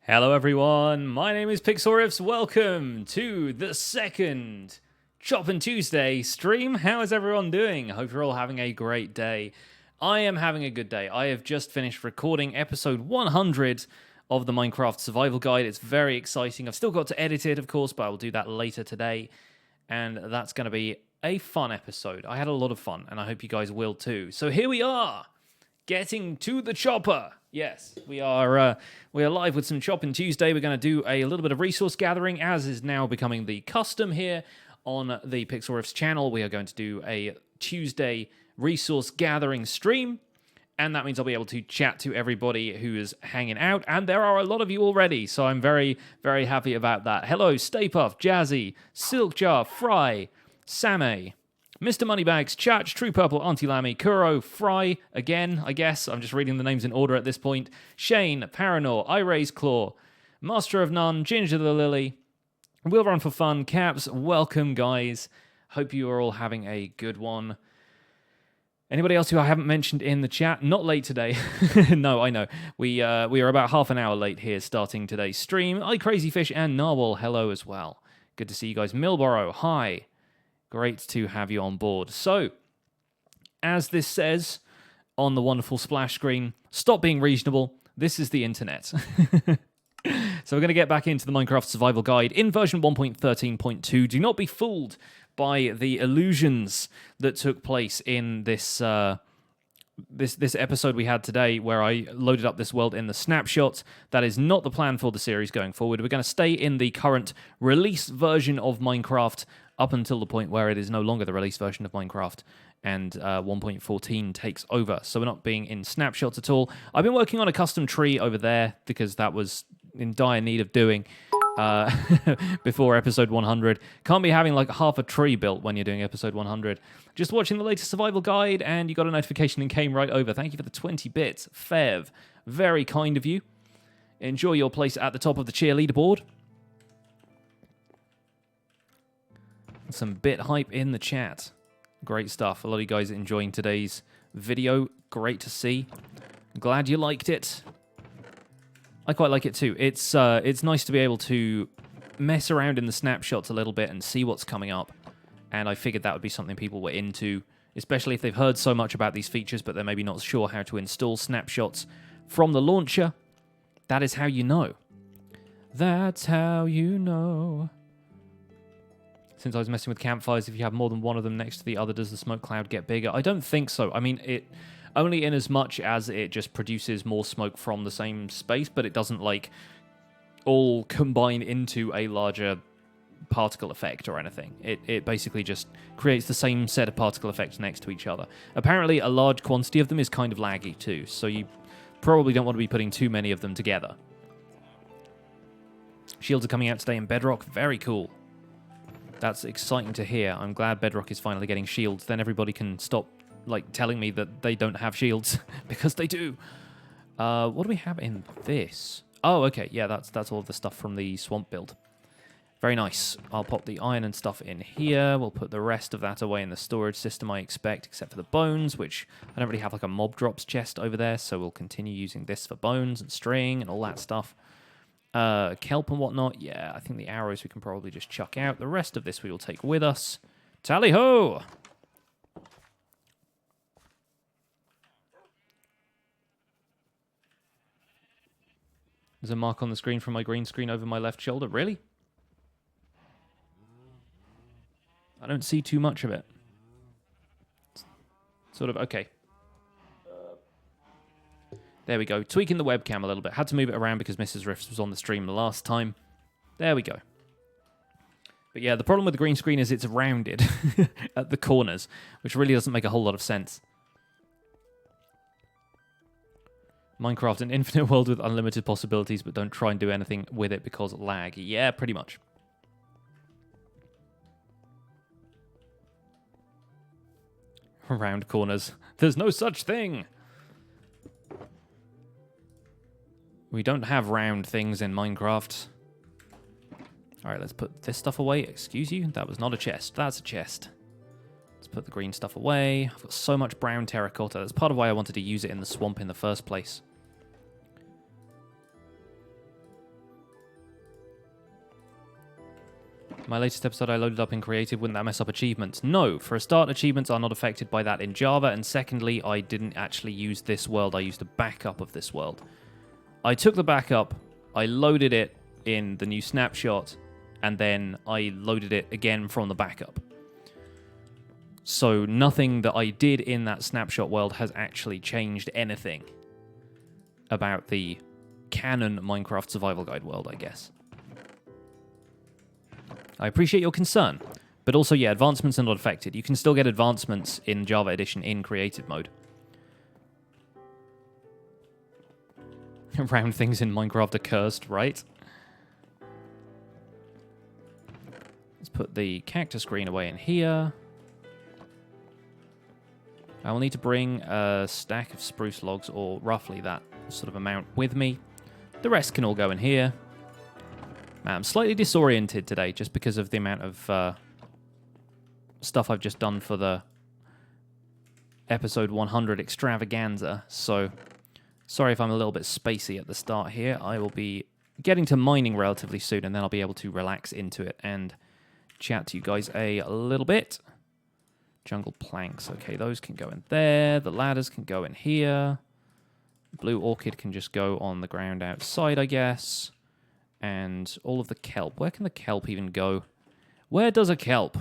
Hello everyone, my name is Pixorifs. Welcome to the second Choppin' Tuesday stream. How is everyone doing? I hope you're all having a great day. I am having a good day. I have just finished recording episode 100 of the Minecraft Survival Guide. It's very exciting. I've still got to edit it, of course, but I will do that later today. And that's going to be a fun episode. I had a lot of fun, and I hope you guys will too. So here we are, getting to the chopper. Yes, we are live with some Choppin' Tuesday. We're going to do a little bit of resource gathering, as is now becoming the custom here on the Pixorifs channel. We are going to do a Tuesday resource gathering stream, and that means I'll be able to chat to everybody who is hanging out, and there are a lot of you already, so I'm very, very happy about that. Hello, Stay Puft, Jazzy, Silkjar, Fry, Same, Mr. Moneybags, Chach, True Purple, Auntie Lammy, Kuro, Fry, again, I guess. I'm just reading the names in order at this point. Shane, Paranor, I Raise Claw, Master of None, Ginger the Lily, We'll Run for Fun, Caps, welcome, guys. Hope you are all having a good one. Anybody else who I haven't mentioned in the chat? Not late today. No, I know. We are about half an hour late here starting today's stream. I Crazy Fish and Narwhal, hello as well. Good to see you guys. Milborough, hi. Great to have you on board. So, as this says on the wonderful splash screen, stop being reasonable. This is the internet. So we're going to get back into the Minecraft Survival Guide in version 1.13.2. Do not be fooled by the illusions that took place in this this episode we had today, where I loaded up this world in the snapshot. That is not the plan for the series going forward. We're going to stay in the current release version of Minecraft up until the point where it is no longer the release version of Minecraft and 1.14 takes over. So we're not being in snapshots at all. I've been working on a custom tree over there because that was in dire need of doing before episode 100. Can't be having like half a tree built when you're doing episode 100. Just watching the latest survival guide and you got a notification and came right over. Thank you for the 20 bits. Fev, very kind of you. Enjoy your place at the top of the cheerleader board. Some bit hype in the chat. Great stuff. A lot of you guys are enjoying today's video. Great to see. Glad you liked it. I quite like it too. It's nice to be able to mess around in the snapshots a little bit and see what's coming up. And I figured that would be something people were into, especially if they've heard so much about these features, but they're maybe not sure how to install snapshots from the launcher. That is how you know. That's how you know. Since I was messing with campfires, if you have more than one of them next to the other, does the smoke cloud get bigger? I don't think so. I mean, it only in as much as it just produces more smoke from the same space, but it doesn't, like, all combine into a larger particle effect or anything. It basically just creates the same set of particle effects next to each other. Apparently, a large quantity of them is kind of laggy, too, so you probably don't want to be putting too many of them together. Shields are coming out today in Bedrock. Very cool. That's exciting to hear. I'm glad Bedrock is finally getting shields. Then everybody can stop, like, telling me that they don't have shields, because they do. What do we have in this? Oh, okay. Yeah, that's all of the stuff from the swamp build. Very nice. I'll pop the iron and stuff in here. We'll put the rest of that away in the storage system, I expect, except for the bones, which I don't really have, like, a mob drops chest over there, so we'll continue using this for bones and string and all that stuff. Kelp and whatnot, yeah, I think the arrows we can probably just chuck out. The rest of this we will take with us. Tally-ho! There's a mark on the screen from my green screen over my left shoulder. Really? I don't see too much of it. Sort of, okay. There we go. Tweaking the webcam a little bit. Had to move it around because Mrs. Riffs was on the stream the last time. There we go. But yeah, the problem with the green screen is it's rounded at the corners, which really doesn't make a whole lot of sense. Minecraft, an infinite world with unlimited possibilities, but don't try and do anything with it because lag. Yeah, pretty much. Round corners. There's no such thing! We don't have round things in Minecraft. Alright, let's put this stuff away. Excuse you? That was not a chest. That's a chest. Let's put the green stuff away. I've got so much brown terracotta. That's part of why I wanted to use it in the swamp in the first place. My latest episode I loaded up in Creative, wouldn't that mess up achievements? No, for a start, achievements are not affected by that in Java, and secondly, I didn't actually use this world. I used a backup of this world. I took the backup, I loaded it in the new snapshot, and then I loaded it again from the backup. So nothing that I did in that snapshot world has actually changed anything about the canon Minecraft Survival Guide world, I guess. I appreciate your concern, but also, yeah, advancements are not affected. You can still get advancements in Java Edition in creative mode. Round things in Minecraft are cursed, right? Let's put the cactus green away in here. I will need to bring a stack of spruce logs, or roughly that sort of amount, with me. The rest can all go in here. Man, I'm slightly disoriented today just because of the amount of stuff I've just done for the episode 100 extravaganza, so sorry if I'm a little bit spacey at the start here. I will be getting to mining relatively soon, and then I'll be able to relax into it and chat to you guys a little bit. Jungle planks. Okay, those can go in there. The ladders can go in here. Blue orchid can just go on the ground outside, I guess. And all of the kelp. Where can the kelp even go? Where does a kelp?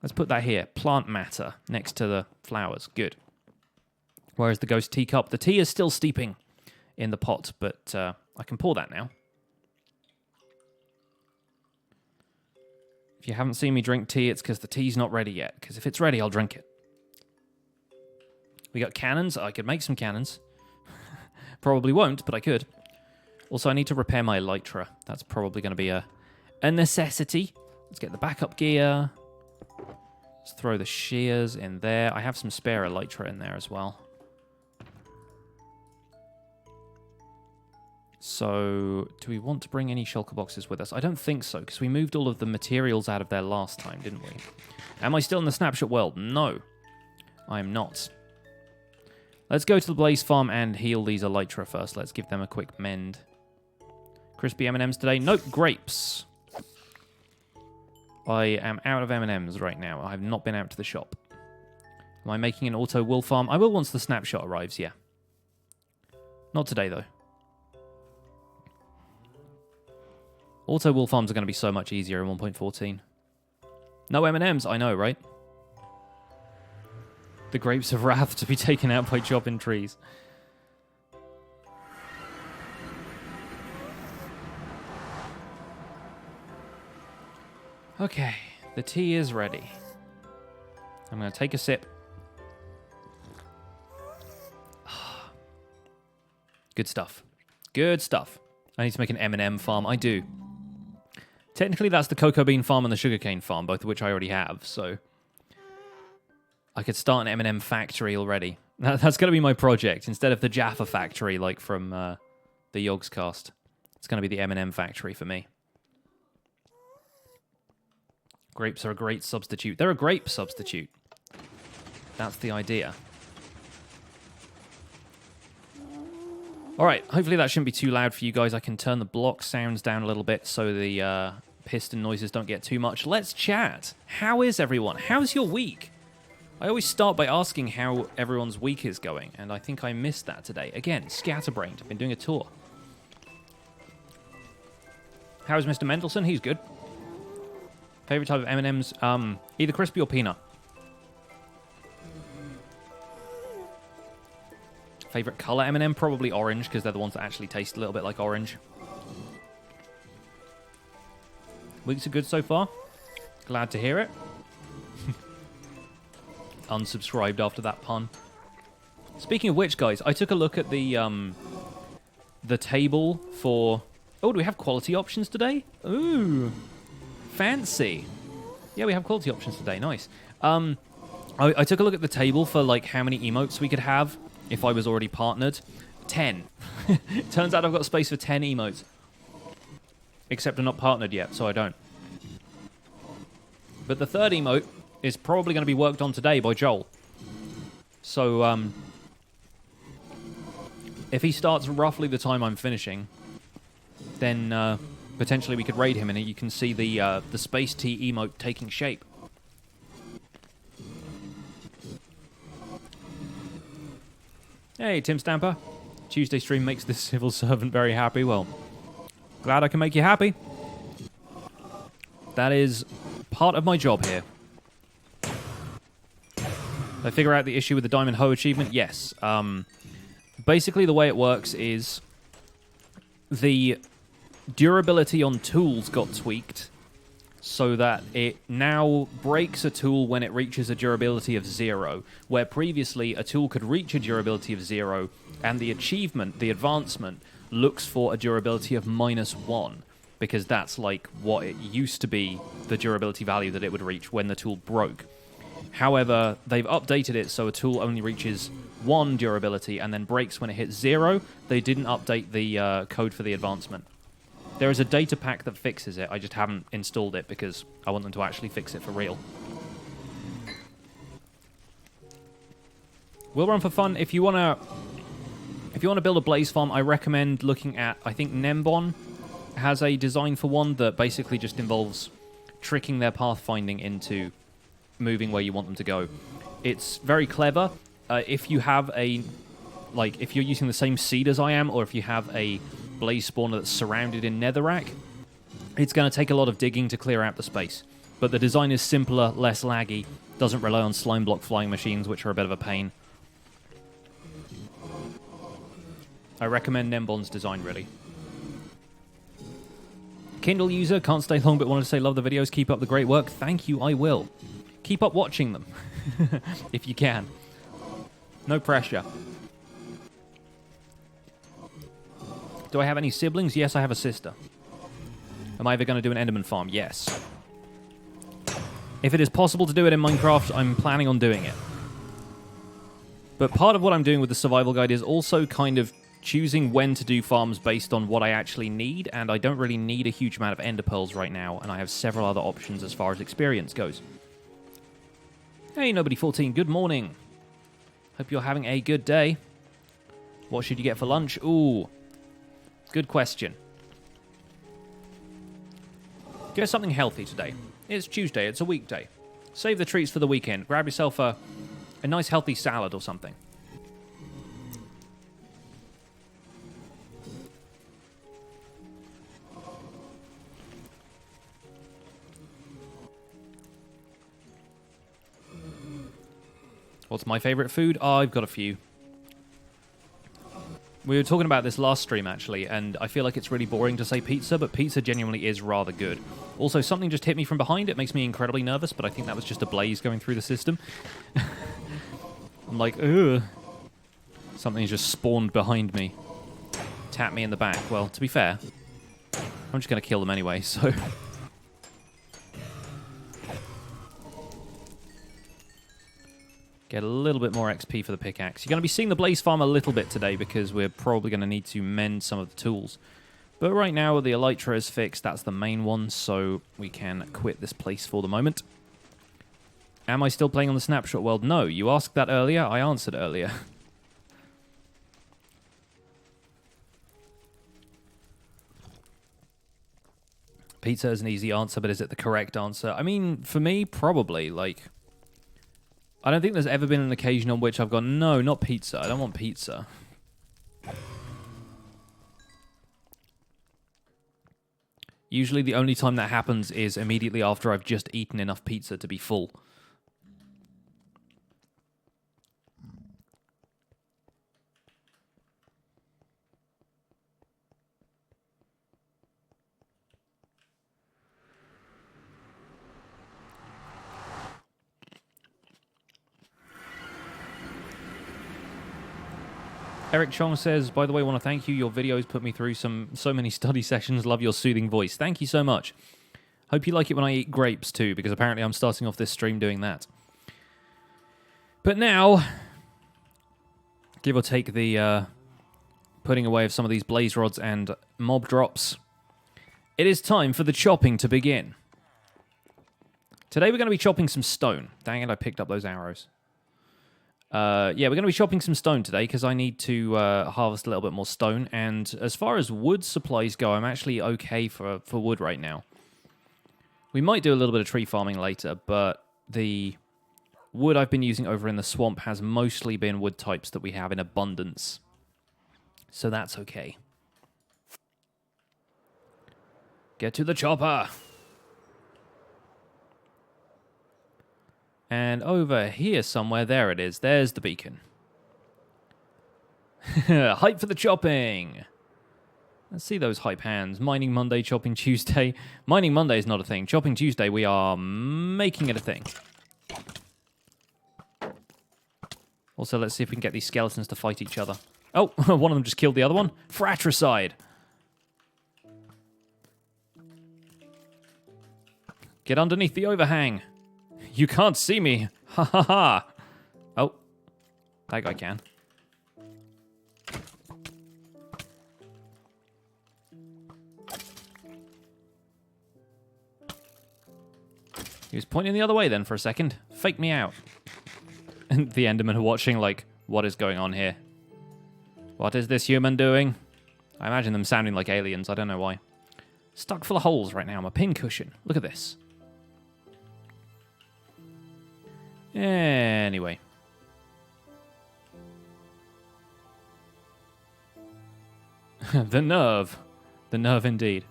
Let's put that here. Plant matter next to the flowers. Good. Where is the ghost teacup? The tea is still steeping in the pot, but I can pour that now. If you haven't seen me drink tea, it's because the tea's not ready yet. Because if it's ready, I'll drink it. We got cannons. I could make some cannons. Probably won't, but I could. Also, I need to repair my elytra. That's probably going to be a necessity. Let's get the backup gear. Let's throw the shears in there. I have some spare elytra in there as well. So, do we want to bring any shulker boxes with us? I don't think so, because we moved all of the materials out of there last time, didn't we? Am I still in the snapshot world? No, I am not. Let's go to the Blaze Farm and heal these elytra first. Let's give them a quick mend. Crispy M&Ms today? Nope, grapes. I am out of M&Ms right now. I have not been out to the shop. Am I making an auto wool farm? I will once the snapshot arrives, yeah. Not today, though. Auto wool farms are going to be so much easier in 1.14. No M&Ms, I know, right? The grapes of wrath to be taken out by chopping trees. Okay, the tea is ready. I'm going to take a sip. Good stuff. Good stuff. I need to make an M&M farm. I do. Technically, that's the cocoa bean farm and the sugarcane farm, both of which I already have, so I could start an M&M factory already. That's going to be my project. Instead of the Jaffa factory, like from the Yogscast, it's going to be the M&M factory for me. Grapes are a great substitute. They're a grape substitute. That's the idea. Alright, hopefully that shouldn't be too loud for you guys. I can turn the block sounds down a little bit so the piston noises don't get too much. Let's chat. How is everyone? How's your week? I always start by asking how everyone's week is going, and I think I missed that today. Again, scatterbrained. I've been doing a tour. How's Mr. Mendelsohn? He's good. Favorite type of M&Ms? Either crispy or peanut. Favorite color M&M? Probably orange, because they're the ones that actually taste a little bit like orange. Weeks are good so far. Glad to hear it. Unsubscribed after that pun. Speaking of which, guys, I took a look at the table for... Oh, do we have quality options today? Ooh, fancy. Yeah, we have quality options today. Nice. I took a look at the table for like how many emotes we could have if I was already partnered. 10. Turns out I've got space for 10 emotes. Except I'm not partnered yet, so I don't. But the third emote is probably going to be worked on today by Joel. So, if he starts roughly the time I'm finishing, then potentially we could raid him, and you can see the Space Tea emote taking shape. Hey, Tim Stamper. Tuesday stream makes this civil servant very happy. Well, glad I can make you happy. That is part of my job here. Did I figure out the issue with the Diamond Hoe achievement? Yes. Basically, the way it works is the durability on tools got tweaked so that it now breaks a tool when it reaches a durability of 0, where previously a tool could reach a durability of 0, and the achievement, the advancement, looks for a durability of -1, because that's like what it used to be, the durability value that it would reach when the tool broke. However, they've updated it so a tool only reaches 1 durability and then breaks when it hits 0. They didn't update the code for the advancement. There is a data pack that fixes it. I just haven't installed it because I want them to actually fix it for real. We'll run for fun. If you wanna build a blaze farm, I recommend looking at, I think Nembon has a design for one that basically just involves tricking their pathfinding into moving where you want them to go. It's very clever. If you have if you're using the same seed as I am, or if you have a blaze spawner that's surrounded in netherrack, it's going to take a lot of digging to clear out the space. But the design is simpler, less laggy, doesn't rely on slime block flying machines, which are a bit of a pain. I recommend Nembon's design, really. Kindle user, can't stay long, but wanted to say love the videos, keep up the great work. Thank you, I will. Keep up watching them, if you can. No pressure. Do I have any siblings? Yes, I have a sister. Am I ever going to do an Enderman farm? Yes. If it is possible to do it in Minecraft, I'm planning on doing it. But part of what I'm doing with the survival guide is also kind of choosing when to do farms based on what I actually need, and I don't really need a huge amount of ender pearls right now, and I have several other options as far as experience goes. Hey, Nobody14, good morning. Hope you're having a good day. What should you get for lunch? Ooh, good question. Get something healthy today. It's Tuesday, it's a weekday. Save the treats for the weekend. Grab yourself a nice healthy salad or something. What's my favorite food? Oh, I've got a few. We were talking about this last stream, actually, and I feel like it's really boring to say pizza, but pizza genuinely is rather good. Also, something just hit me from behind. It makes me incredibly nervous, but I think that was just a blaze going through the system. I'm like, ugh. Something's just spawned behind me. Tap me in the back. Well, to be fair, I'm just going to kill them anyway, so... Get a little bit more XP for the pickaxe. You're going to be seeing the blaze farm a little bit today because we're probably going to need to mend some of the tools. But right now, the elytra is fixed. That's the main one, so we can quit this place for the moment. Am I still playing on the snapshot world? No. You asked that earlier. I answered earlier. Pizza is an easy answer, but is it the correct answer? I mean, for me, probably. Like... I don't think there's ever been an occasion on which I've gone, no, not pizza. I don't want pizza. Usually the only time that happens is immediately after I've just eaten enough pizza to be full. Eric Chong says, by the way, I want to thank you. Your videos put me through so many study sessions. Love your soothing voice. Thank you so much. Hope you like it when I eat grapes too, because apparently I'm starting off this stream doing that. But now, give or take the putting away of some of these blaze rods and mob drops, it is time for the chopping to begin. Today we're going to be chopping some stone. Dang it, I picked up those arrows. Yeah, we're going to be chopping some stone today because I need to harvest a little bit more stone. And as far as wood supplies go, I'm actually okay for wood right now. We might do a little bit of tree farming later, but the wood I've been using over in the swamp has mostly been wood types that we have in abundance. So that's okay. Get to the chopper! And over here somewhere, there it is. There's the beacon. Hype for the chopping! Let's see those hype hands. Mining Monday, Chopping Tuesday. Mining Monday is not a thing. Chopping Tuesday, we are making it a thing. Also, let's see if we can get these skeletons to fight each other. Oh, one of them just killed the other one. Fratricide! Get underneath the overhang. You can't see me. Ha ha ha. Oh. That guy can. He was pointing the other way then for a second. Fake me out. And the Endermen are watching like, what is going on here? What is this human doing? I imagine them sounding like aliens. I don't know why. Stuck full of holes right now. I'm a pincushion. Look at this. Anyway. The nerve. The nerve indeed.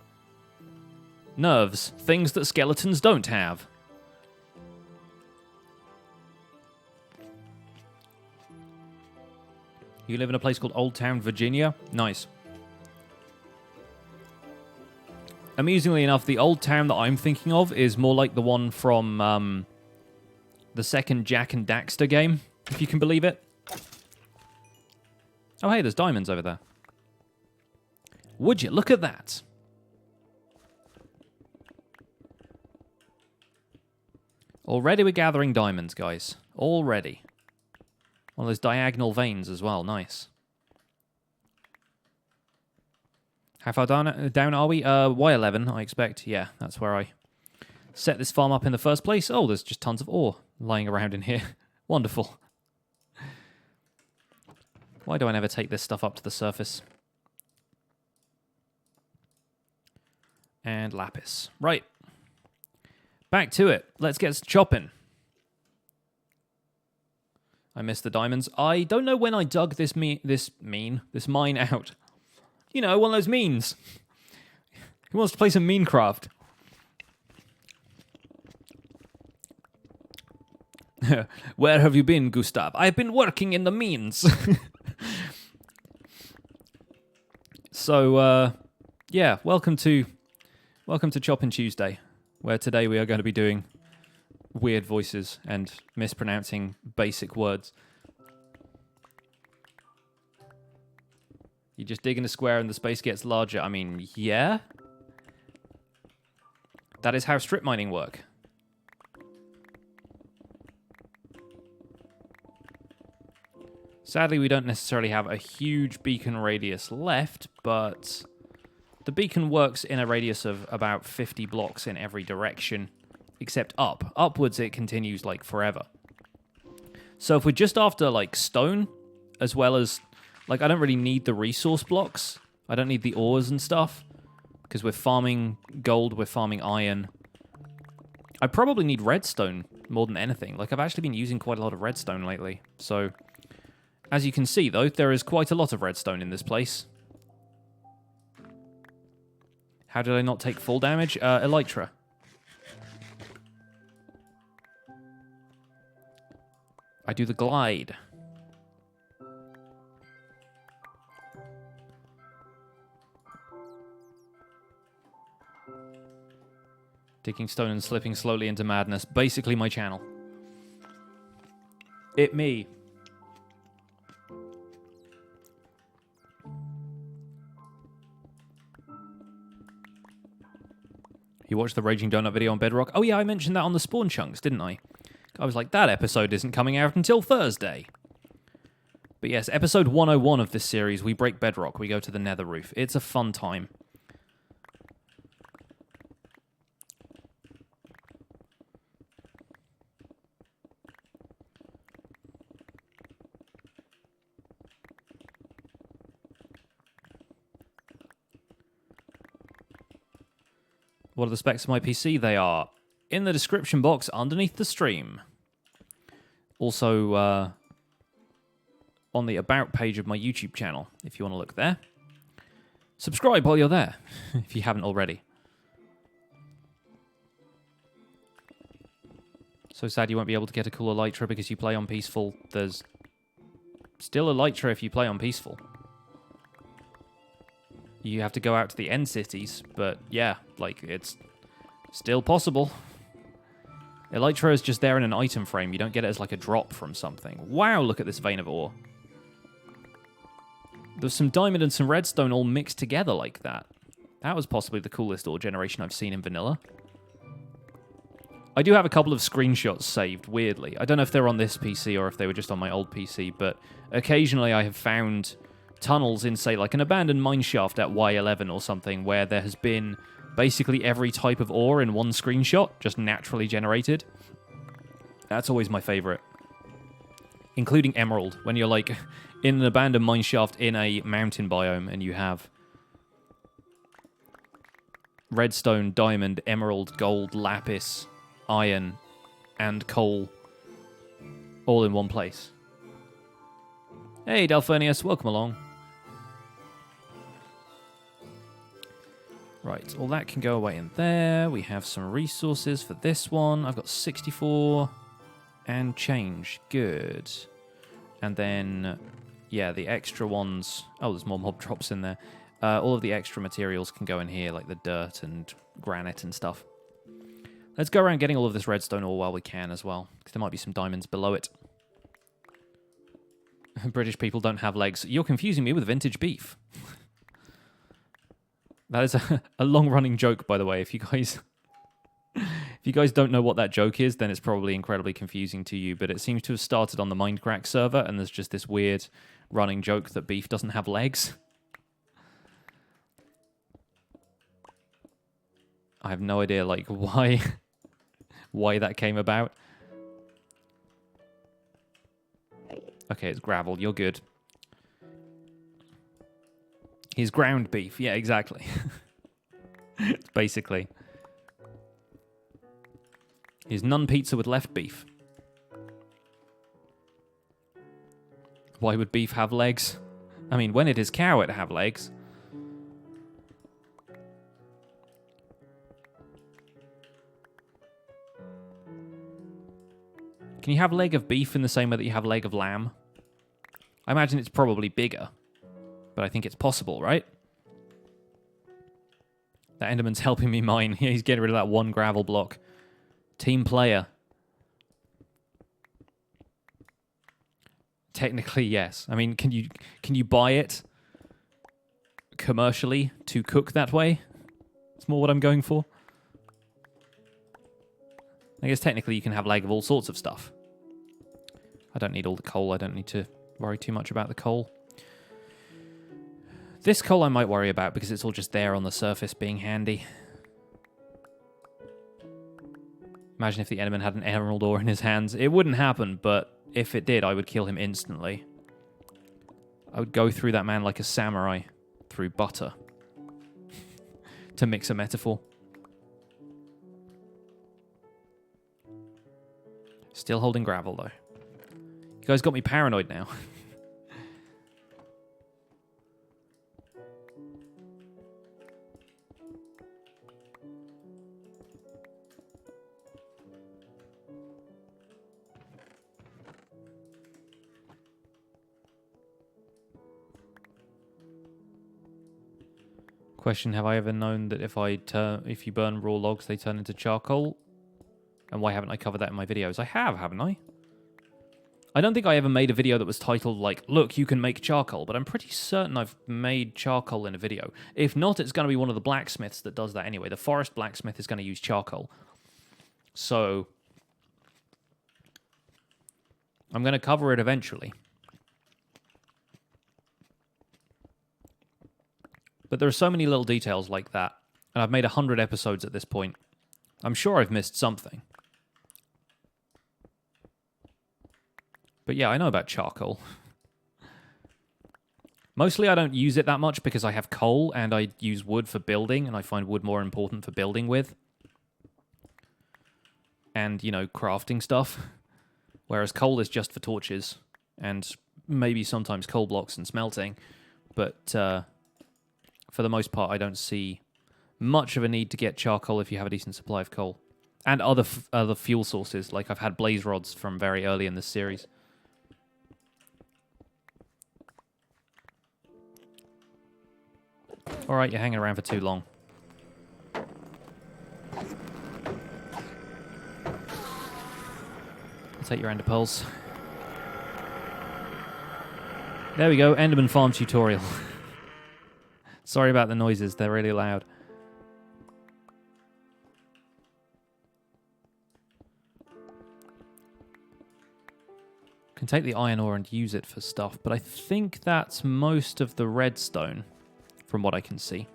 Nerves. Things that skeletons don't have. You live in a place called Old Town, Virginia? Nice. Amusingly enough, the Old Town that I'm thinking of is more like the one from the second Jak and Daxter game, if you can believe it. Oh, hey, there's diamonds over there. Would you look at that? Already we're gathering diamonds, guys. Already. One of those diagonal veins as well. Nice. How far down are we? Y11, I expect. Yeah, that's where I set this farm up in the first place. Oh, there's just tons of ore lying around in here. Wonderful. Why do I never take this stuff up to the surface? And lapis. Right. Back to it. Let's get chopping. I missed the diamonds. I don't know when I dug this mine out. You know, one of those means. Who wants to play some Minecraft? Where have you been, Gustav? I've been working in the mines. So, yeah, welcome to Choppin Tuesday, where today we are going to be doing weird voices and mispronouncing basic words. You just dig in a square and the space gets larger. I mean, yeah. That is how strip mining work. Sadly, we don't necessarily have a huge beacon radius left, but the beacon works in a radius of about 50 blocks in every direction, except up. Upwards, it continues, like, forever. So if we're just after, like, stone, as well as, like, I don't really need the resource blocks. I don't need the ores and stuff, because we're farming gold, we're farming iron. I probably need redstone more than anything. Like, I've actually been using quite a lot of redstone lately, so... As you can see, though, there is quite a lot of redstone in this place. How did I not take full damage? Elytra. I do the glide. Digging stone and slipping slowly into madness. Basically my channel. It me. You watched the Raging Donut video on Bedrock? Oh yeah, I mentioned that on the Spawn Chunks, didn't I? I was like, that episode isn't coming out until Thursday. But yes, episode 101 of this series, we break Bedrock, we go to the Nether Roof. It's a fun time. What are the specs of my PC? They are in the description box underneath the stream. Also, on the About page of my YouTube channel, if you want to look there. Subscribe while you're there, if you haven't already. So sad you won't be able to get a cool Elytra because you play on Peaceful. There's still Elytra if you play on Peaceful. You have to go out to the end cities, but yeah, like, it's still possible. Elytra is just there in an item frame. You don't get it as, like, a drop from something. Wow, look at this vein of ore. There's some diamond and some redstone all mixed together like that. That was possibly the coolest ore generation I've seen in vanilla. I do have a couple of screenshots saved, weirdly. I don't know if they're on this PC or if they were just on my old PC, but occasionally I have found tunnels in, say, like an abandoned mineshaft at Y11 or something, where there has been basically every type of ore in one screenshot, just naturally generated. That's always my favorite. Including emerald, when you're, like, in an abandoned mineshaft in a mountain biome, and you have redstone, diamond, emerald, gold, lapis, iron, and coal all in one place. Hey, Delphinius, welcome along. Right, all that can go away in there. We have some resources for this one. I've got 64 and change. Good. And then, yeah, the extra ones... Oh, there's more mob drops in there. All of the extra materials can go in here, like the dirt and granite and stuff. Let's go around getting all of this redstone ore while we can as well, because there might be some diamonds below it. British people don't have legs. You're confusing me with vintage beef. That is a long-running joke, by the way. If you guys don't know what that joke is, then it's probably incredibly confusing to you. But it seems to have started on the Mindcrack server, and there's just this weird running joke that beef doesn't have legs. I have no idea, like, why that came about. Okay, it's gravel. You're good. He's ground beef. Yeah, exactly. Basically. He's none pizza with left beef. Why would beef have legs? I mean, when it is cow, it have legs. Can you have leg of beef in the same way that you have leg of lamb? I imagine it's probably bigger, but I think it's possible, right? That Enderman's helping me mine. Yeah, he's getting rid of that one gravel block. Team player. Technically, yes. I mean, can you buy it commercially to cook that way? It's more what I'm going for. I guess technically you can have leg of all sorts of stuff. I don't need all the coal. I don't need to worry too much about the coal. This coal I might worry about because it's all just there on the surface being handy. Imagine if the Enderman had an emerald ore in his hands. It wouldn't happen, but if it did, I would kill him instantly. I would go through that man like a samurai through butter. To mix a metaphor. Still holding gravel, though. You guys got me paranoid now. Question, have I ever known that if you burn raw logs, they turn into charcoal? And why haven't I covered that in my videos? I have, haven't I? I don't think I ever made a video that was titled, like, look, you can make charcoal, but I'm pretty certain I've made charcoal in a video. If not, it's going to be one of the blacksmiths that does that anyway. The forest blacksmith is going to use charcoal. So, I'm going to cover it eventually. But there are so many little details like that, and I've made 100 episodes at this point. I'm sure I've missed something. But yeah, I know about charcoal. Mostly I don't use it that much because I have coal and I use wood for building, and I find wood more important for building with. And, you know, crafting stuff. Whereas coal is just for torches and maybe sometimes coal blocks and smelting. But for the most part, I don't see much of a need to get charcoal if you have a decent supply of coal. And other fuel sources, like I've had blaze rods from very early in this series. Alright, you're hanging around for too long. I'll take your ender pearls. There we go, Enderman Farm tutorial. Sorry about the noises, they're really loud. Can take the iron ore and use it for stuff, but I think that's most of the redstone, from what I can see.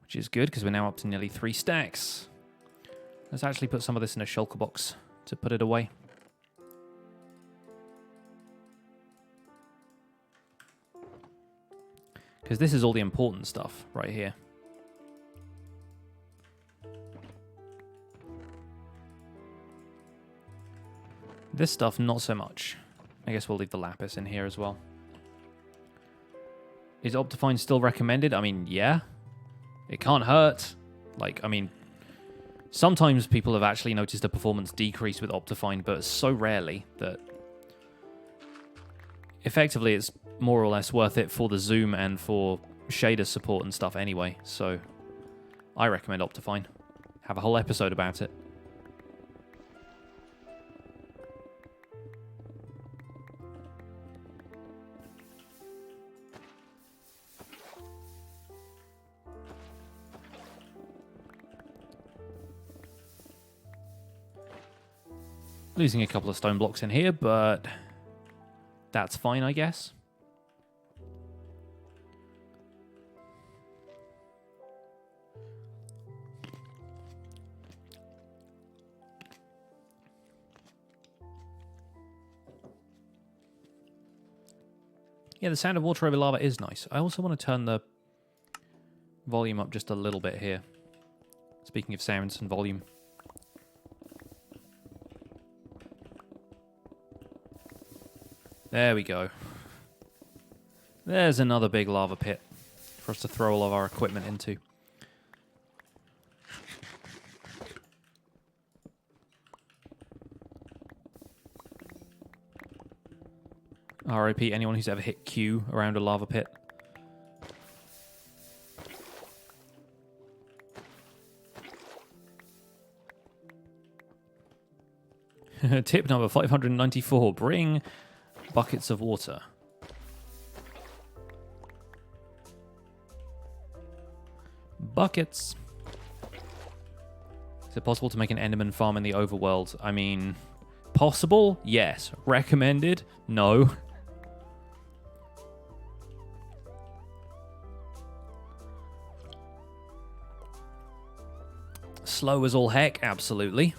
Which is good, because we're now up to nearly 3 stacks. Let's actually put some of this in a shulker box to put it away. Because this is all the important stuff right here. This stuff, not so much. I guess we'll leave the lapis in here as well. Is Optifine still recommended? I mean, yeah. It can't hurt. Like, I mean, sometimes people have actually noticed a performance decrease with Optifine, but so rarely that effectively it's more or less worth it for the zoom and for shader support and stuff anyway. So I recommend Optifine. Have a whole episode about it. Losing a couple of stone blocks in here, but that's fine, I guess. Yeah, the sound of water over lava is nice. I also want to turn the volume up just a little bit here. Speaking of sounds and volume. There we go. There's another big lava pit for us to throw all of our equipment into. RIP anyone who's ever hit Q around a lava pit. Tip number 594. Bring buckets of water. Buckets. Is it possible to make an Enderman farm in the overworld? I mean, possible? Yes. Recommended? No. Slow as all heck? Absolutely.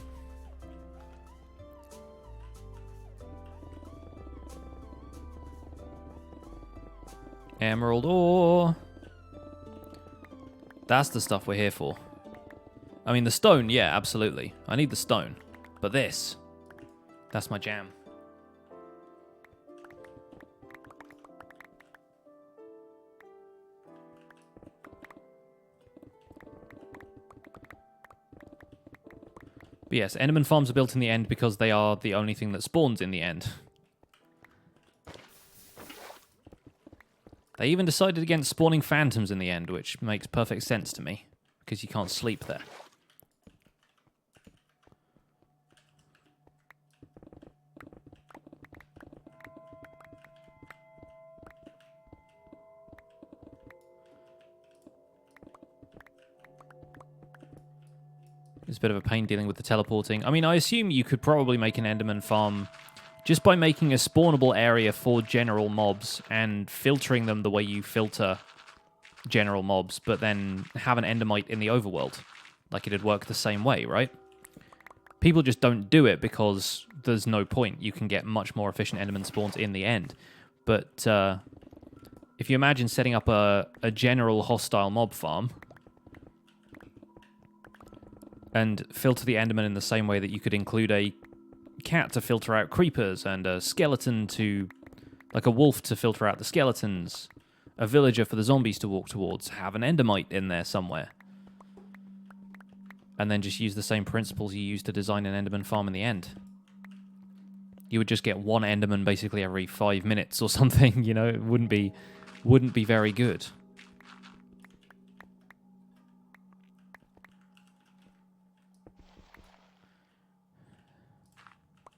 Emerald ore. That's the stuff we're here for. I mean, the stone, yeah, absolutely. I need the stone. But this, that's my jam. But yes, Enderman farms are built in the end because they are the only thing that spawns in the end. They even decided against spawning phantoms in the end, which makes perfect sense to me, because you can't sleep there. It's a bit of a pain dealing with the teleporting. I mean, I assume you could probably make an Enderman farm just by making a spawnable area for general mobs and filtering them the way you filter general mobs, but then have an endermite in the overworld. Like, it'd work the same way, right? People just don't do it because there's no point. You can get much more efficient enderman spawns in the end. But if you imagine setting up a general hostile mob farm and filter the enderman in the same way that you could include a cat to filter out creepers, and a skeleton to, like a wolf to filter out the skeletons, a villager for the zombies to walk towards, have an endermite in there somewhere. And then just use the same principles you use to design an enderman farm in the end. You would just get one enderman basically every 5 minutes or something, you know, it wouldn't be very good.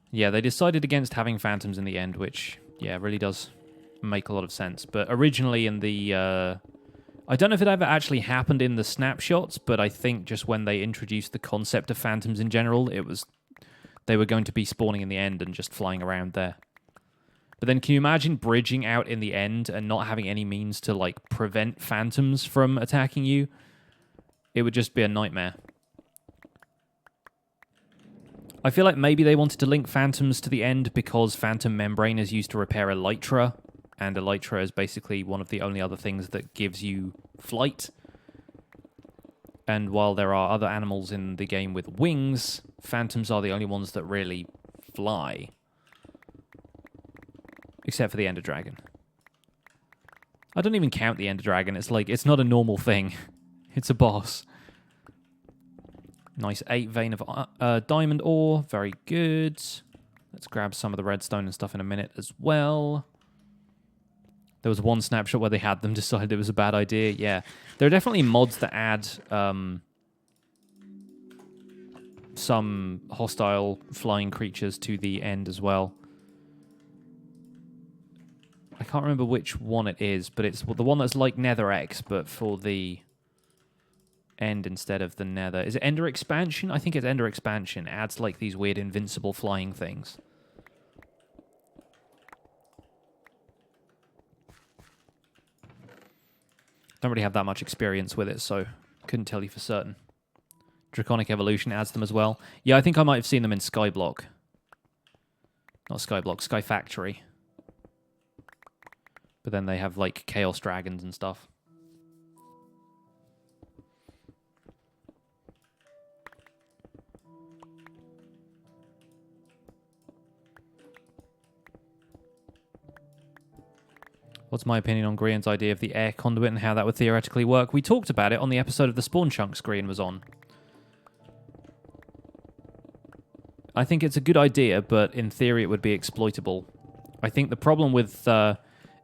Yeah, they decided against having phantoms in the end, which, yeah, really does make a lot of sense. But originally in the... I don't know if it ever actually happened in the snapshots, but I think just when they introduced the concept of phantoms in general, it was... they were going to be spawning in the end and just flying around there. But then can you imagine bridging out in the end and not having any means to, like, prevent phantoms from attacking you? It would just be a nightmare. I feel like maybe they wanted to link phantoms to the end because phantom membrane is used to repair elytra, and elytra is basically one of the only other things that gives you flight. And while there are other animals in the game with wings, phantoms are the only ones that really fly. Except for the Ender Dragon. I don't even count the Ender Dragon. It's like, it's not a normal thing. It's a boss. Nice 8 vein of diamond ore. Very good. Let's grab some of the redstone and stuff in a minute as well. There was one snapshot where they had them decide it was a bad idea. Yeah. There are definitely mods that add some hostile flying creatures to the end as well. I can't remember which one it is, but it's the one that's like Nether X, but for the end instead of the Nether. Is it Ender Expansion? I think it's Ender Expansion. It adds like these weird invincible flying things. Don't really have that much experience with it, so couldn't tell you for certain. Draconic Evolution adds them as well. Yeah, I think I might have seen them in Skyblock. Not Skyblock, Sky Factory. But then they have like Chaos Dragons and stuff. What's my opinion on Grian's idea of the air conduit and how that would theoretically work? We talked about it on the episode of the Spawn Chunks Grian was on. I think it's a good idea, but in theory it would be exploitable. I think the problem with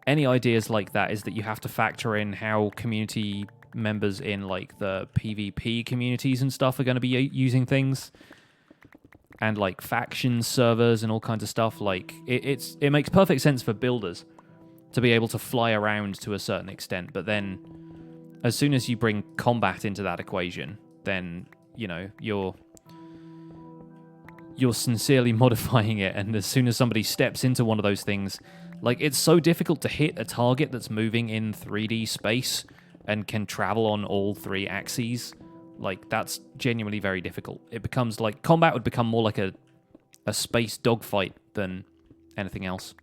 any ideas like that is that you have to factor in how community members in like the PvP communities and stuff are going to be using things, and like faction servers and all kinds of stuff. Like it makes perfect sense for builders to be able to fly around to a certain extent, but then as soon as you bring combat into that equation, then you know you're sincerely modifying it, and as soon as somebody steps into one of those things, like, it's so difficult to hit a target that's moving in 3D space and can travel on all three axes. Like, that's genuinely very difficult. It becomes like, combat would become more like a space dogfight than anything else.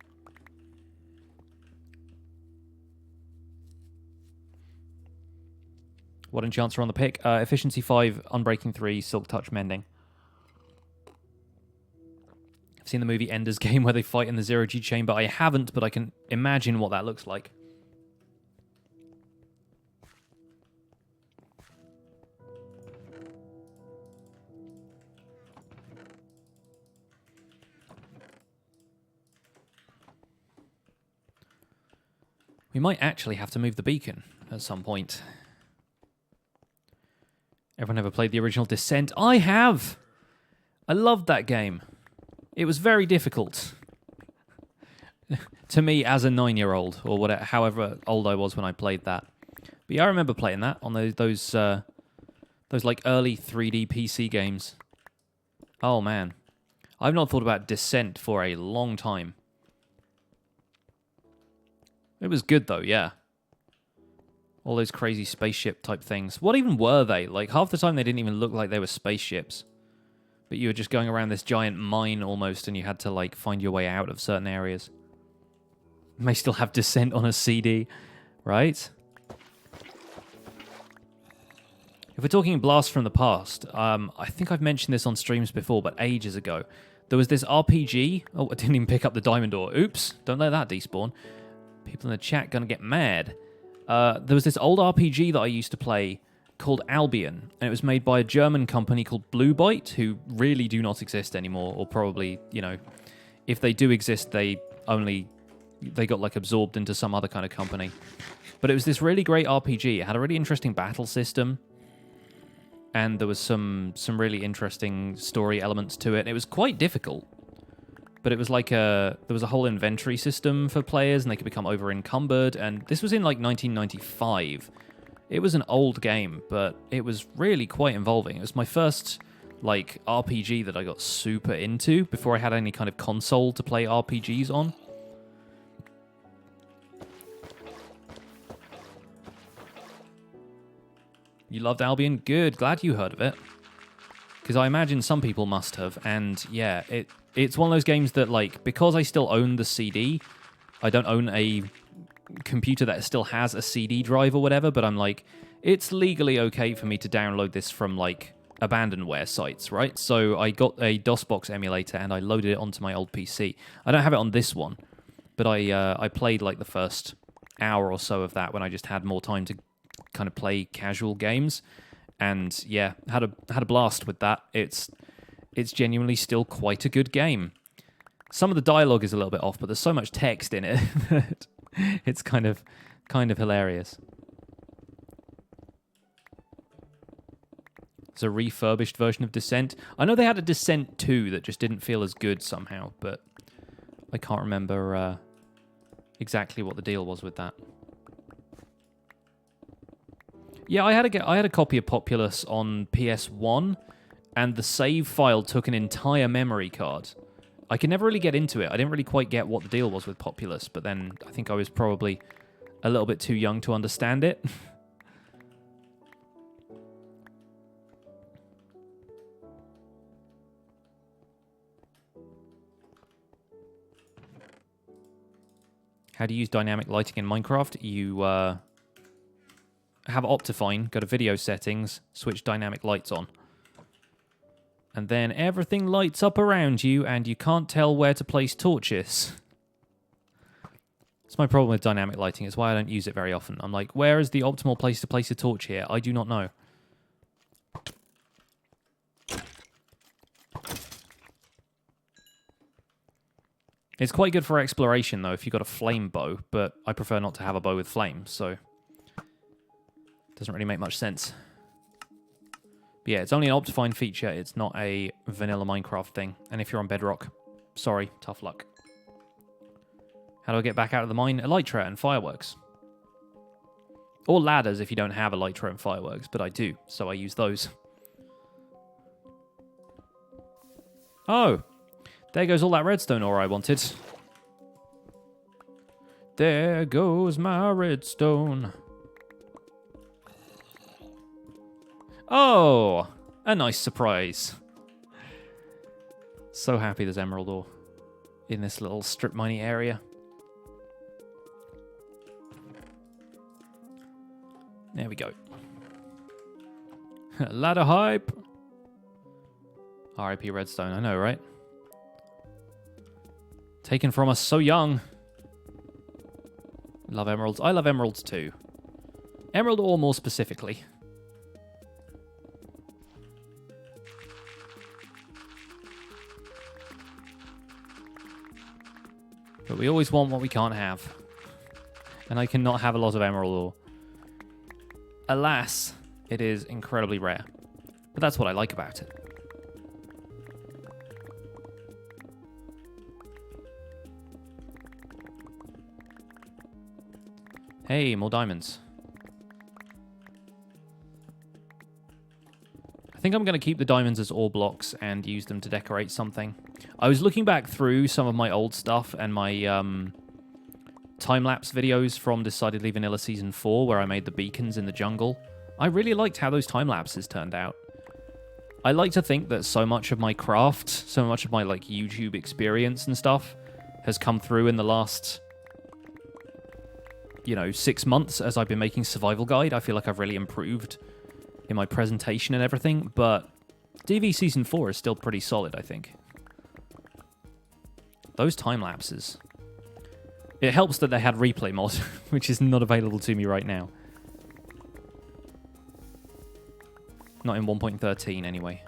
What enchants are on the pick? Efficiency 5, Unbreaking 3, Silk Touch Mending. I've seen the movie Ender's Game where they fight in the zero-G chamber. I haven't, but I can imagine what that looks like. We might actually have to move the beacon at some point. Everyone ever played the original Descent? I have! I loved that game. It was very difficult. To me, as a 9-year-old, or whatever, however old I was when I played that. But yeah, I remember playing that on those like early 3D PC games. Oh man. I've not thought about Descent for a long time. It was good though, yeah. All those crazy spaceship type things. What even were they? Like, half the time they didn't even look like they were spaceships. But you were just going around this giant mine almost, and you had to, like, find your way out of certain areas. May still have Descent on a CD, right? If we're talking Blast from the Past, I think I've mentioned this on streams before, but ages ago. There was this RPG. Oh, I didn't even pick up the diamond ore. Oops, don't let that despawn. People in the chat gonna get mad. There was this old RPG that I used to play called Albion, and it was made by a German company called Blue Byte, who really do not exist anymore, or probably, you know, if they do exist, they got like absorbed into some other kind of company. But it was this really great RPG. It had a really interesting battle system, and there was some really interesting story elements to it. And it was quite difficult. But it was like there was a whole inventory system for players, and they could become over-encumbered, and this was in like 1995. It was an old game, but it was really quite involving. It was my first like RPG that I got super into before I had any kind of console to play RPGs on. You loved Albion? Good, glad you heard of it. Because I imagine some people must have, and yeah, it's one of those games that, like, because I still own the CD, I don't own a computer that still has a CD drive or whatever, but I'm like, it's legally okay for me to download this from, like, abandonware sites, right? So I got a DOSBox emulator, and I loaded it onto my old PC. I don't have it on this one, but I played, like, the first hour or so of that when I just had more time to kind of play casual games. And yeah, had a blast with that. It's genuinely still quite a good game. Some of the dialogue is a little bit off, but there's so much text in it that it's kind of hilarious. It's a refurbished version of Descent. I know they had a Descent 2 that just didn't feel as good somehow, but I can't remember exactly what the deal was with that. Yeah, I had a copy of Populous on PS1, and the save file took an entire memory card. I could never really get into it. I didn't really quite get what the deal was with Populous, but then I think I was probably a little bit too young to understand it. How do you use dynamic lighting in Minecraft? You have Optifine, go to video settings, switch dynamic lights on. And then everything lights up around you, and you can't tell where to place torches. It's my problem with dynamic lighting. It's why I don't use it very often. I'm like, where is the optimal place to place a torch here? I do not know. It's quite good for exploration, though, if you've got a flame bow, but I prefer not to have a bow with flame, so it doesn't really make much sense. But yeah, it's only an Optifine feature. It's not a vanilla Minecraft thing. And if you're on Bedrock, sorry, tough luck. How do I get back out of the mine? Elytra and fireworks. Or ladders if you don't have Elytra and fireworks, but I do, so I use those. Oh, there goes all that redstone ore I wanted. There goes my redstone. Oh, a nice surprise. So happy there's emerald ore in this little strip mining area. There we go. Ladder hype. RIP redstone, I know, right? Taken from us so young. Love emeralds. I love emeralds too. Emerald ore more specifically. But we always want what we can't have. And I cannot have a lot of emerald ore. Alas, it is incredibly rare. But that's what I like about it. Hey, more diamonds. I think I'm going to keep the diamonds as ore blocks and use them to decorate something. I was looking back through some of my old stuff and my time-lapse videos from Decidedly Vanilla Season 4 where I made the beacons in the jungle. I really liked how those time-lapses turned out. I like to think that so much of my craft, so much of my like YouTube experience and stuff has come through in the last, 6 months as I've been making Survival Guide. I feel like I've really improved in my presentation and everything, but DV Season 4 is still pretty solid, I think. Those time-lapses. It helps that they had replay mod, which is not available to me right now. Not in 1.13 anyway.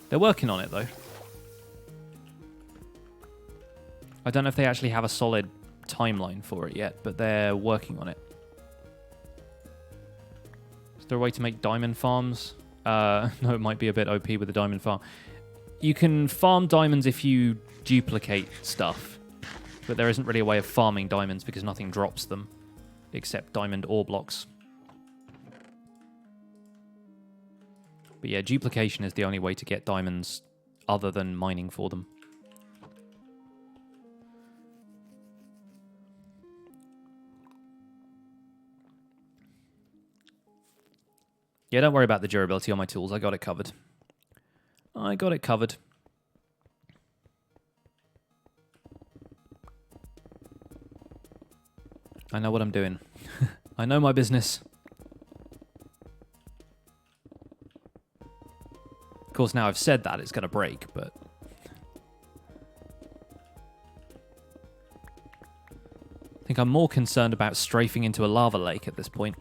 They're working on it though. I don't know if they actually have a solid timeline for it yet, but they're working on it. Is there a way to make diamond farms? No, it might be a bit OP with the diamond farm. You can farm diamonds if you duplicate stuff, but there isn't really a way of farming diamonds because nothing drops them except diamond ore blocks. But yeah, duplication is the only way to get diamonds other than mining for them. Yeah, don't worry about the durability on my tools. I got it covered. I got it covered. I know what I'm doing. I know my business. Of course, now I've said that, it's going to break, but... I think I'm more concerned about strafing into a lava lake at this point.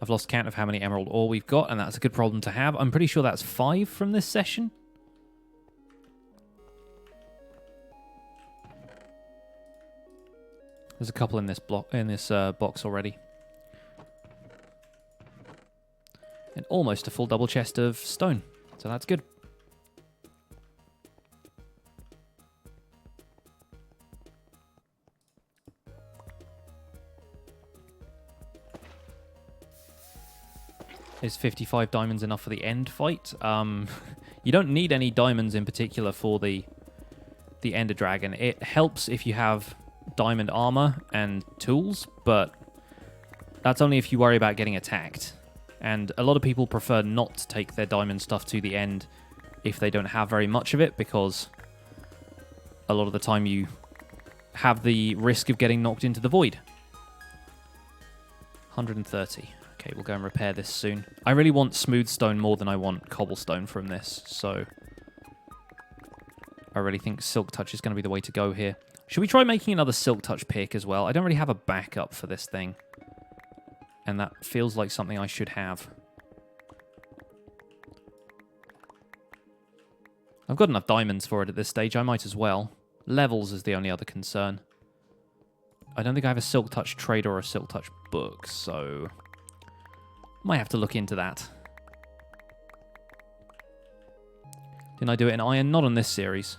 I've lost count of how many emerald ore we've got, and that's a good problem to have. I'm pretty sure that's 5 from this session. There's a couple in this box already. And almost a full double chest of stone, so that's good. Is 55 diamonds enough for the end fight? You don't need any diamonds in particular for the Ender Dragon. It helps if you have diamond armor and tools, but that's only if you worry about getting attacked. And a lot of people prefer not to take their diamond stuff to the end if they don't have very much of it, because a lot of the time you have the risk of getting knocked into the void. 130. Okay, we'll go and repair this soon. I really want smooth stone more than I want cobblestone from this, so I really think Silk Touch is going to be the way to go here. Should we try making another Silk Touch pick as well? I don't really have a backup for this thing, and that feels like something I should have. I've got enough diamonds for it at this stage. I might as well. Levels is the only other concern. I don't think I have a Silk Touch trade or a Silk Touch book, so might have to look into that. Didn't I do it in iron? Not on this series.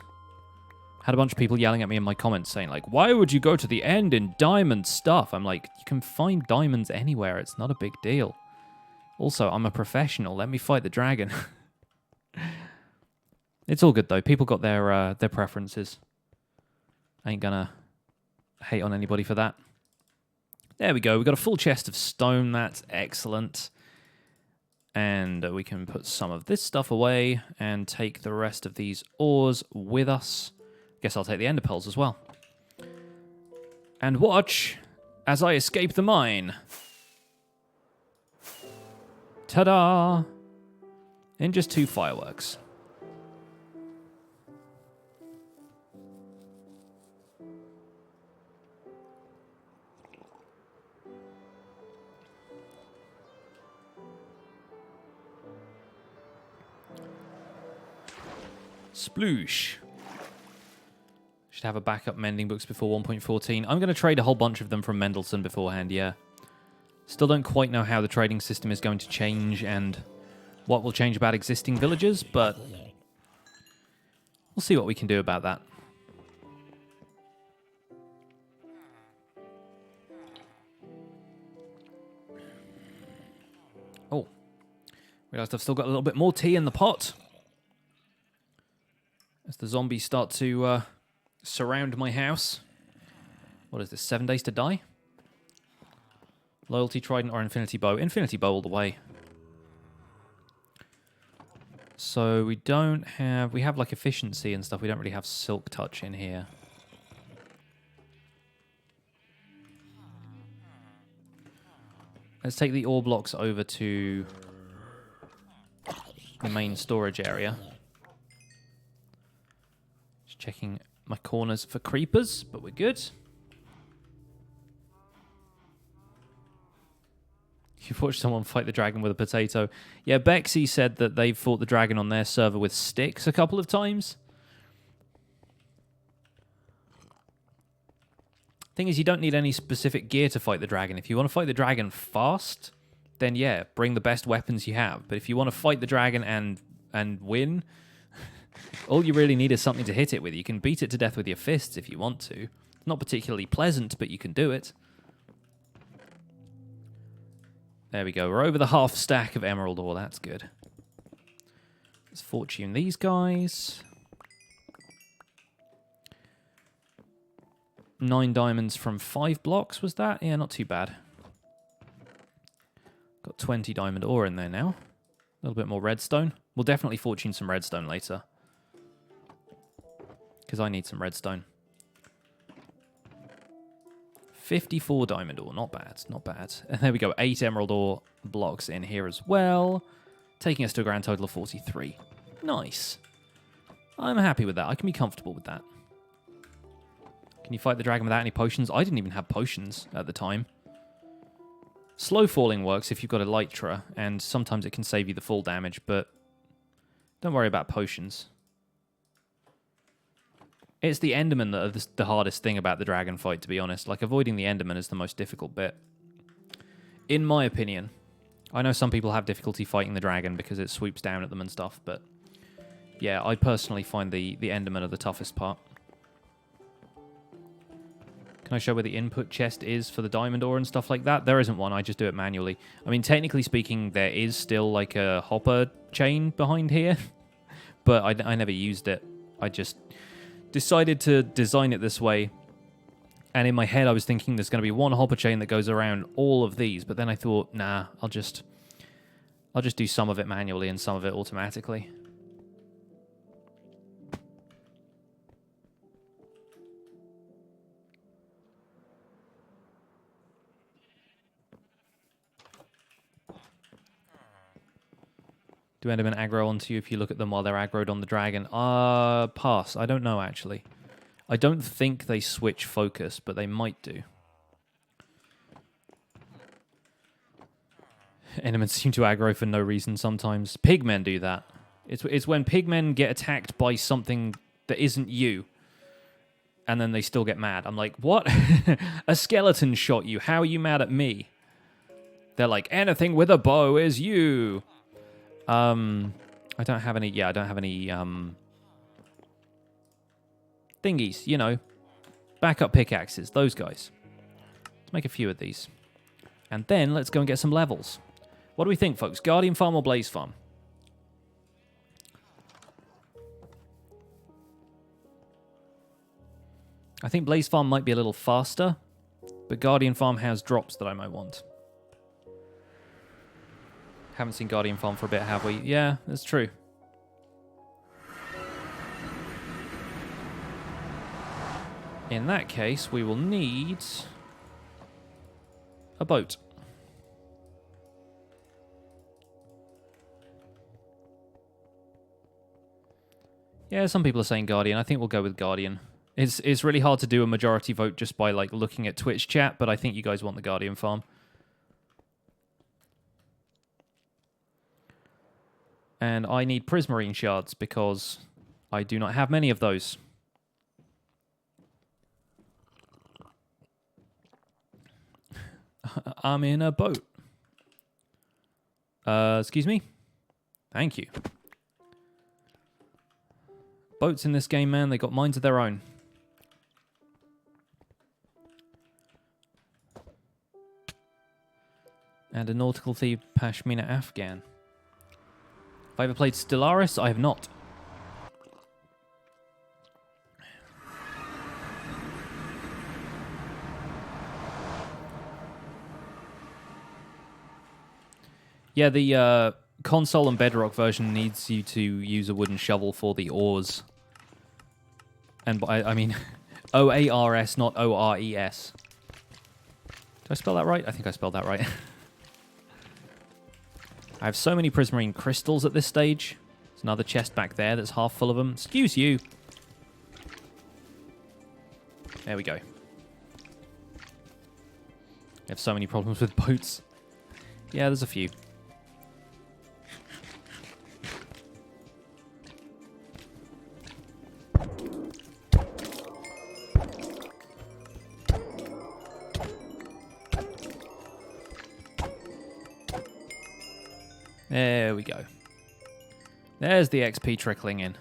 Had a bunch of people yelling at me in my comments saying, like, why would you go to the end in diamond stuff? I'm like, you can find diamonds anywhere. It's not a big deal. Also, I'm a professional. Let me fight the dragon. It's all good, though. People got their preferences. I ain't gonna hate on anybody for that. There we go. We got a full chest of stone. That's excellent. And we can put some of this stuff away and take the rest of these ores with us. Guess I'll take the ender pearls as well. And watch as I escape the mine. Ta-da! In just 2 fireworks. Sploosh. Should have a backup mending books before 1.14. I'm going to trade a whole bunch of them from Mendelssohn beforehand, yeah. Still don't quite know how the trading system is going to change and what will change about existing villages, but we'll see what we can do about that. Oh, realised I've still got a little bit more tea in the pot. As the zombies start to surround my house. What is this, 7 days to die? Loyalty Trident or Infinity Bow? Infinity Bow all the way. So we don't have... We have like efficiency and stuff. We don't really have Silk Touch in here. Let's take the ore blocks over to the main storage area. Just checking my corners for creepers, but we're good. You've watched someone fight the dragon with a potato. Yeah, Bexy said that they've fought the dragon on their server with sticks a couple of times. Thing is, you don't need any specific gear to fight the dragon. If you want to fight the dragon fast, then yeah, bring the best weapons you have. But if you want to fight the dragon and win, all you really need is something to hit it with. You can beat it to death with your fists if you want to. It's not particularly pleasant, but you can do it. There we go. We're over the half stack of emerald ore. That's good. Let's fortune these guys. 9 diamonds from 5 blocks, was that? Yeah, not too bad. Got 20 diamond ore in there now. A little bit more redstone. We'll definitely fortune some redstone later. Because I need some redstone. 54 diamond ore, not bad, not bad. And there we go, 8 emerald ore blocks in here as well. Taking us to a grand total of 43. Nice. I'm happy with that. I can be comfortable with that. Can you fight the dragon without any potions? I didn't even have potions at the time. Slow falling works if you've got elytra, and sometimes it can save you the full damage, but don't worry about potions. It's the Enderman that are the hardest thing about the dragon fight, to be honest. Like, avoiding the Enderman is the most difficult bit. In my opinion. I know some people have difficulty fighting the dragon because it swoops down at them and stuff, but yeah, I personally find the Enderman are the toughest part. Can I show where the input chest is for the diamond ore and stuff like that? There isn't one, I just do it manually. I mean, technically speaking, there is still like a hopper chain behind here, but I never used it. I just decided to design it this way, and in my head I was thinking there's going to be one hopper chain that goes around all of these, but then I thought, nah, I'll just do some of it manually and some of it automatically. Do Endermen aggro onto you if you look at them while they're aggroed on the dragon? Pass. I don't know, actually. I don't think they switch focus, but they might do. Endermen seem to aggro for no reason sometimes. Pigmen do that. It's when pigmen get attacked by something that isn't you, and then they still get mad. I'm like, what? A skeleton shot you. How are you mad at me? They're like, anything with a bow is you. I don't have any... Yeah, I don't have any... thingies, you know. Backup pickaxes. Those guys. Let's make a few of these. And then let's go and get some levels. What do we think, folks? Guardian Farm or Blaze Farm? I think Blaze Farm might be a little faster, but Guardian Farm has drops that I might want. Haven't seen Guardian Farm for a bit, have we? Yeah, that's true. In that case, we will need a boat. Yeah, some people are saying Guardian. I think we'll go with Guardian. It's really hard to do a majority vote just by like looking at Twitch chat, but I think you guys want the Guardian Farm. And I need prismarine shards because I do not have many of those. I'm in a boat. Excuse me? Thank you. Boats in this game, man, they got minds of their own. And a nautical thief, Pashmina Afghan. Have I ever played Stellaris? I have not. Yeah, the console and Bedrock version needs you to use a wooden shovel for the oars. And I mean, O-A-R-S, not O-R-E-S. Did I spell that right? I think I spelled that right. I have so many prismarine crystals at this stage. There's another chest back there that's half full of them. Excuse you. There we go. I have so many problems with boats. Yeah, there's a few. There we go. There's the XP trickling in.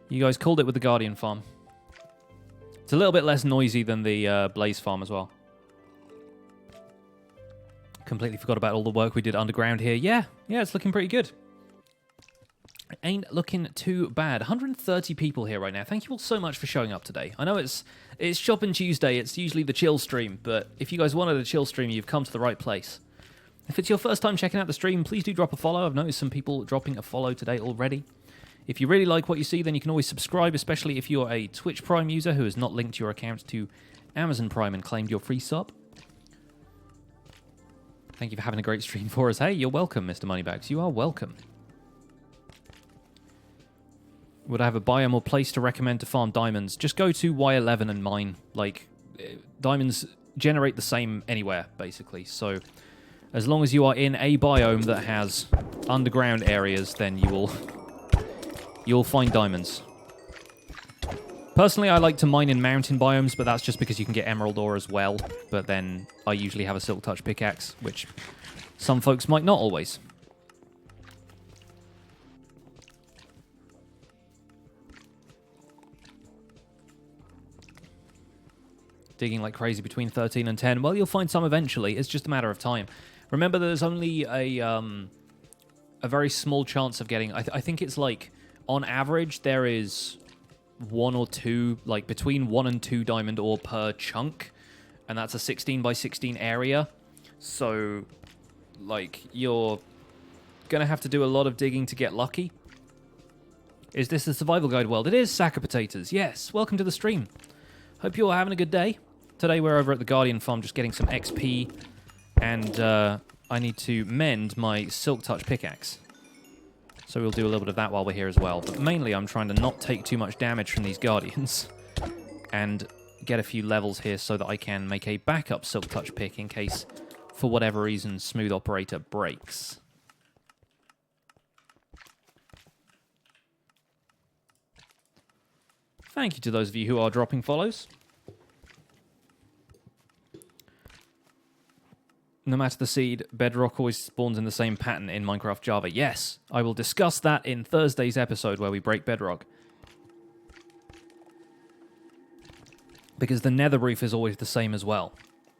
You guys called it with the Guardian Farm. It's a little bit less noisy than the Blaze Farm as well. Completely forgot about all the work we did underground here. Yeah, it's looking pretty good. It ain't looking too bad. 130 people here right now. Thank you all so much for showing up today. I know it's Choppin Tuesday. It's usually the chill stream, but if you guys wanted a chill stream, you've come to the right place. If it's your first time checking out the stream, please do drop a follow. I've noticed some people dropping a follow today already. If you really like what you see, then you can always subscribe, especially if you're a Twitch Prime user who has not linked your account to Amazon Prime and claimed your free sub. Thank you for having a great stream for us. Hey, you're welcome, Mr. Moneybags. You are welcome. Would I have a biome or place to recommend to farm diamonds? Just go to Y11 and mine. Like, diamonds generate the same anywhere, basically. So, as long as you are in a biome that has underground areas, then you'll find diamonds. Personally, I like to mine in mountain biomes, but that's just because you can get emerald ore as well. But then I usually have a silk touch pickaxe, which some folks might not always. Digging like crazy between 13 and 10. Well, you'll find some eventually. It's just a matter of time. Remember, there's only a very small chance of getting... I think it's like, on average, there is 1 or 2, like between 1 and 2 diamond ore per chunk. And that's a 16 by 16 area. So, like, you're going to have to do a lot of digging to get lucky. Is this the survival guide world? It is, sack of potatoes. Yes, welcome to the stream. Hope you're all having a good day. Today we're over at the Guardian Farm just getting some XP, and I need to mend my Silk Touch pickaxe. So we'll do a little bit of that while we're here as well. But mainly I'm trying to not take too much damage from these Guardians, and get a few levels here so that I can make a backup Silk Touch pick in case, for whatever reason, Smooth Operator breaks. Thank you to those of you who are dropping follows. No matter the seed, bedrock always spawns in the same pattern in Minecraft Java. Yes, I will discuss that in Thursday's episode where we break bedrock. Because the nether roof is always the same as well.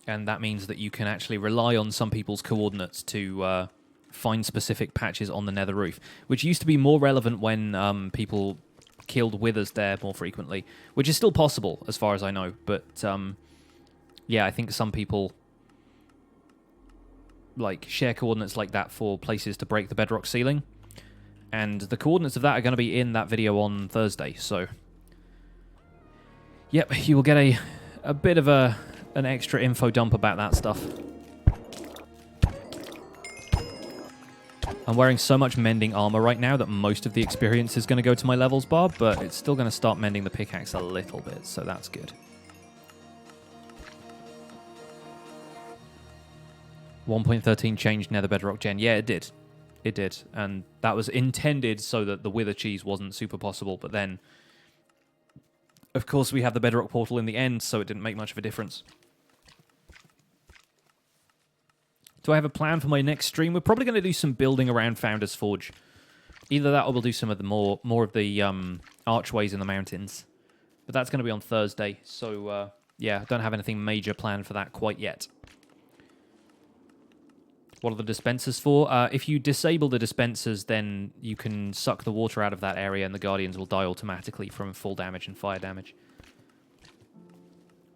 And that means that you can actually rely on some people's coordinates to find specific patches on the nether roof, which used to be more relevant when people killed withers there more frequently, which is still possible as far as I know. But yeah, I think some people like share coordinates like that for places to break the bedrock ceiling, and the coordinates of that are going to be in that video on Thursday. So yep, you will get a bit of an extra info dump about that stuff. I'm wearing so much mending armor right now that most of the experience is going to go to my levels bar, but it's still going to start mending the pickaxe a little bit, so that's good. 1.13 changed nether bedrock gen. Yeah, it did. It did. And that was intended so that the wither cheese wasn't super possible, but then, of course, we have the bedrock portal in the end, so it didn't make much of a difference. Do I have a plan for my next stream? We're probably going to do some building around Founder's Forge. Either that or we'll do some of the more of the archways in the mountains. But that's going to be on Thursday, so yeah, don't have anything major planned for that quite yet. What are the dispensers for? If you disable the dispensers, then you can suck the water out of that area and the Guardians will die automatically from full damage and fire damage.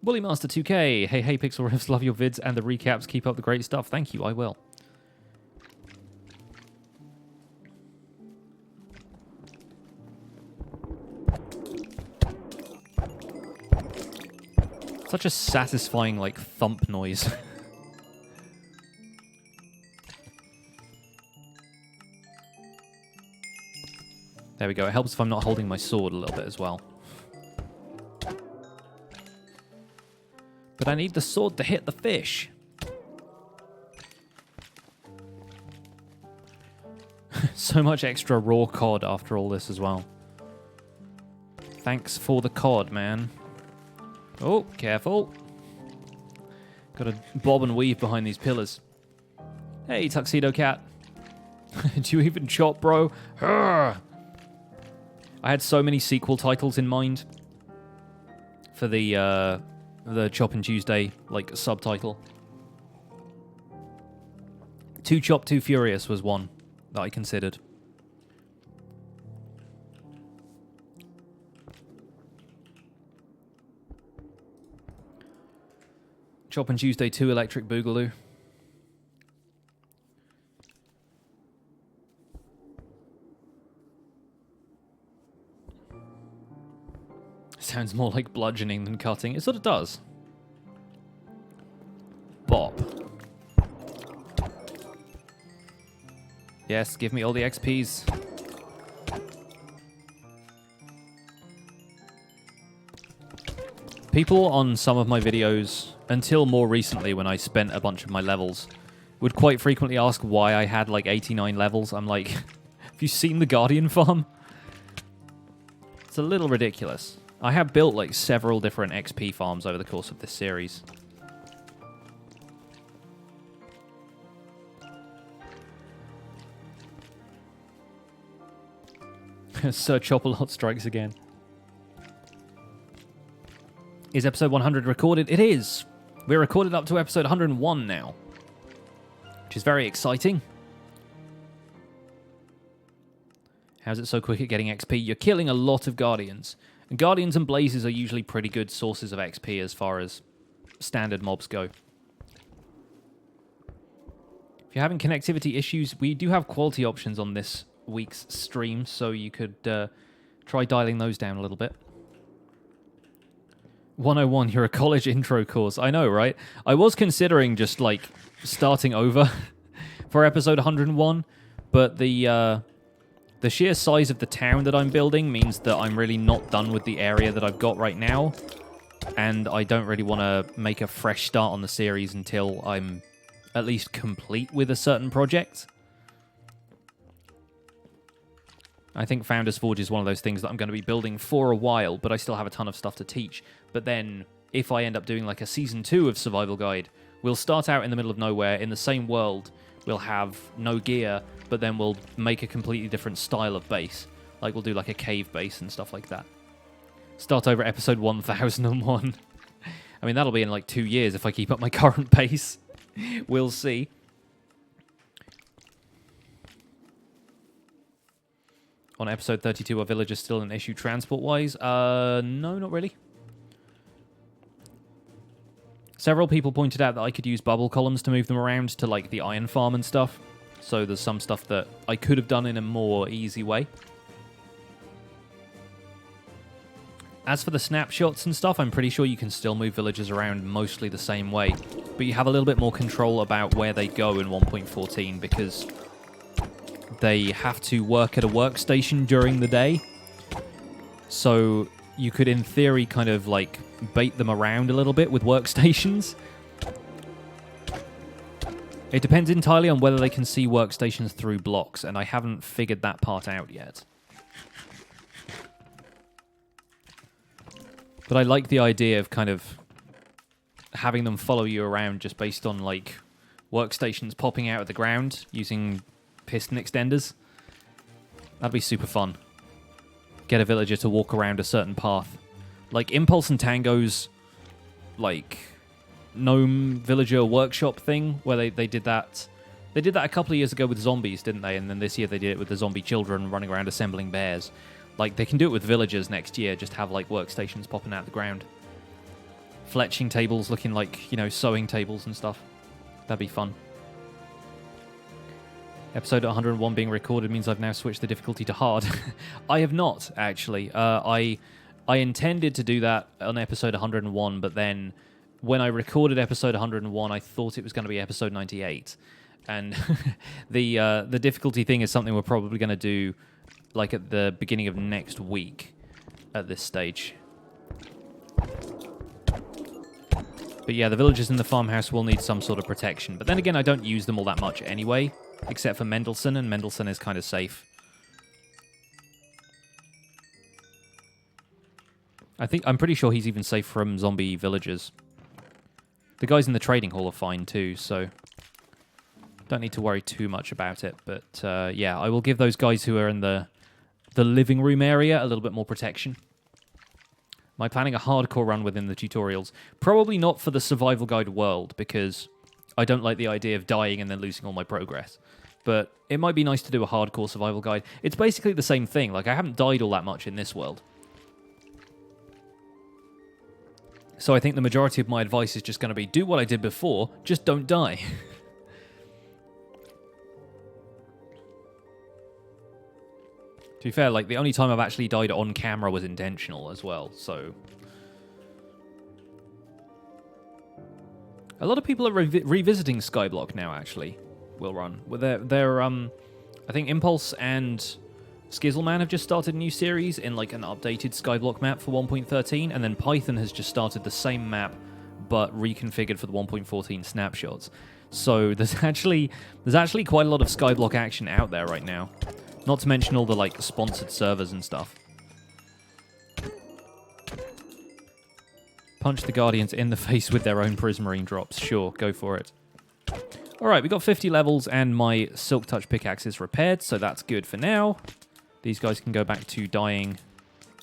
Bullymaster 2K. Hey, Pixel Riffs, love your vids and the recaps. Keep up the great stuff. Thank you, I will. Such a satisfying, like, thump noise. There we go. It helps if I'm not holding my sword a little bit as well. But I need the sword to hit the fish. So much extra raw cod after all this as well. Thanks for the cod, man. Oh, careful. Got to bob and weave behind these pillars. Hey, Tuxedo Cat. Do you even chop, bro? Urgh. I had so many sequel titles in mind for the Choppin' Tuesday, like, subtitle. Too Chop, Too Furious was one that I considered. Choppin' Tuesday 2 Electric Boogaloo. Sounds more like bludgeoning than cutting. It sort of does. Bop. Yes, give me all the XPs. People on some of my videos, until more recently when I spent a bunch of my levels, would quite frequently ask why I had like 89 levels. I'm like, have you seen the Guardian farm? It's a little ridiculous. I have built like several different XP farms over the course of this series. Sir Chopper-Lot strikes again. Is episode 100 recorded? It is! We're recorded up to episode 101 now. Which is very exciting. How's it so quick at getting XP? You're killing a lot of Guardians. And Guardians and Blazes are usually pretty good sources of XP as far as standard mobs go. If you're having connectivity issues, we do have quality options on this week's stream, so you could try dialing those down a little bit. 101, you're a college intro course. I know, right? I was considering just, like, starting over for episode 101, but the sheer size of the town that I'm building means that I'm really not done with the area that I've got right now, and I don't really want to make a fresh start on the series until I'm at least complete with a certain project. I think Founder's Forge is one of those things that I'm going to be building for a while, but I still have a ton of stuff to teach. But then, if I end up doing like a Season 2 of Survival Guide, we'll start out in the middle of nowhere, in the same world, we'll have no gear, but then we'll make a completely different style of base. Like, we'll do like a cave base and stuff like that. Start over episode 1001. I mean, that'll be in like 2 years if I keep up my current pace. We'll see. On episode 32, are villagers still an issue transport-wise? No, not really. Several people pointed out that I could use bubble columns to move them around to, like, the iron farm and stuff. So there's some stuff that I could have done in a more easy way. As for the snapshots and stuff, I'm pretty sure you can still move villagers around mostly the same way. But you have a little bit more control about where they go in 1.14 because they have to work at a workstation during the day. So you could, in theory, kind of like bait them around a little bit with workstations. It depends entirely on whether they can see workstations through blocks, and I haven't figured that part out yet. But I like the idea of kind of having them follow you around just based on, like, workstations popping out of the ground using piston extenders. That'd be super fun. Get a villager to walk around a certain path. Like Impulse and Tango's, like, gnome villager workshop thing, where they did that. They did that a couple of years ago with zombies, didn't they? And then this year they did it with the zombie children running around assembling bears. Like, they can do it with villagers next year, just have, like, workstations popping out the ground. Fletching tables looking like, you know, sewing tables and stuff. That'd be fun. Episode 101 being recorded means I've now switched the difficulty to hard. I have not, actually. I intended to do that on episode 101, but then when I recorded episode 101, I thought it was going to be episode 98. And the difficulty thing is something we're probably going to do like at the beginning of next week at this stage. But yeah, the villagers in the farmhouse will need some sort of protection. But then again, I don't use them all that much anyway, except for Mendelssohn, and Mendelssohn is kind of safe. I'm pretty sure he's even safe from zombie villagers. The guys in the trading hall are fine too, so don't need to worry too much about it. But yeah, I will give those guys who are in the living room area a little bit more protection. Am I planning a hardcore run within the tutorials? Probably not for the survival guide world, because I don't like the idea of dying and then losing all my progress. But it might be nice to do a hardcore survival guide. It's basically the same thing. Like, I haven't died all that much in this world. So I think the majority of my advice is just going to be, do what I did before, just don't die. To be fair, like, the only time I've actually died on camera was intentional as well, so... A lot of people are revisiting Skyblock now, actually, will run. They're I think Impulse and Skizzleman have just started a new series in, like, an updated Skyblock map for 1.13, and then Python has just started the same map, but reconfigured for the 1.14 snapshots. So there's actually quite a lot of Skyblock action out there right now. Not to mention all the, like, sponsored servers and stuff. Punch the Guardians in the face with their own Prismarine drops. Sure, go for it. Alright, we got 50 levels and my Silk Touch pickaxe is repaired, so that's good for now. These guys can go back to dying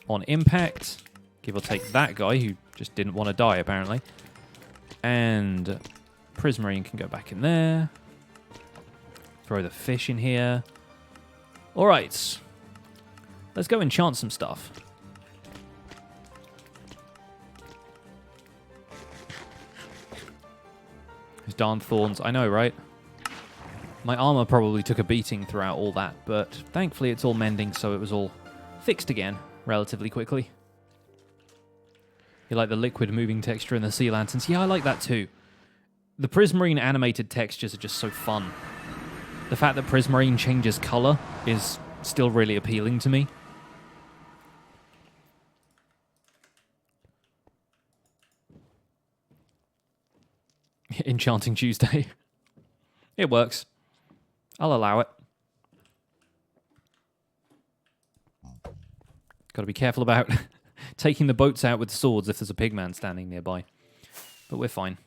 on impact. Give or take that guy who just didn't want to die, apparently. And Prismarine can go back in there. Throw the fish in here. Alright, let's go enchant some stuff. Those darn thorns, I know, right? My armor probably took a beating throughout all that, but thankfully it's all mending, so it was all fixed again relatively quickly. You like the liquid moving texture in the sea lanterns? Yeah, I like that too. The Prismarine animated textures are just so fun. The fact that Prismarine changes color is still really appealing to me. Enchanting Tuesday. It works. I'll allow it. Got to be careful about taking the boats out with swords if there's a pigman standing nearby. But we're fine.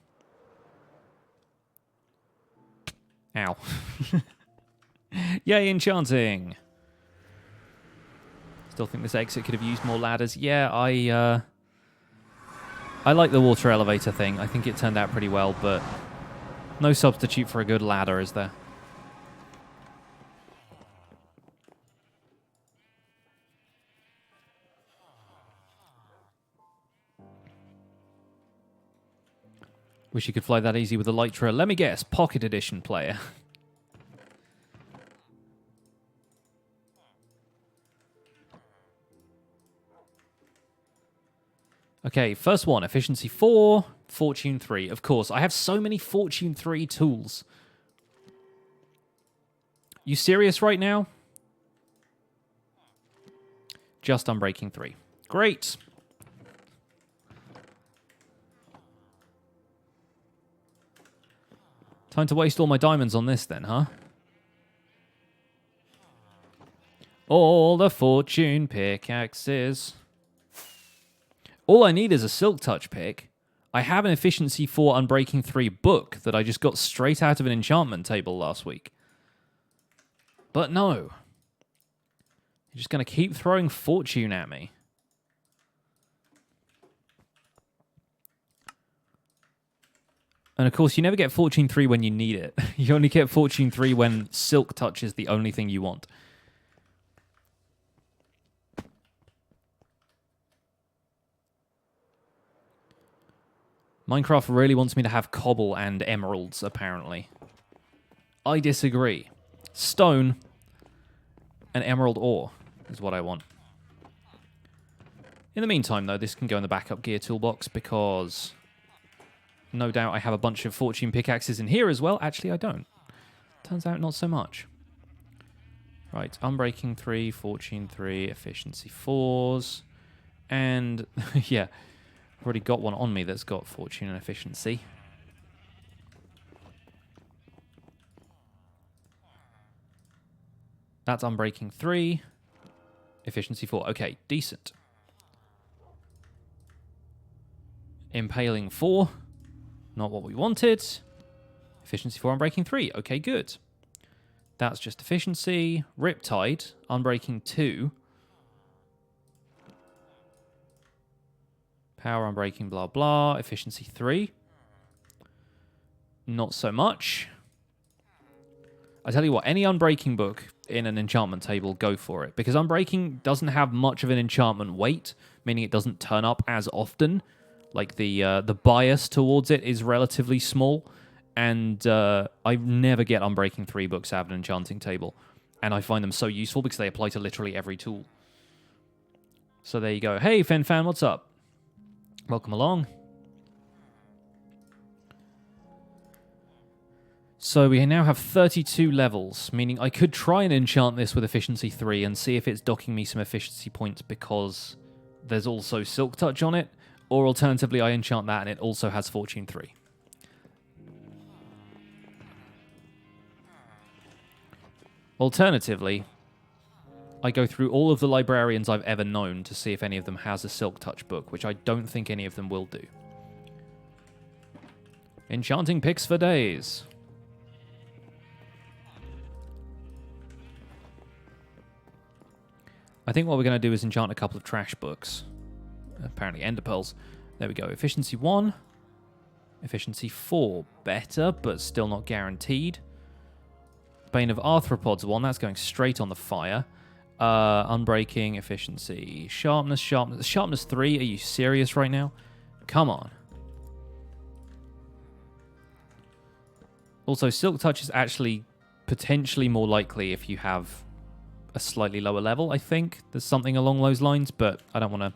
Ow. Yay, enchanting! Still think this exit could have used more ladders. Yeah, I like the water elevator thing. I think it turned out pretty well, but no substitute for a good ladder, is there? Wish you could fly that easy with Elytra. Let me guess, Pocket Edition player. Okay, first one, Efficiency 4, Fortune 3. Of course, I have so many Fortune 3 tools. You serious right now? Just Unbreaking 3. Great. Time to waste all my diamonds on this then, huh? All the fortune pickaxes. All I need is a Silk Touch pick. I have an Efficiency 4 Unbreaking 3 book that I just got straight out of an enchantment table last week. But no. You're just going to keep throwing fortune at me. And of course, you never get Fortune 3 when you need it. You only get Fortune 3 when Silk Touch is the only thing you want. Minecraft really wants me to have cobble and emeralds, apparently. I disagree. Stone and emerald ore is what I want. In the meantime, though, this can go in the backup gear toolbox because no doubt I have a bunch of fortune pickaxes in here as well. Actually, I don't. Turns out not so much. Right, Unbreaking 3, Fortune 3, Efficiency 4s. And, yeah, I've already got one on me that's got Fortune and Efficiency. That's Unbreaking 3, Efficiency 4. Okay, decent. Impaling 4. Not what we wanted. Efficiency 4, Unbreaking 3. Okay, good. That's just efficiency. Riptide, Unbreaking 2. Power, Unbreaking, blah, blah. Efficiency 3. Not so much. I tell you what, any Unbreaking book in an enchantment table, go for it. Because Unbreaking doesn't have much of an enchantment weight, meaning it doesn't turn up as often. Like, the bias towards it is relatively small. And I never get Unbreaking 3 books out of an enchanting table. And I find them so useful because they apply to literally every tool. So there you go. Hey, FenFan, what's up? Welcome along. So we now have 32 levels, meaning I could try and enchant this with Efficiency 3 and see if it's docking me some efficiency points because there's also Silk Touch on it. Or alternatively, I enchant that and it also has Fortune 3. Alternatively, I go through all of the librarians I've ever known to see if any of them has a Silk Touch book, which I don't think any of them will do. Enchanting picks for days. I think what we're going to do is enchant a couple of trash books. Apparently Ender Pearls. There we go. Efficiency 1. Efficiency 4. Better, but still not guaranteed. Bane of Arthropods 1. That's going straight on the fire. Unbreaking, efficiency. Sharpness. Sharpness 3. Are you serious right now? Come on. Also, Silk Touch is actually potentially more likely if you have a slightly lower level, I think. There's something along those lines, but I don't want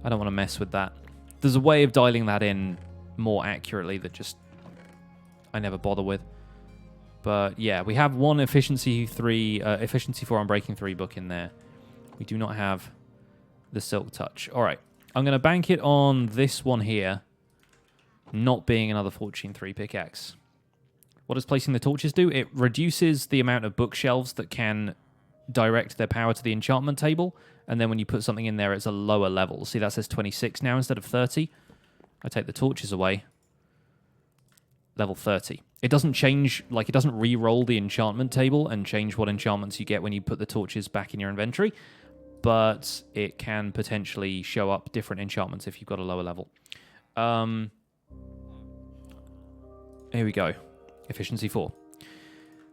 to mess with that. There's a way of dialing that in more accurately that just I never bother with. But yeah, we have one Efficiency 4 Unbreaking 3 book in there. We do not have the Silk Touch. All right, I'm going to bank it on this one here not being another Fortune 3 pickaxe. What does placing the torches do? It reduces the amount of bookshelves that can direct their power to the enchantment table, And then when you put something in there, it's a lower level. See, that says 26 now instead of 30. I take the torches away. Level 30. It doesn't change, like, it doesn't re-roll the enchantment table and change what enchantments you get when you put the torches back in your inventory, but it can potentially show up different enchantments if you've got a lower level. Here we go. Efficiency 4.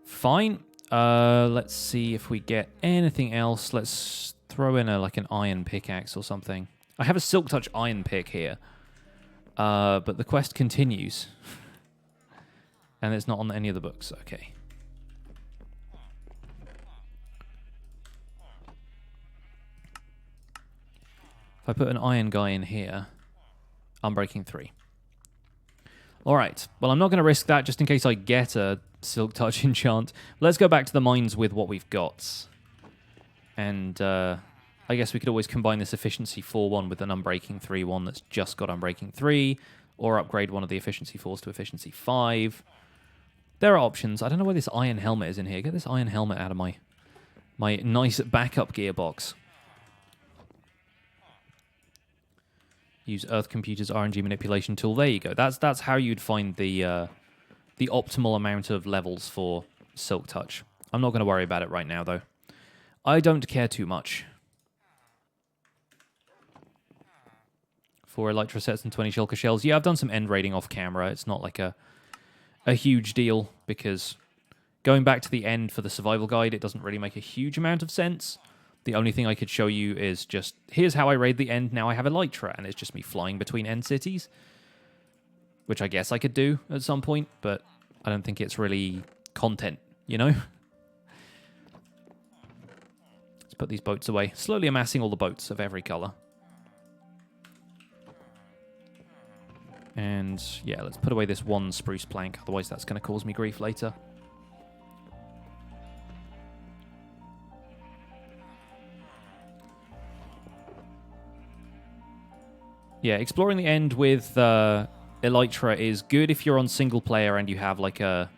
Fine. Let's see if we get anything else. Let's throw in like an iron pickaxe or something. I have a silk touch iron pick here, but the quest continues. And it's not on any of the books. Okay. If I put an iron guy in here, Unbreaking 3. All right. Well, I'm not going to risk that just in case I get a Silk Touch enchant. Let's go back to the mines with what we've got. And I guess we could always combine this Efficiency 4 one with an Unbreaking 3 one that's just got Unbreaking 3, or upgrade one of the Efficiency 4s to Efficiency 5. There are options. I don't know why this iron helmet is in here. Get this iron helmet out of my nice backup gearbox. Use Earth Computer's RNG manipulation tool. There you go. That's how you'd find the optimal amount of levels for Silk Touch. I'm not going to worry about it right now, though. I don't care too much. 4 Elytra sets and 20 Shulker shells. Yeah, I've done some end raiding off camera. It's not like a huge deal, because going back to the end for the survival guide, it doesn't really make a huge amount of sense. The only thing I could show you is just, here's how I raid the end, now I have Elytra, and it's just me flying between end cities, which I guess I could do at some point, but I don't think it's really content, you know? Let's put these boats away. Slowly amassing all the boats of every color. And, yeah, let's put away this one spruce plank, otherwise that's going to cause me grief later. Yeah, exploring the end with Elytra is good if you're on single player and you have, like, a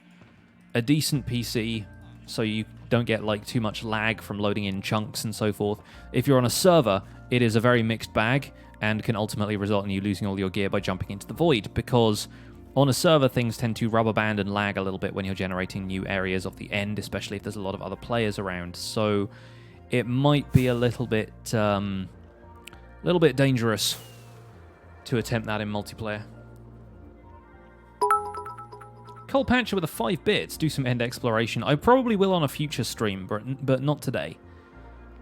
decent PC, so you don't get, like, too much lag from loading in chunks and so forth. If you're on a server, it is a very mixed bag, and can ultimately result in you losing all your gear by jumping into the void, because on a server things tend to rubber band and lag a little bit when you're generating new areas of the end, especially if there's a lot of other players around. So it might be a little bit dangerous to attempt that in multiplayer. Coal Patcher with a 5 bits. Do some end exploration. I probably will on a future stream, but not today.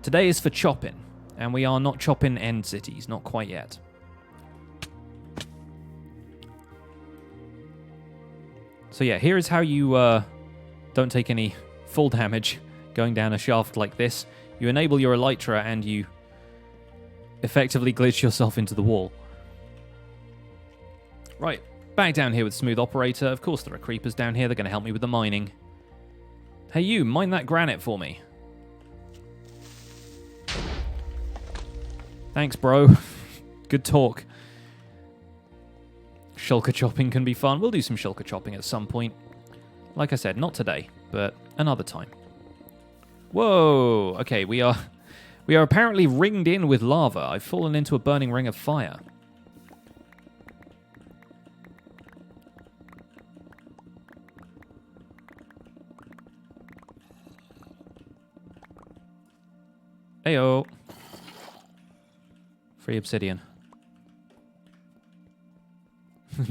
Today is for Choppin. And we are not chopping end cities, not quite yet. So yeah, here is how you don't take any full damage going down a shaft like this. You enable your Elytra and you effectively glitch yourself into the wall. Right, back down here with Smooth Operator. Of course there are creepers down here, they're going to help me with the mining. Hey you, mine that granite for me. Thanks, bro. Good talk. Shulker chopping can be fun. We'll do some shulker chopping at some point. Like I said, not today, but another time. Whoa! Okay, we are apparently ringed in with lava. I've fallen into a burning ring of fire. Heyo. Free obsidian.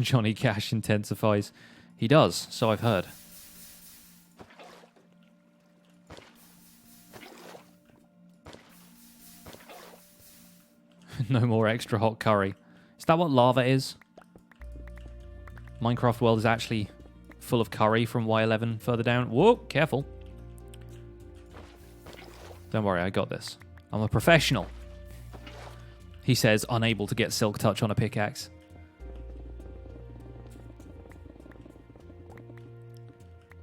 Johnny Cash intensifies. He does, so I've heard. No more extra hot curry. Is that what lava is? Minecraft world is actually full of curry from Y11 further down. Whoa, careful. Don't worry, I got this. I'm a professional. He says, unable to get Silk Touch on a pickaxe.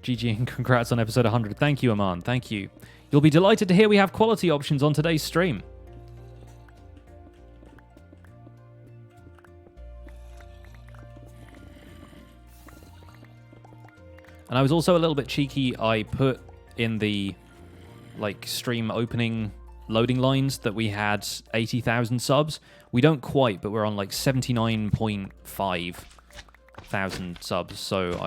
GG and congrats on episode 100. Thank you, Aman. Thank you. You'll be delighted to hear we have quality options on today's stream. And I was also a little bit cheeky. I put in the, like, stream opening loading lines that we had 80,000 subs. We don't quite, but we're on like 79.5 thousand subs, so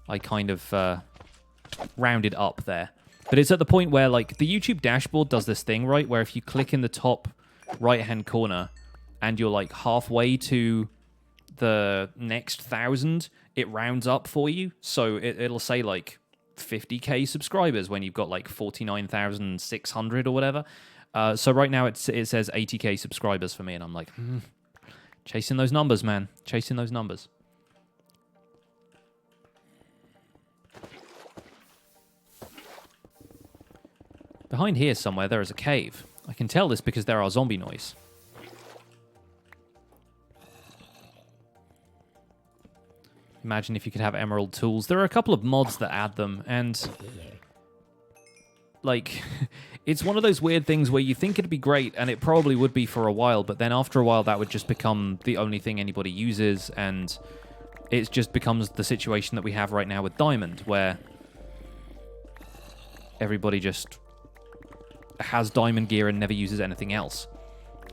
I kind of rounded up there. But it's at the point where, like, the YouTube dashboard does this thing, right, where if you click in the top right-hand corner and you're, like, halfway to the next 1,000, it rounds up for you. So it'll say, like, 50k subscribers when you've got, like, 49,600 or whatever. So right now it says 80k subscribers for me, and I'm like, chasing those numbers, man. Chasing those numbers. Behind here somewhere, there is a cave. I can tell this because there are zombie noise. Imagine if you could have emerald tools. There are a couple of mods that add them, and like, it's one of those weird things where you think it'd be great, and it probably would be for a while, but then after a while that would just become the only thing anybody uses, and it just becomes the situation that we have right now with Diamond, where everybody just has diamond gear and never uses anything else.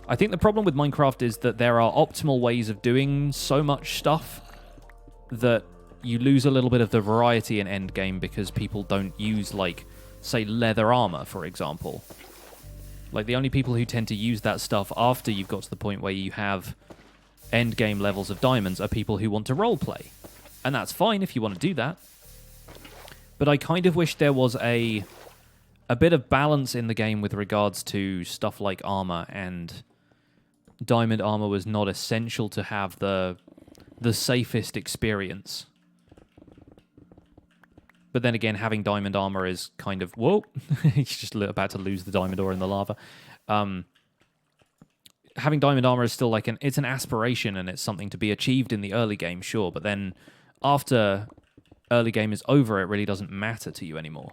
I think the problem with Minecraft is that there are optimal ways of doing so much stuff that you lose a little bit of the variety in endgame because people don't use, like, say, leather armor, for example. Like, the only people who tend to use that stuff after you've got to the point where you have endgame levels of diamonds are people who want to roleplay. And that's fine if you want to do that. But I kind of wish there was a bit of balance in the game with regards to stuff like armor, and diamond armor was not essential to have the safest experience. But then again, having diamond armor is kind of, whoa, you're just about to lose the diamond ore in the lava. Having diamond armor is still like it's an aspiration, and it's something to be achieved in the early game, sure, but then after early game is over, it really doesn't matter to you anymore.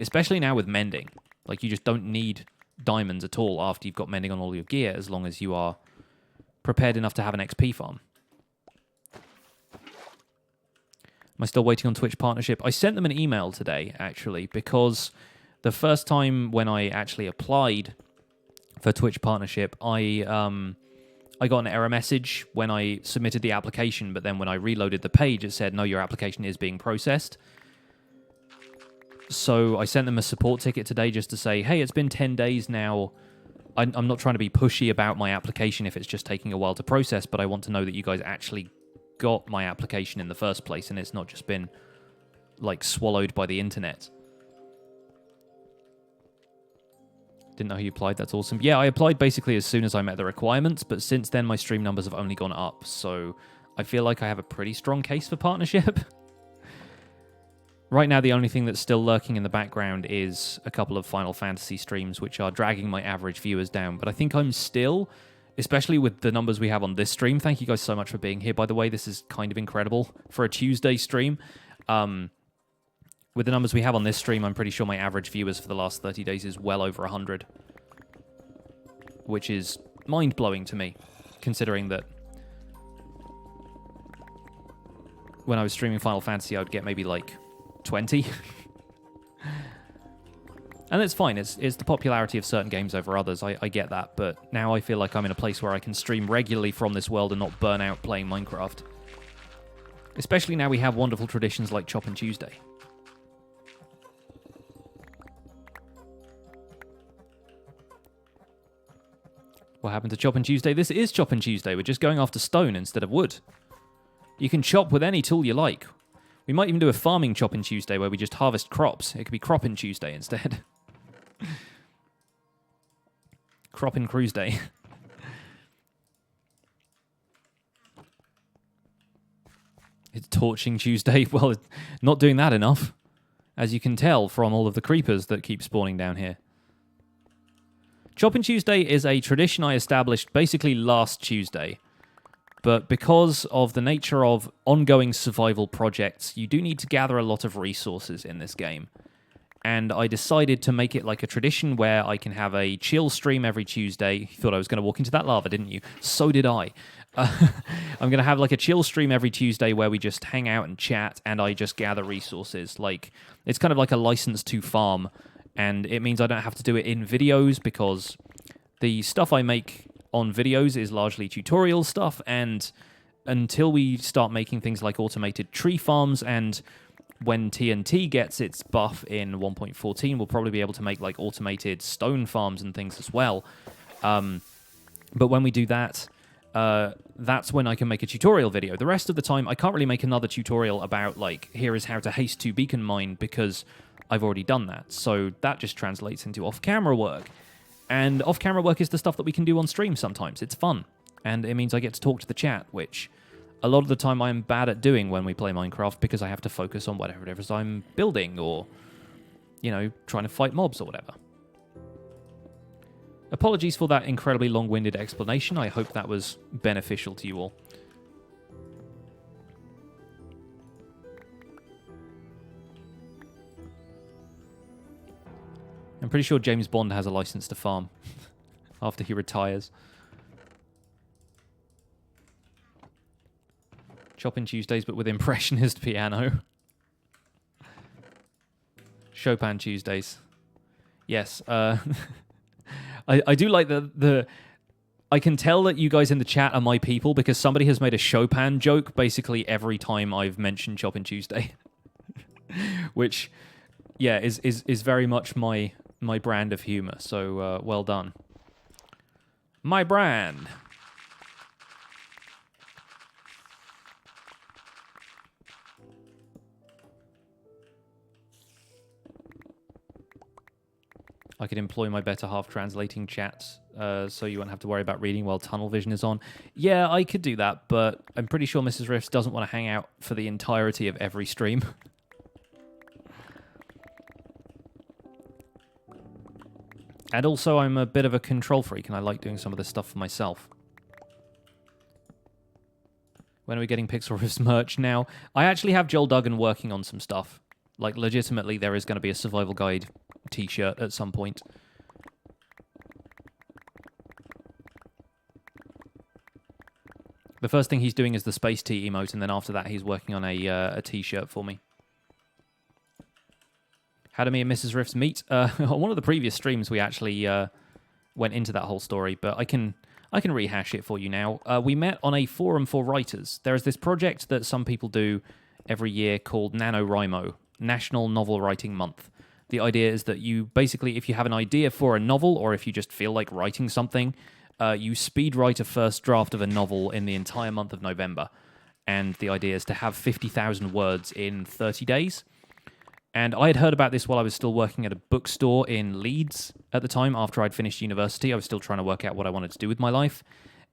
Especially now with mending. Like, you just don't need diamonds at all after you've got mending on all your gear, as long as you are prepared enough to have an XP farm. Am I still waiting on Twitch partnership? I sent them an email today, actually, because the first time when I actually applied for Twitch partnership, I got an error message when I submitted the application, but then when I reloaded the page, it said, no, your application is being processed. So I sent them a support ticket today just to say, hey, it's been 10 days now. I'm not trying to be pushy about my application if it's just taking a while to process, but I want to know that you guys actually got my application in the first place and it's not just been, like, swallowed by the internet. Didn't know who you applied. That's awesome. Yeah, I applied basically as soon as I met the requirements, but since then my stream numbers have only gone up, so I feel like I have a pretty strong case for partnership. Right now, the only thing that's still lurking in the background is a couple of Final Fantasy streams, which are dragging my average viewers down. But I think I'm still, especially with the numbers we have on this stream, thank you guys so much for being here, by the way. This is kind of incredible for a Tuesday stream. With the numbers we have on this stream, I'm pretty sure my average viewers for the last 30 days is well over 100. Which is mind-blowing to me, considering that when I was streaming Final Fantasy, I would get maybe, like, 20. And it's fine. It's the popularity of certain games over others. I get that. But now I feel like I'm in a place where I can stream regularly from this world and not burn out playing Minecraft. Especially now we have wonderful traditions like Choppin' Tuesday. What happened to Choppin' Tuesday? This is Choppin' Tuesday. We're just going after stone instead of wood. You can chop with any tool you like. We might even do a farming Choppin' Tuesday where we just harvest crops. It could be Croppin' Tuesday instead. Croppin' Cruise Day. It's Torching Tuesday. Well, not doing that enough, as you can tell from all of the creepers that keep spawning down here. Choppin' Tuesday is a tradition I established basically last Tuesday. But because of the nature of ongoing survival projects, you do need to gather a lot of resources in this game. And I decided to make it like a tradition where I can have a chill stream every Tuesday. You thought I was going to walk into that lava, didn't you? So did I. I'm going to have like a chill stream every Tuesday where we just hang out and chat and I just gather resources. Like, it's kind of like a license to farm And it means I don't have to do it in videos because the stuff I make on videos is largely tutorial stuff, and until we start making things like automated tree farms, and when TNT gets its buff in 1.14, we'll probably be able to make like automated stone farms and things as well. But when we do that, that's when I can make a tutorial video. The rest of the time, I can't really make another tutorial about, like, here is how to haste to beacon mine, because I've already done that. So that just translates into off-camera work. And off-camera work is the stuff that we can do on stream sometimes. It's fun. And it means I get to talk to the chat, which a lot of the time I'm bad at doing when we play Minecraft, because I have to focus on whatever it is I'm building, or, you know, trying to fight mobs or whatever. Apologies for that incredibly long-winded explanation. I hope that was beneficial to you all. I'm pretty sure James Bond has a license to farm after he retires. Choppin Tuesdays, but with impressionist piano. Chopin Tuesdays. Yes. I do like the... I can tell that you guys in the chat are my people, because somebody has made a Chopin joke basically every time I've mentioned Choppin Tuesday. Which, yeah, is very much my brand of humor. So, well done. My brand. I could employ my better half translating chats, so you won't have to worry about reading while tunnel vision is on. Yeah, I could do that, but I'm pretty sure Mrs. Riffs doesn't want to hang out for the entirety of every stream. And also, I'm a bit of a control freak, and I like doing some of this stuff for myself. When are we getting Pixel Riffs merch now? I actually have Joel Duggan working on some stuff. Like, legitimately, there is going to be a survival guide t-shirt at some point. The first thing he's doing is the space tea emote, and then after that he's working on a t-shirt for me. How do me and Mrs. Riffs meet? On one of the previous streams we actually went into that whole story, but I can rehash it for you now. We met on a forum for writers. There is this project that some people do every year called NaNoWriMo, National Novel Writing Month. The idea is that you basically, if you have an idea for a novel, or if you just feel like writing something, you speed write a first draft of a novel in the entire month of November. And the idea is to have 50,000 words in 30 days. And I had heard about this while I was still working at a bookstore in Leeds at the time, after I'd finished university. I was still trying to work out what I wanted to do with my life.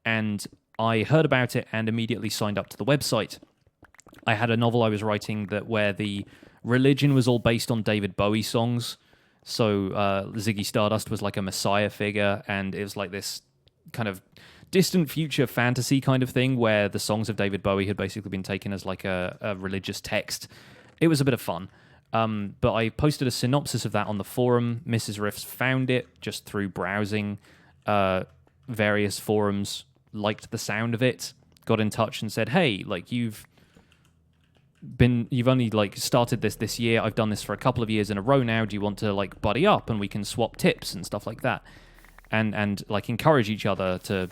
And I heard about it and immediately signed up to the website. I had a novel I was writing where the religion was all based on David Bowie songs. So Ziggy Stardust was like a messiah figure, and it was like this kind of distant future fantasy kind of thing where the songs of David Bowie had basically been taken as like a religious text. It was a bit of fun. But I posted a synopsis of that on the forum. Mrs. Riffs found it just through browsing various forums, liked the sound of it, got in touch and said, hey, like, you've only like started this year. I've done this for a couple of years in a row now. Do you want to like buddy up and we can swap tips and stuff like that, and like encourage each other to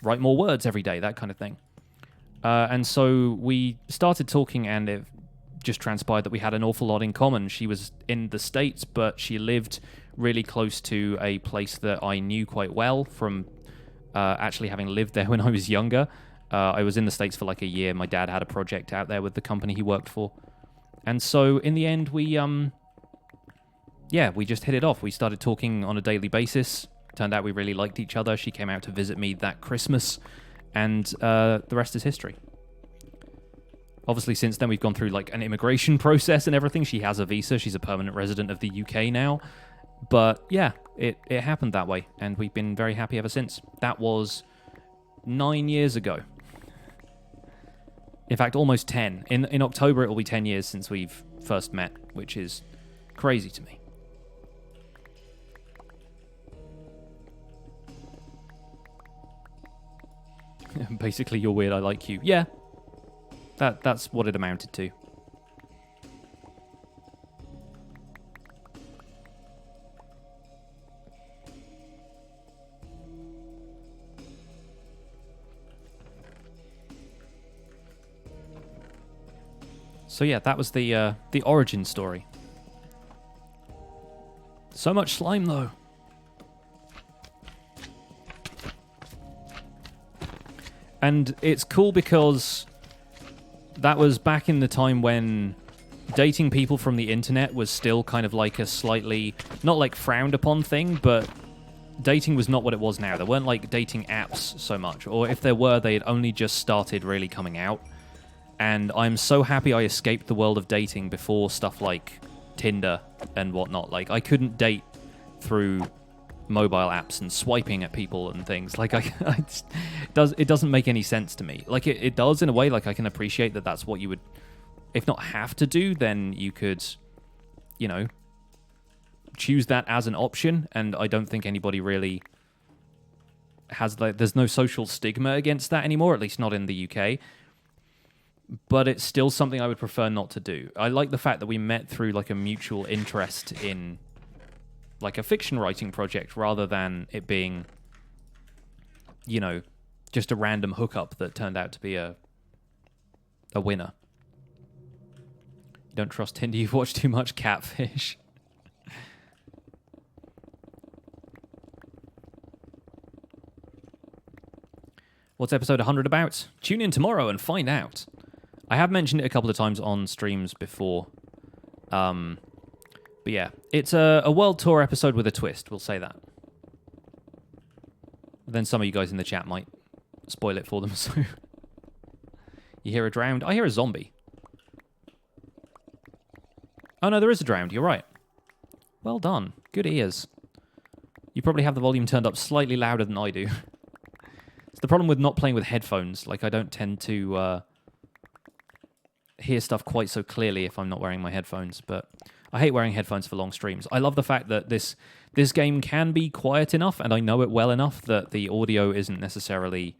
write more words every day, that kind of thing. And so we started talking, and it just transpired that we had an awful lot in common. She was in the States, but she lived really close to a place that I knew quite well from actually having lived there when I was younger. I was in the States for like a year. My dad had a project out there with the company he worked for. And so in the end, we just hit it off. We started talking on a daily basis. Turned out we really liked each other. She came out to visit me that Christmas, and the rest is history. Obviously, since then, we've gone through like an immigration process and everything. She has a visa. She's a permanent resident of the UK now. But yeah, it happened that way, and we've been very happy ever since. That was 9 years ago. In fact, almost 10. In October, it will be 10 years since we've first met, which is crazy to me. Basically, you're weird, I like you. Yeah, that's what it amounted to. So yeah, that was the origin story. So much slime, though. And it's cool because that was back in the time when dating people from the internet was still kind of like a slightly, not like frowned upon thing, but dating was not what it was now. There weren't like dating apps so much, or if there were, they had only just started really coming out. And I'm so happy I escaped the world of dating before stuff like Tinder and whatnot. Like, I couldn't date through mobile apps and swiping at people and things. Like, it doesn't make any sense to me. Like, it does in a way. Like, I can appreciate that that's what you would, if not have to do, then you could, you know, choose that as an option. And I don't think anybody really has, like, there's no social stigma against that anymore, at least not in the UK. But it's still something I would prefer not to do. I like the fact that we met through like a mutual interest in like a fiction writing project rather than it being, you know, just a random hookup that turned out to be a winner. You don't trust Tinder, you've watched too much Catfish. What's episode 100 about? Tune in tomorrow and find out. I have mentioned it a couple of times on streams before. But yeah, it's a world tour episode with a twist, we'll say that. Then some of you guys in the chat might spoil it for them, so... You hear a drowned? I hear a zombie. Oh no, there is a drowned, you're right. Well done. Good ears. You probably have the volume turned up slightly louder than I do. It's the problem with not playing with headphones. Like, I don't tend to... hear stuff quite so clearly if I'm not wearing my headphones, but I hate wearing headphones for long streams. I love the fact that this game can be quiet enough, and I know it well enough that the audio isn't necessarily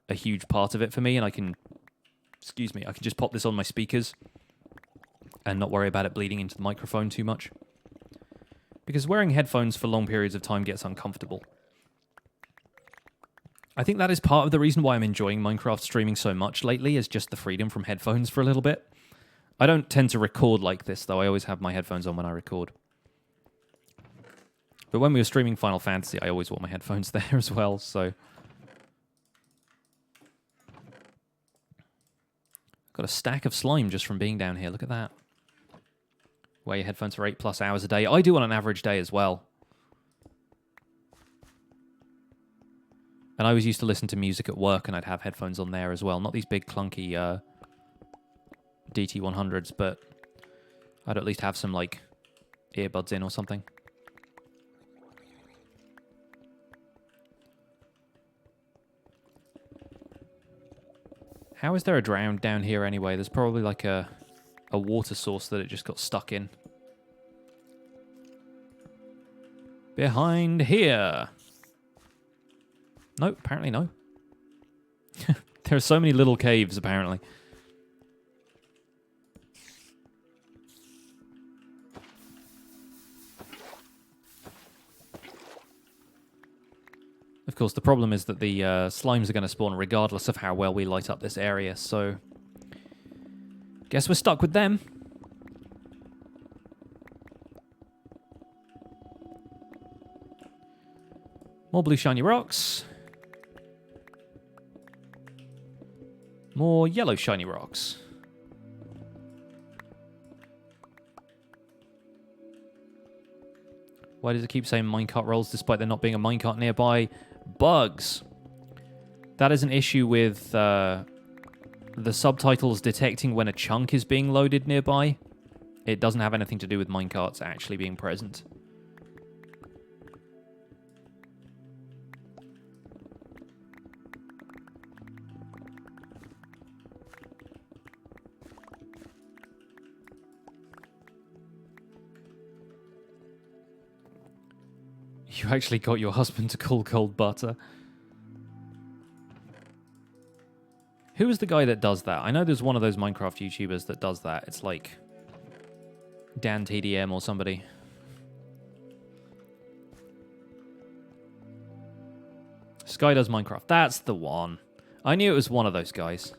a huge part of it for me, and I can just pop this on my speakers and not worry about it bleeding into the microphone too much. Because wearing headphones for long periods of time gets uncomfortable. I think that is part of the reason why I'm enjoying Minecraft streaming so much lately, is just the freedom from headphones for a little bit. I don't tend to record like this, though. I always have my headphones on when I record. But when we were streaming Final Fantasy, I always wore my headphones there as well, so... Got a stack of slime just from being down here. Look at that. Wear your headphones for 8+ hours a day. I do on an average day as well. And I always used to listen to music at work, and I'd have headphones on there as well. Not these big, clunky DT100s, but I'd at least have some, like, earbuds in or something. How is there a drowned down here anyway? There's probably, like, a water source that it just got stuck in. Behind here. Nope, apparently no. There are so many little caves, apparently. Of course, the problem is that the slimes are going to spawn regardless of how well we light up this area, so... Guess we're stuck with them. More blue shiny rocks. More yellow shiny rocks. Why does it keep saying minecart rolls despite there not being a minecart nearby? Bugs. That is an issue with the subtitles detecting when a chunk is being loaded nearby. It doesn't have anything to do with minecarts actually being present. You actually got your husband to call cold butter. Who is the guy that does that? I know there's one of those Minecraft YouTubers that does that. It's like Dan TDM or somebody. Sky does Minecraft. That's the one. I knew it was one of those guys.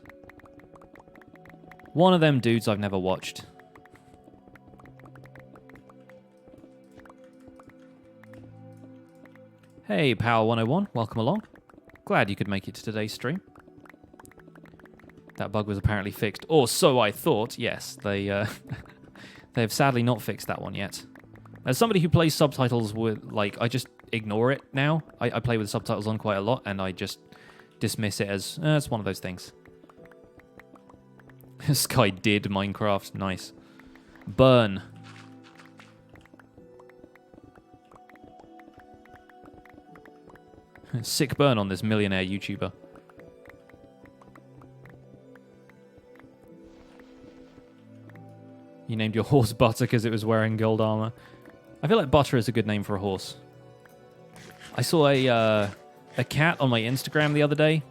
One of them dudes I've never watched. Hey, Power 101, welcome along. Glad you could make it to today's stream. That bug was apparently fixed, or so I thought. Yes, they have sadly not fixed that one yet. As somebody who plays subtitles with, like, I just ignore it now. I play with subtitles on quite a lot, and I just dismiss it as, it's one of those things. This guy did Minecraft, nice. Burn. Sick burn on this millionaire YouTuber. You named your horse Butter because it was wearing gold armor. I feel like Butter is a good name for a horse. I saw a cat on my Instagram the other day.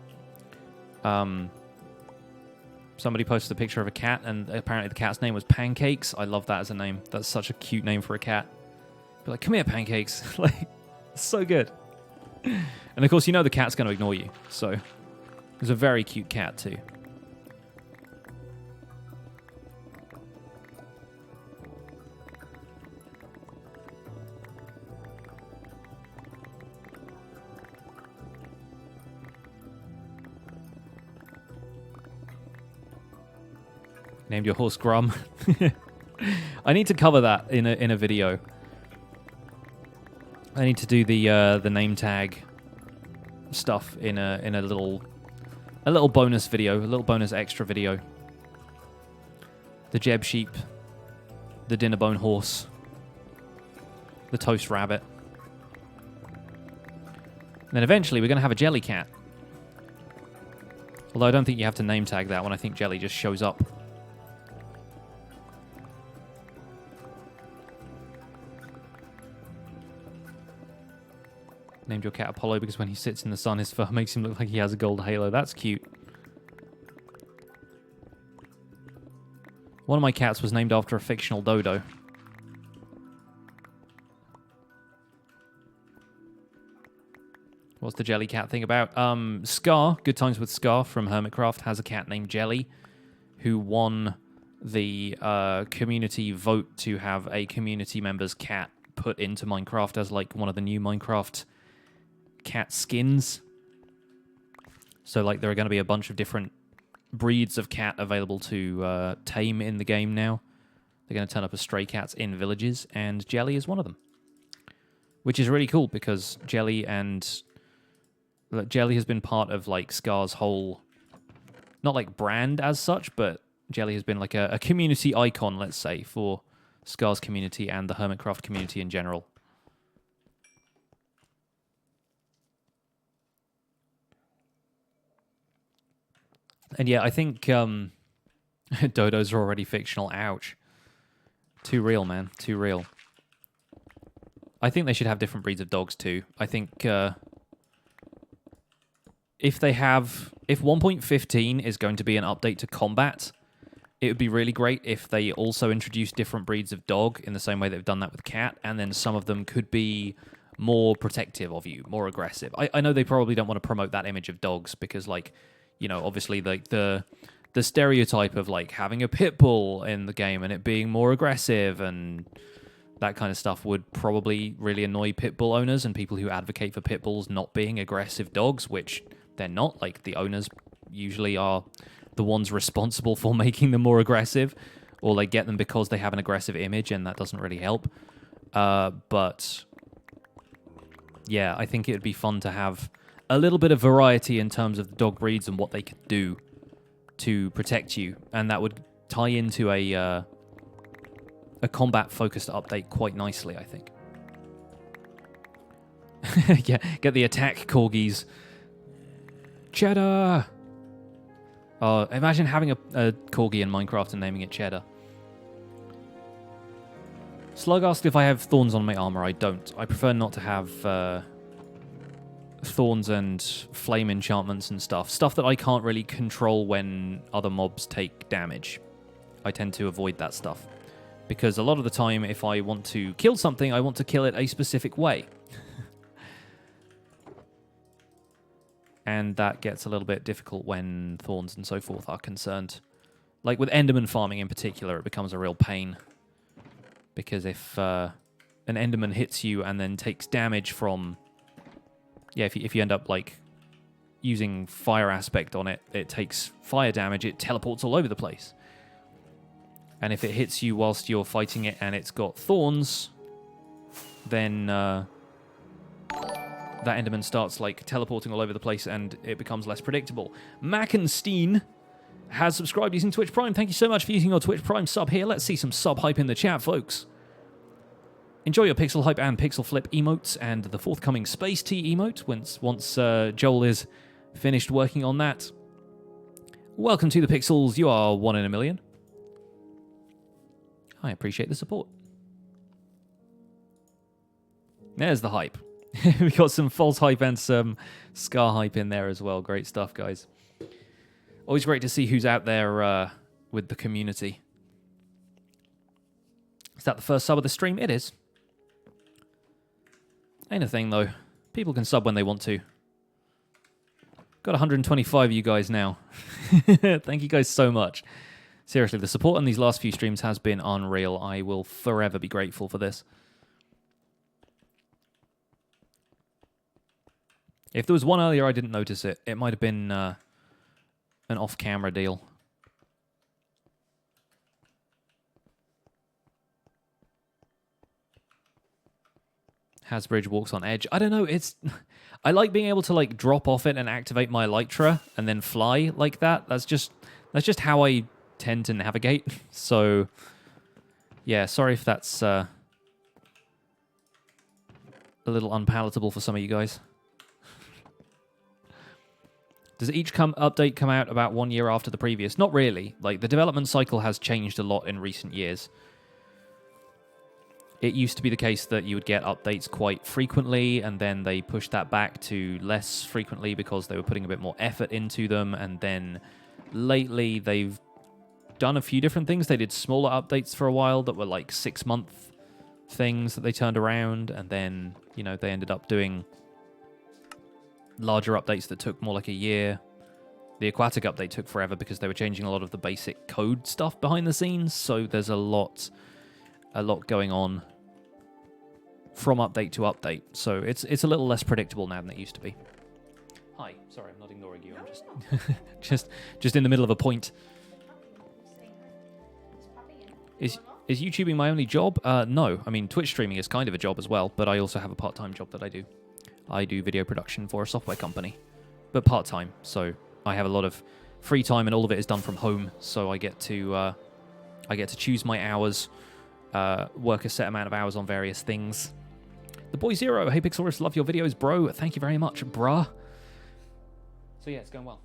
Somebody posted a picture of a cat, and apparently the cat's name was Pancakes. I love that as a name. That's such a cute name for a cat. Be like, come here, Pancakes. Like, it's so good. And of course, you know the cat's going to ignore you. So, it's a very cute cat too. Named your horse Grum. I need to cover that in a video. I need to do the name tag stuff in a little bonus video, a little bonus extra video. The Jeb sheep, the Dinnerbone horse, the toast rabbit. And then eventually we're going to have a jelly cat. Although I don't think you have to name tag that one. I think jelly just shows up. Named your cat Apollo because when he sits in the sun, his fur makes him look like he has a gold halo. That's cute. One of my cats was named after a fictional dodo. What's the jelly cat thing about? Scar, Good Times with Scar from Hermitcraft, has a cat named Jelly, who won the community vote to have a community member's cat put into Minecraft as like one of the new Minecraft cat skins. So like there are going to be a bunch of different breeds of cat available to tame in the game now. They're going to turn up as stray cats in villages, and Jelly is one of them. Which is really cool because Jelly has been part of like Scar's whole, not like brand as such, but Jelly has been like a community icon, let's say, for Scar's community and the Hermitcraft community in general. And yeah, I think dodos are already fictional. Ouch. Too real, man. Too real. I think they should have different breeds of dogs too. I think if 1.15 is going to be an update to combat, it would be really great if they also introduced different breeds of dog in the same way they've done that with cat, and then some of them could be more protective of you, more aggressive. I know they probably don't want to promote that image of dogs because, like, you know, obviously like the stereotype of like having a pit bull in the game and it being more aggressive and that kind of stuff would probably really annoy pit bull owners and people who advocate for pit bulls not being aggressive dogs, which they're not. Like, the owners usually are the ones responsible for making them more aggressive, or they get them because they have an aggressive image, and that doesn't really help. But yeah, I think it would be fun to have a little bit of variety in terms of the dog breeds and what they could do to protect you, and that would tie into a combat-focused update quite nicely, I think. Yeah, get the attack corgis. Cheddar! Oh, imagine having a corgi in Minecraft and naming it Cheddar. Slug asked if I have thorns on my armor. I don't. I prefer not to have thorns and flame enchantments and stuff. Stuff that I can't really control when other mobs take damage. I tend to avoid that stuff. Because a lot of the time, if I want to kill something, I want to kill it a specific way. And that gets a little bit difficult when thorns and so forth are concerned. Like with Enderman farming in particular, it becomes a real pain. Because if an Enderman hits you and then takes damage from... Yeah, if you end up, like, using fire aspect on it, it takes fire damage, it teleports all over the place. And if it hits you whilst you're fighting it and it's got thorns, then that Enderman starts, like, teleporting all over the place and it becomes less predictable. Mackenstein has subscribed using Twitch Prime. Thank you so much for using your Twitch Prime sub here. Let's see some sub hype in the chat, folks. Enjoy your Pixel Hype and Pixel Flip emotes and the forthcoming Space Tea emote once Joel is finished working on that. Welcome to the Pixels. You are 1 in a million. I appreciate the support. There's the hype. We got some false hype and some Scar hype in there as well. Great stuff, guys. Always great to see who's out there with the community. Is that the first sub of the stream? It is. Ain't a thing, though. People can sub when they want to. Got 125 of you guys now. Thank you guys so much. Seriously, the support on these last few streams has been unreal. I will forever be grateful for this. If there was one earlier I didn't notice it, it might have been an off-camera deal. Hasbridge walks on edge. I don't know, it's... I like being able to, like, drop off it and activate my elytra and then fly like that. That's just how I tend to navigate. So, yeah, sorry if that's a little unpalatable for some of you guys. Does each update come out about 1 year after the previous? Not really. Like, the development cycle has changed a lot in recent years. It used to be the case that you would get updates quite frequently, and then they pushed that back to less frequently because they were putting a bit more effort into them, and then lately they've done a few different things. They did smaller updates for a while that were like 6-month things that they turned around, and then, you know, they ended up doing larger updates that took more like a year. The aquatic update took forever because they were changing a lot of the basic code stuff behind the scenes, so there's a lot going on from update to update. So it's a little less predictable now than it used to be. Hi, sorry, I'm not ignoring you. I'm just in the middle of a point. Is YouTubing my only job? No. I mean, Twitch streaming is kind of a job as well, but I also have a part-time job that I do. I do video production for a software company, but part-time. So I have a lot of free time, and all of it is done from home. So I get to choose my hours, work a set amount of hours on various things. The Boy Zero, hey Pixelrus, love your videos, bro. Thank you very much, bruh. So yeah, it's going well.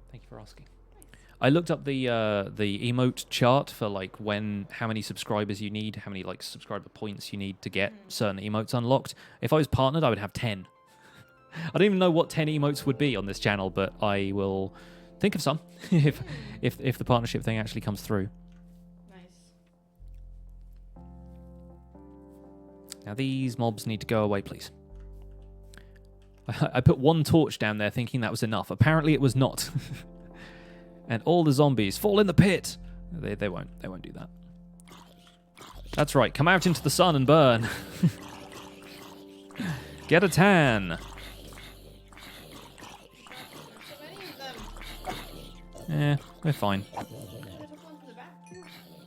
Thank you for asking. I looked up the emote chart for like how many subscribers you need, how many like subscriber points you need to get certain emotes unlocked. If I was partnered, I would have 10. I don't even know what 10 emotes would be on this channel, but I will think of some if the partnership thing actually comes through. Now these mobs need to go away, please. I put one torch down there thinking that was enough. Apparently it was not. And all the zombies fall in the pit. They won't do that. That's right. Come out into the sun and burn. Get a tan. Yeah, we're fine.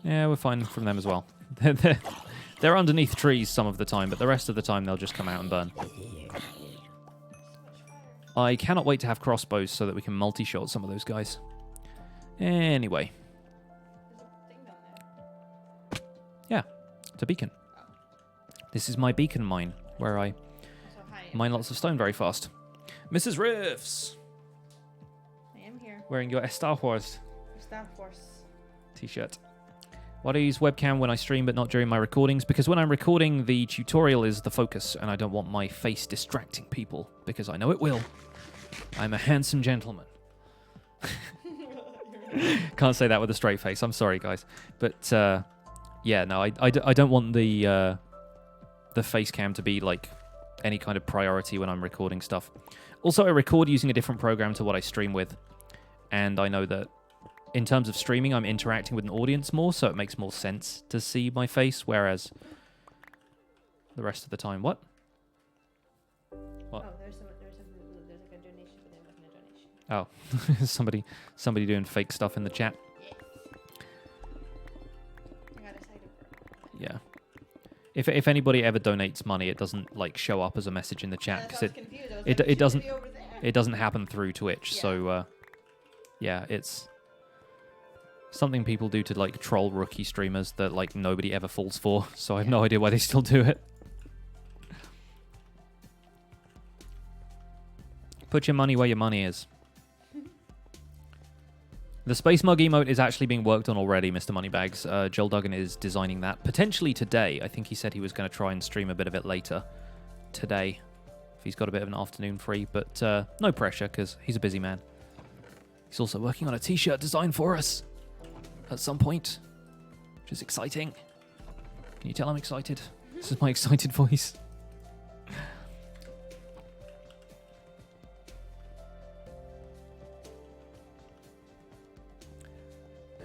Yeah, we're fine from them as well. They're underneath trees some of the time, but the rest of the time they'll just come out and burn. I cannot wait to have crossbows so that we can multi-shot some of those guys. Anyway. Yeah, it's a beacon. This is my beacon mine, where I mine lots of stone very fast. Mrs. Riffs! I am here. Wearing your Star Wars t-shirt. Why do I use webcam when I stream but not during my recordings? Because when I'm recording, the tutorial is the focus, and I don't want my face distracting people, because I know it will. I'm a handsome gentleman. Can't say that with a straight face. I'm sorry, guys. But, yeah, no, I don't want the face cam to be, like, any kind of priority when I'm recording stuff. Also, I record using a different program to what I stream with, and I know that in terms of streaming, I'm interacting with an audience more, so it makes more sense to see my face, whereas the rest of the time, what? Oh, there's like a donation, but there wasn't a donation. Oh, somebody doing fake stuff in the chat. Yes. I got excited for it. Yeah. If anybody ever donates money, it doesn't like show up as a message in the chat because it doesn't happen through Twitch. Yeah. So yeah, it's something people do to like troll rookie streamers that like nobody ever falls for. So I have no idea why they still do it. Put your money where your money is. The Space Mug emote is actually being worked on already, Mr. Moneybags. Joel Duggan is designing that. Potentially today. I think he said he was going to try and stream a bit of it later today. If he's got a bit of an afternoon free. But no pressure, because he's a busy man. He's also working on a t-shirt design for us at some point, which is exciting. Can you tell I'm excited? This is my excited voice.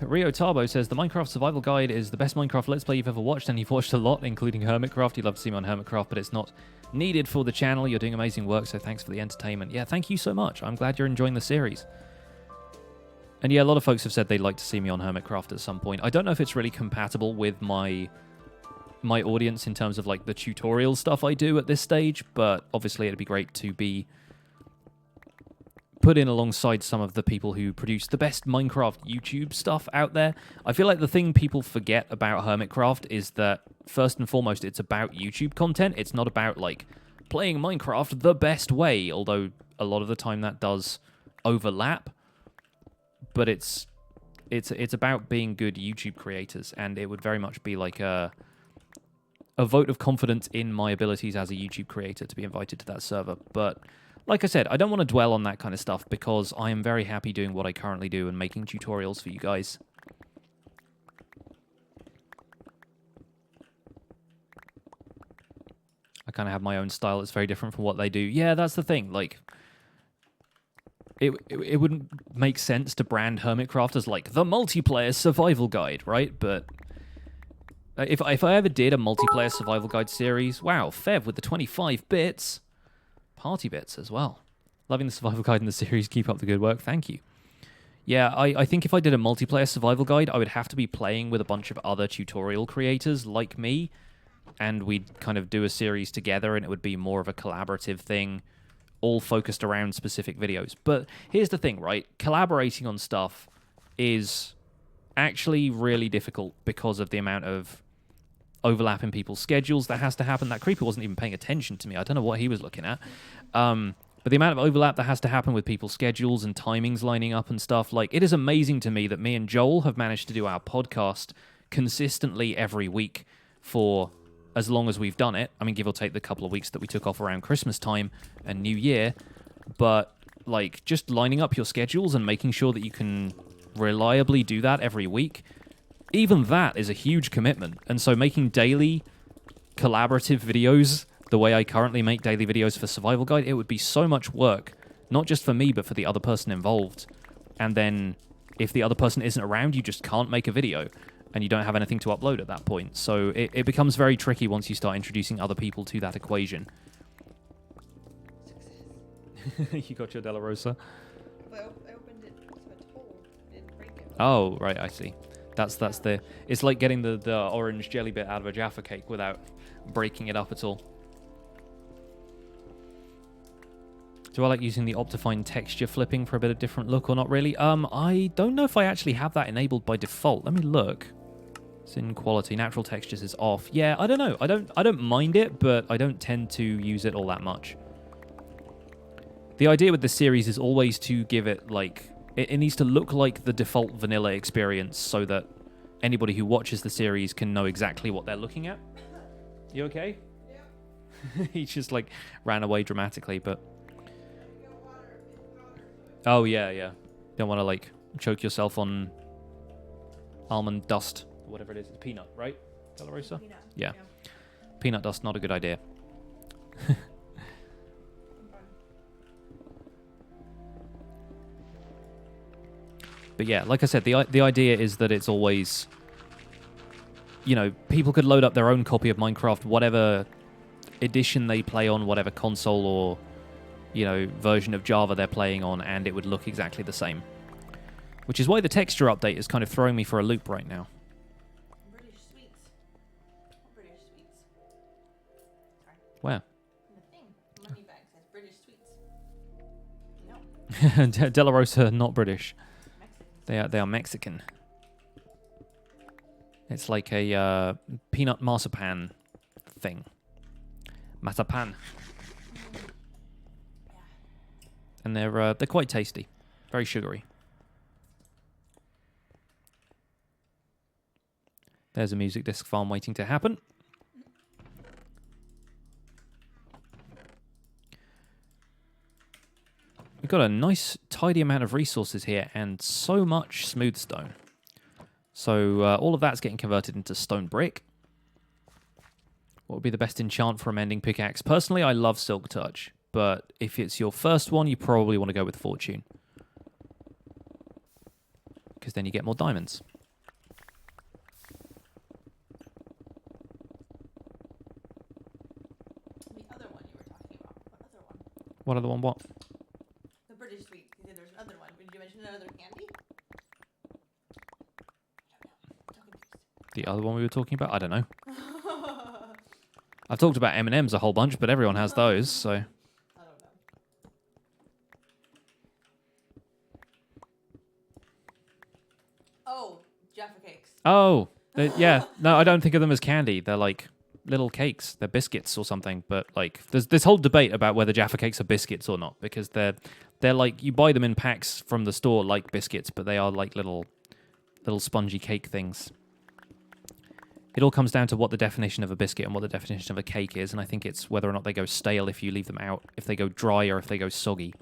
Rio Tarbo says, the Minecraft Survival Guide is the best Minecraft Let's Play you've ever watched, and you've watched a lot, including Hermitcraft. You'd love to see me on Hermitcraft, but it's not needed for the channel. You're doing amazing work, so thanks for the entertainment. Yeah, thank you so much. I'm glad you're enjoying the series. And yeah, a lot of folks have said they'd like to see me on Hermitcraft at some point. I don't know if it's really compatible with my audience in terms of like the tutorial stuff I do at this stage, but obviously it'd be great to be put in alongside some of the people who produce the best Minecraft YouTube stuff out there. I feel like the thing people forget about Hermitcraft is that, first and foremost, it's about YouTube content. It's not about, like, playing Minecraft the best way, although a lot of the time that does overlap. But it's about being good YouTube creators, and it would very much be like a vote of confidence in my abilities as a YouTube creator to be invited to that server. But like I said, I don't want to dwell on that kind of stuff because I am very happy doing what I currently do and making tutorials for you guys. I kind of have my own style that's very different from what they do. Yeah, that's the thing. Like, it wouldn't make sense to brand Hermitcraft as like the multiplayer survival guide, right? But if I ever did a multiplayer survival guide series, wow, Fev with the 25 bits. Party bits as well. Loving the survival guide in the series. Keep up the good work. Thank you. Yeah, I think if I did a multiplayer survival guide, I would have to be playing with a bunch of other tutorial creators like me, and we'd kind of do a series together, and it would be more of a collaborative thing, all focused around specific videos. But here's the thing, right? Collaborating on stuff is actually really difficult because of the amount of overlap in people's schedules that has to happen. That creeper wasn't even paying attention to me. I don't know what he was looking at. But the amount of overlap that has to happen with people's schedules and timings lining up and stuff, like, it is amazing to me that me and Joel have managed to do our podcast consistently every week for as long as we've done it. I mean, give or take the couple of weeks that we took off around Christmas time and New Year. But, like, just lining up your schedules and making sure that you can reliably do that every week, even that is a huge commitment. And so making daily collaborative videos the way I currently make daily videos for Survival Guide, it would be so much work, not just for me, but for the other person involved. And then if the other person isn't around, you just can't make a video, and you don't have anything to upload at that point. So it becomes very tricky once you start introducing other people to that equation. You got your Della Rosa? Well, I opened it so it's whole. I didn't break it. Oh, right, I see. That's the... It's like getting the orange jelly bit out of a Jaffa cake without breaking it up at all. Do I like using the Optifine texture flipping for a bit of different look or not really? I don't know if I actually have that enabled by default. Let me look. It's in quality. Natural textures is off. Yeah, I don't know. I don't mind it, but I don't tend to use it all that much. The idea with this series is always to give it, like... It needs to look like the default vanilla experience so that anybody who watches the series can know exactly what they're looking at. You okay? Yeah. He just, like, ran away dramatically, but... Oh, yeah. Don't want to, like, choke yourself on almond dust, whatever it is. It's peanut, right? Della Rosa? Peanut. Yeah. Peanut dust, not a good idea. But yeah, like I said, the idea is that it's always, you know, people could load up their own copy of Minecraft, whatever edition they play on, whatever console or, you know, version of Java they're playing on, and it would look exactly the same. Which is why the texture update is kind of throwing me for a loop right now. British sweets. British sweets. Sorry. Where? The thing. Money bag says British sweets. No. De La Rosa, not British. Mexican. They are Mexican. It's like a peanut marzipan thing. Mazapan. Yeah. And they're quite tasty. Very sugary. There's a music disc farm waiting to happen. We've got a nice, tidy amount of resources here and so much smooth stone. So all of that's getting converted into stone brick. What would be the best enchant for a mending pickaxe? Personally, I love Silk Touch, but if it's your first one, you probably want to go with Fortune. Because then you get more diamonds. The other one you were talking about. What other one? What other one? What? The British sweet. You said there's another one. Did you mention another candy? I don't know. So confused. The other one we were talking about? I don't know. I've talked about M&M's a whole bunch, but everyone has those, so... I don't know. Oh, Jaffa cakes. Oh, yeah. No, I don't think of them as candy. They're like little cakes. They're biscuits or something. But like, there's this whole debate about whether Jaffa cakes are biscuits or not, because they're like, you buy them in packs from the store like biscuits, but they are like little spongy cake things. It all comes down to what the definition of a biscuit and what the definition of a cake is, and I think it's whether or not they go stale if you leave them out, if they go dry or if they go soggy.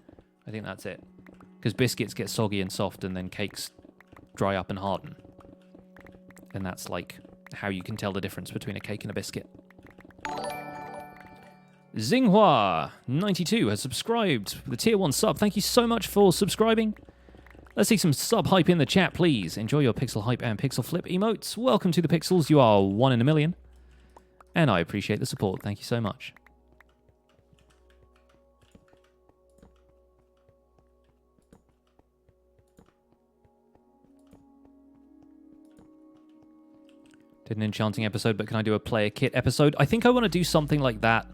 I think that's it. Because biscuits get soggy and soft, and then cakes dry up and harden. And that's like how you can tell the difference between a cake and a biscuit. Xinghua92 has subscribed with a tier 1 sub. Thank you so much for subscribing. Let's see some sub hype in the chat, please. Enjoy your pixel hype and pixel flip emotes. Welcome to the Pixels. You are 1 in a million. And I appreciate the support. Thank you so much. Did an enchanting episode, but can I do a player kit episode? I think I want to do something like that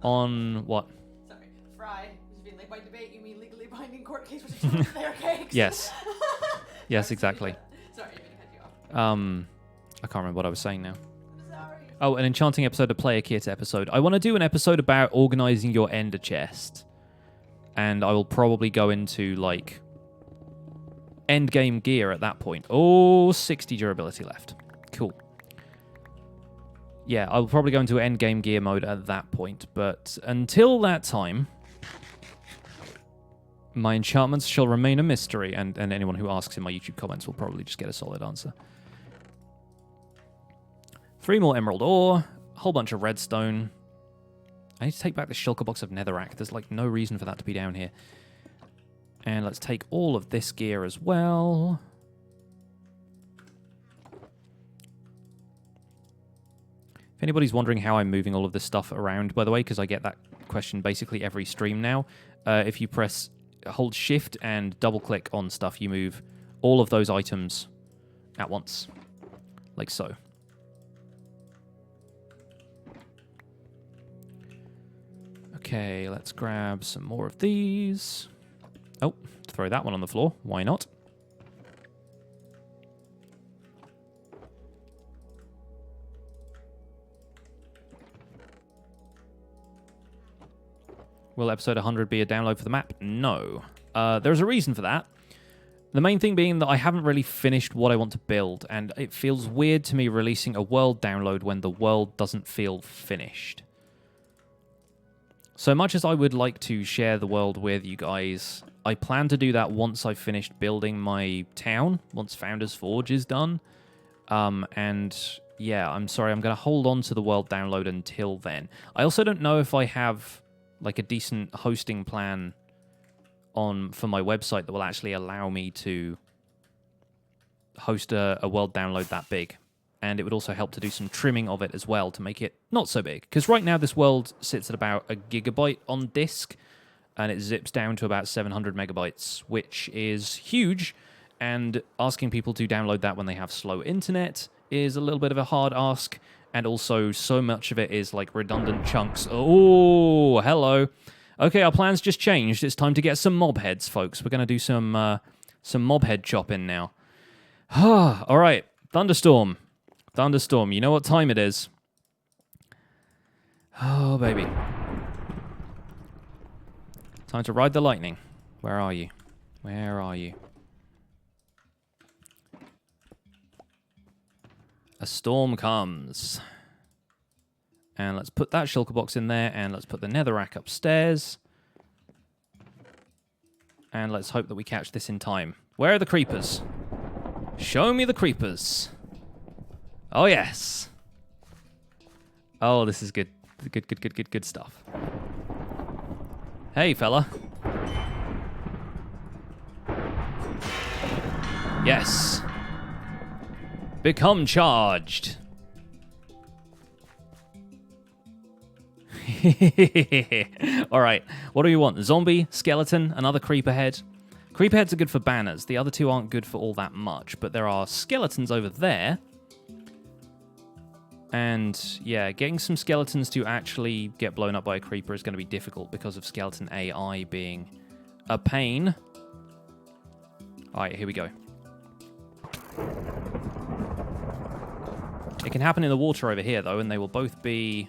on what? Sorry, Fry. Just being like, by debate, you mean legally binding court case with player cakes? Yes. Yes, exactly. Sorry, I didn't cut you off. I can't remember what I was saying now. I'm sorry. Oh, an enchanting episode, a player kit episode. I want to do an episode about organizing your ender chest. And I will probably go into, like, end game gear at that point. Oh, 60 durability left. Cool. Yeah, I'll probably go into end game gear mode at that point. But until that time, my enchantments shall remain a mystery. And anyone who asks in my YouTube comments will probably just get a solid answer. 3 more emerald ore, a whole bunch of redstone. I need to take back the shulker box of netherrack. There's like no reason for that to be down here. And let's take all of this gear as well. If anybody's wondering how I'm moving all of this stuff around, by the way, because I get that question basically every stream now, if you hold shift and double click on stuff, you move all of those items at once, like so. Okay, let's grab some more of these. Oh, throw that one on the floor. Why not? Will episode 100 be a download for the map? No. There's a reason for that. The main thing being that I haven't really finished what I want to build, and it feels weird to me releasing a world download when the world doesn't feel finished. So much as I would like to share the world with you guys, I plan to do that once I've finished building my town, once Founders Forge is done. And yeah, I'm sorry, I'm going to hold on to the world download until then. I also don't know if I have like a decent hosting plan for my website that will actually allow me to host a world download that big. And it would also help to do some trimming of it as well to make it not so big. Because right now this world sits at about a gigabyte on disk, and it zips down to about 700 megabytes, which is huge. And asking people to download that when they have slow internet is a little bit of a hard ask. And also, so much of it is like redundant chunks. Oh, hello. Okay, our plans just changed. It's time to get some mob heads, folks. We're going to do some mob head chopping now. All right, thunderstorm. Thunderstorm, you know what time it is. Oh, baby. Time to ride the lightning. Where are you? Where are you? A storm comes. And let's put that shulker box in there, and let's put the netherrack upstairs. And let's hope that we catch this in time. Where are the creepers? Show me the creepers. Oh, yes. Oh, this is good. Good stuff. Hey, fella. Yes. Become charged. All right. What do we want? Zombie, skeleton, another creeper head. Creeper heads are good for banners. The other two aren't good for all that much, but there are skeletons over there. And, yeah, getting some skeletons to actually get blown up by a creeper is going to be difficult because of skeleton AI being a pain. All right, here we go. It can happen in the water over here, though, and they will both be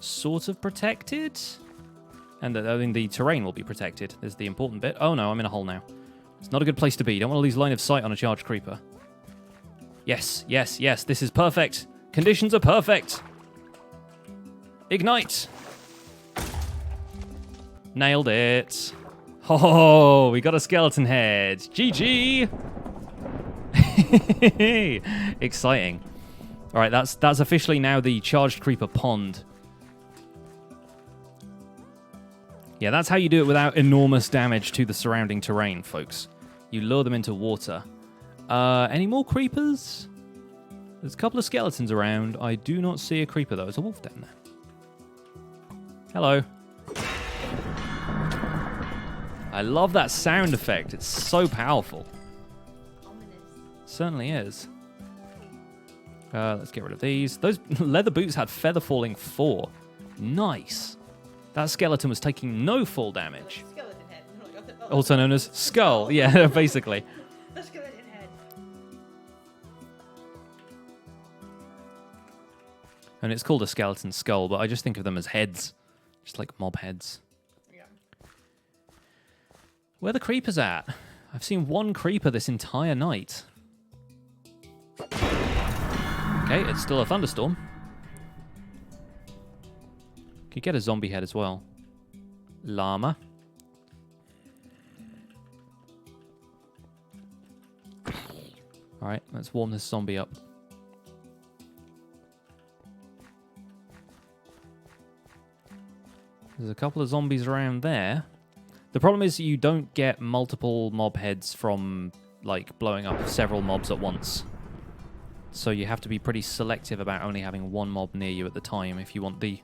sort of protected. And the terrain will be protected. There's the important bit. Oh, no, I'm in a hole now. It's not a good place to be. You don't want to lose line of sight on a charged creeper. Yes, yes, yes, this is perfect. Conditions are perfect. Ignite. Nailed it. Oh, we got a skeleton head. GG. Exciting. All right, that's officially now the charged creeper pond. Yeah, that's how you do it without enormous damage to the surrounding terrain, folks. You lure them into water. Any more creepers? There's a couple of skeletons around. I do not see a creeper, though. There's a wolf down there. Hello. I love that sound effect. It's so powerful. Ominous. Certainly is. Let's get rid of these. Those leather boots had feather falling 4. Nice. That skeleton was taking no fall damage. Skeleton head. Also known as skull. Yeah, basically. The skeleton head. And it's called a skeleton skull, but I just think of them as heads. Just like mob heads. Yeah. Where are the creepers at? I've seen one creeper this entire night. Okay, it's still a thunderstorm. Could get a zombie head as well. Llama. Alright, let's warm this zombie up. There's a couple of zombies around there. The problem is you don't get multiple mob heads from, like, blowing up several mobs at once. So you have to be pretty selective about only having one mob near you at the time if you want the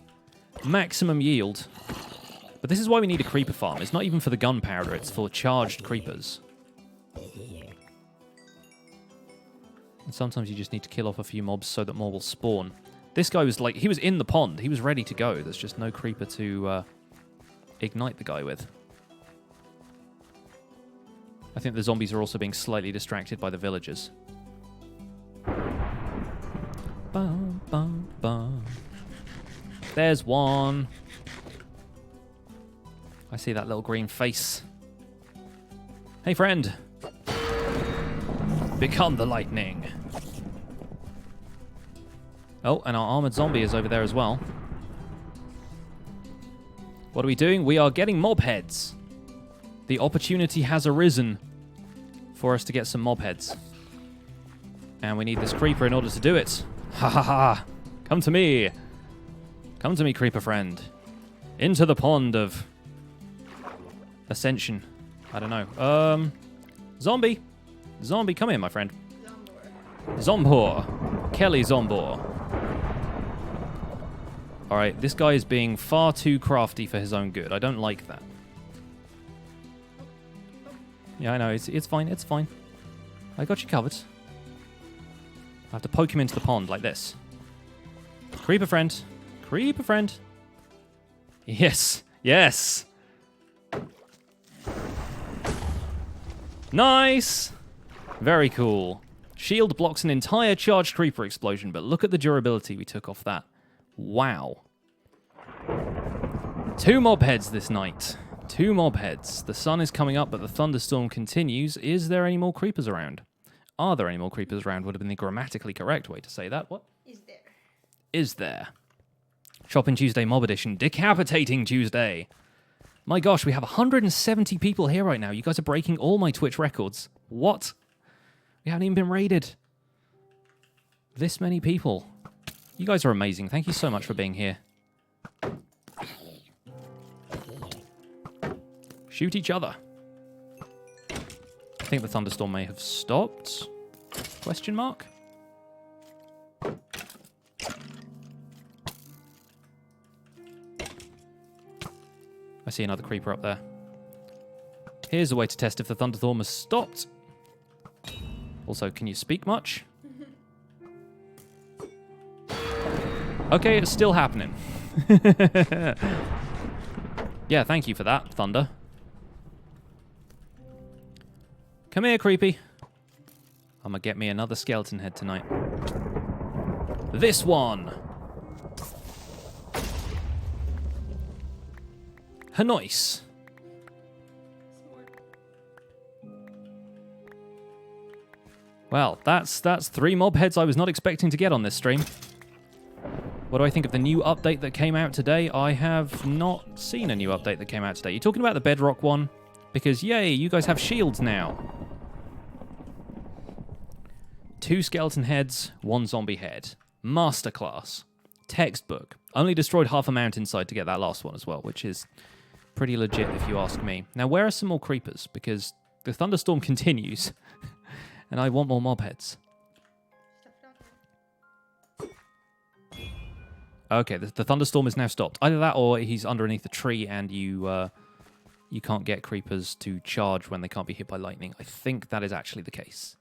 maximum yield. But this is why we need a creeper farm. It's not even for the gunpowder, it's for charged creepers. And sometimes you just need to kill off a few mobs so that more will spawn. This guy was like, he was in the pond. He was ready to go. There's just no creeper to ignite the guy with. I think the zombies are also being slightly distracted by the villagers. Bum, bum, bum. There's one. I see that little green face. Hey, friend. Become the lightning. Oh, and our armored zombie is over there as well. What are we doing? We are getting mob heads. The opportunity has arisen for us to get some mob heads. And we need this creeper in order to do it. Ha ha ha. Come to me. Come to me, creeper friend. Into the pond of ascension. I don't know. Zombie. Zombie, come here, my friend. Zombor. Kelly Zombor. Alright, this guy is being far too crafty for his own good. I don't like that. Yeah, I know. It's fine. It's fine. I got you covered. I have to poke him into the pond like this. Creeper friend. Creeper friend. Yes. Yes. Nice. Very cool. Shield blocks an entire charged creeper explosion, but look at the durability we took off that. Wow. 2 mob heads this night. 2 mob heads. The sun is coming up, but the thunderstorm continues. Is there any more creepers around? Are there any more creepers around? Would have been the grammatically correct way to say that. What? Is there? Is there? Choppin' Tuesday Mob Edition. Decapitating Tuesday. My gosh, we have 170 people here right now. You guys are breaking all my Twitch records. What? We haven't even been raided. This many people. You guys are amazing. Thank you so much for being here. Shoot each other. I think the thunderstorm may have stopped. Question mark? I see another creeper up there. Here's a way to test if the thunderstorm has stopped. Also, can you speak much? Okay, it's still happening. Yeah, thank you for that, Thunder. Come here, creepy. I'm gonna get me another skeleton head tonight. This one. Hanois. Well, that's 3 mob heads I was not expecting to get on this stream. What do I think of the new update that came out today? I have not seen a new update that came out today. You're talking about the bedrock one? Because, yay, you guys have shields now. 2 skeleton heads, 1 zombie head. Masterclass. Textbook. Only destroyed half a mountainside to get that last one as well, which is pretty legit if you ask me. Now, where are some more creepers? Because the thunderstorm continues, and I want more mob heads. Okay, the thunderstorm is now stopped. Either that or he's underneath the tree and you can't get creepers to charge when they can't be hit by lightning. I think that is actually the case.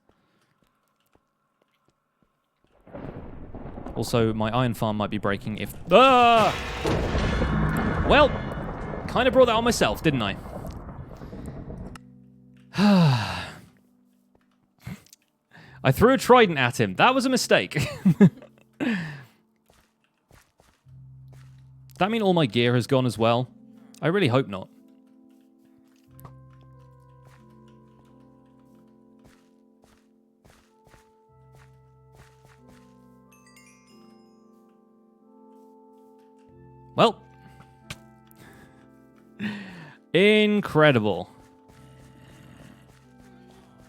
Also, my iron farm might be breaking if... Ah! Well, kind of brought that on myself, didn't I? I threw a trident at him. That was a mistake. Does that mean all my gear has gone as well? I really hope not. Well. Incredible.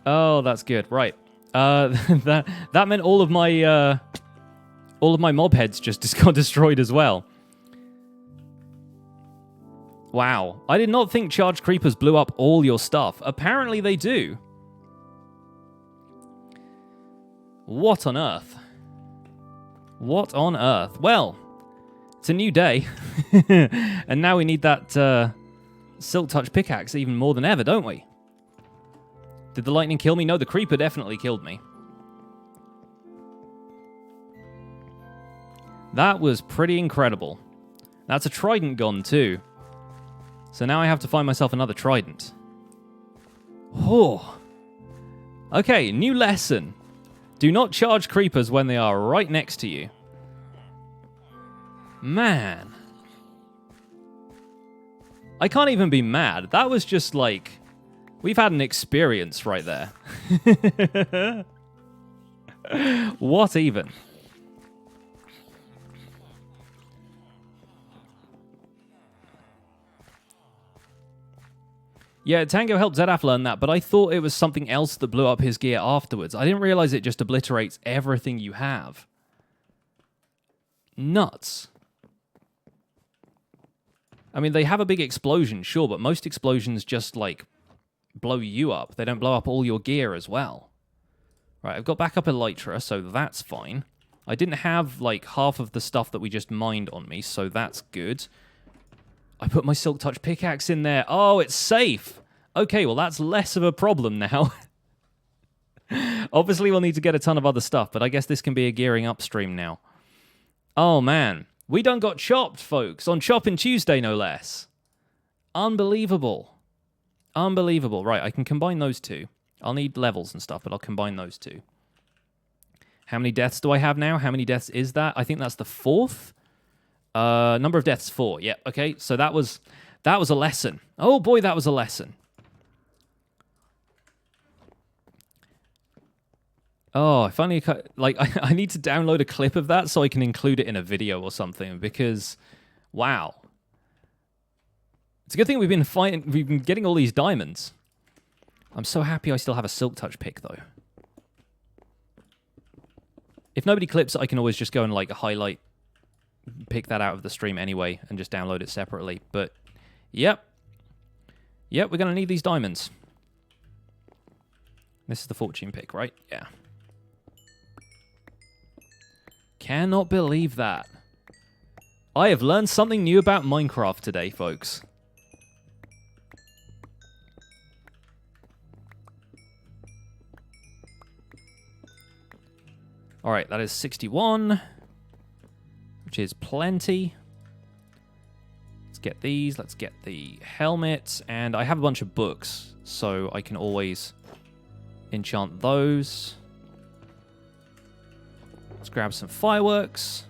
Oh, that's good. Right. That meant all of my mob heads just got destroyed as well. Wow. I did not think charged creepers blew up all your stuff. Apparently they do. What on earth? What on earth? Well, it's a new day. And now we need that Silk Touch pickaxe even more than ever, don't we? Did the lightning kill me? No, the creeper definitely killed me. That was pretty incredible. That's a trident gone too. So now I have to find myself another trident. Oh. Okay, new lesson. Do not charge creepers when they are right next to you. Man. I can't even be mad. That was just like... We've had an experience right there. What even? Yeah, Tango helped Zedaf learn that, but I thought it was something else that blew up his gear afterwards. I didn't realize it just obliterates everything you have. Nuts. I mean, they have a big explosion, sure, but most explosions just, like, blow you up. They don't blow up all your gear as well. Right, I've got backup elytra, so that's fine. I didn't have, like, half of the stuff that we just mined on me, so that's good. I put my Silk Touch pickaxe in there. Oh, it's safe. Okay, well, that's less of a problem now. Obviously, we'll need to get a ton of other stuff, but I guess this can be a gearing up stream now. Oh, man. We done got chopped, folks, on Choppin' Tuesday, no less. Unbelievable. Unbelievable. Right, I can combine those two. I'll need levels and stuff, but I'll combine those two. How many deaths do I have now? How many deaths is that? I think that's the 4th. Number of deaths, 4. Yeah, okay. So that was a lesson. Oh, boy, that was a lesson. Oh, I finally... Like, I need to download a clip of that so I can include it in a video or something, because... Wow. It's a good thing we've been getting all these diamonds. I'm so happy I still have a Silk Touch pick, though. If nobody clips it, I can always just go and, like, pick that out of the stream anyway, and just download it separately. But, yep. Yep, we're going to need these diamonds. This is the fortune pick, right? Yeah. Cannot believe that. I have learned something new about Minecraft today, folks. Alright, that is 61, which is plenty. Let's get these, let's get the helmet, and I have a bunch of books, so I can always enchant those. Let's grab some fireworks.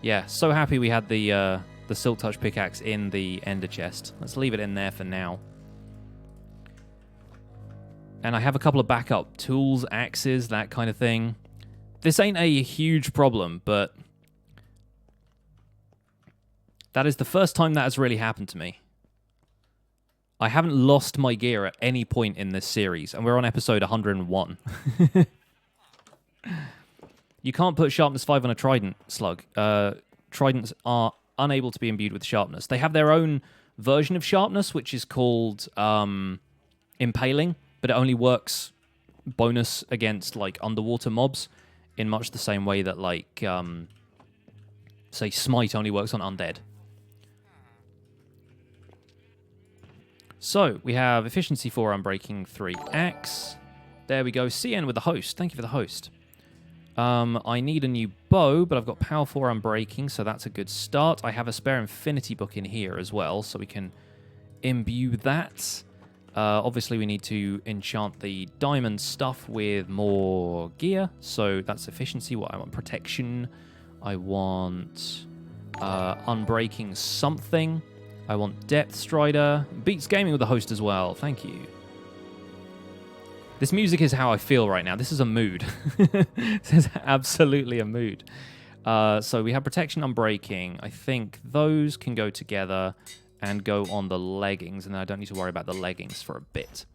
Yeah, so happy we had the Silk Touch pickaxe in the ender chest. Let's leave it in there for now. And I have a couple of backup tools, axes, that kind of thing. This ain't a huge problem, but that is the first time that has really happened to me. I haven't lost my gear at any point in this series, and we're on episode 101. You can't put sharpness 5 on a trident slug. Tridents are unable to be imbued with sharpness. They have their own version of sharpness, which is called impaling, but it only works bonus against, like, underwater mobs in much the same way that, like, say, smite only works on undead. So, we have efficiency 4, unbreaking 3, axe. There we go. CN with the host. Thank you for the host. I need a new bow, but I've got power 4, unbreaking, so that's a good start. I have a spare infinity book in here as well, so we can imbue that. Obviously, we need to enchant the diamond stuff with more gear. So that's efficiency. What I want, protection. I want unbreaking something. I want depth strider. Beats gaming with the host as well. Thank you. This music is how I feel right now. This is a mood. This is absolutely a mood. So we have protection, unbreaking. I think those can go together and go on the leggings, and then I don't need to worry about the leggings for a bit.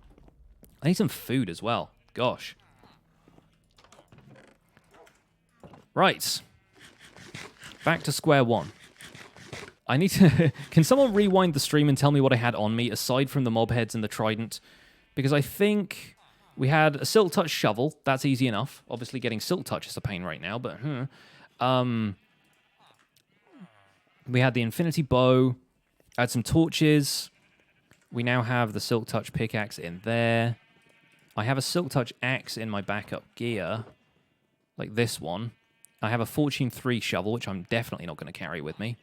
I need some food as well. Gosh. Right. Back to square one. I need to... Can someone rewind the stream and tell me what I had on me, aside from the mob heads and the trident? Because I think we had a Silk Touch shovel. That's easy enough. Obviously, getting Silk Touch is a pain right now, but... we had the infinity bow. I had some torches. We now have the Silk Touch pickaxe in there. I have a Silk Touch axe in my backup gear, like this one. I have a Fortune 3 shovel, which I'm definitely not going to carry with me.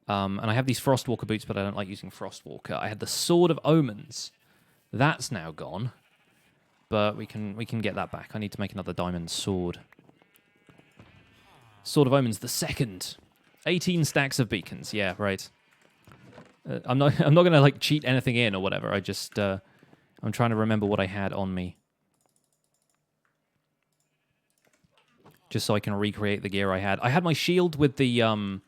And I have these Frostwalker boots, but I don't like using Frostwalker. I had the Sword of Omens. That's now gone, but we can get that back. I need to make another diamond sword. Sword of Omens, the second. 18 stacks of beacons. Yeah, right. I'm not gonna, like, cheat anything in or whatever. I just I'm trying to remember what I had on me, just so I can recreate the gear I had. I had my shield with the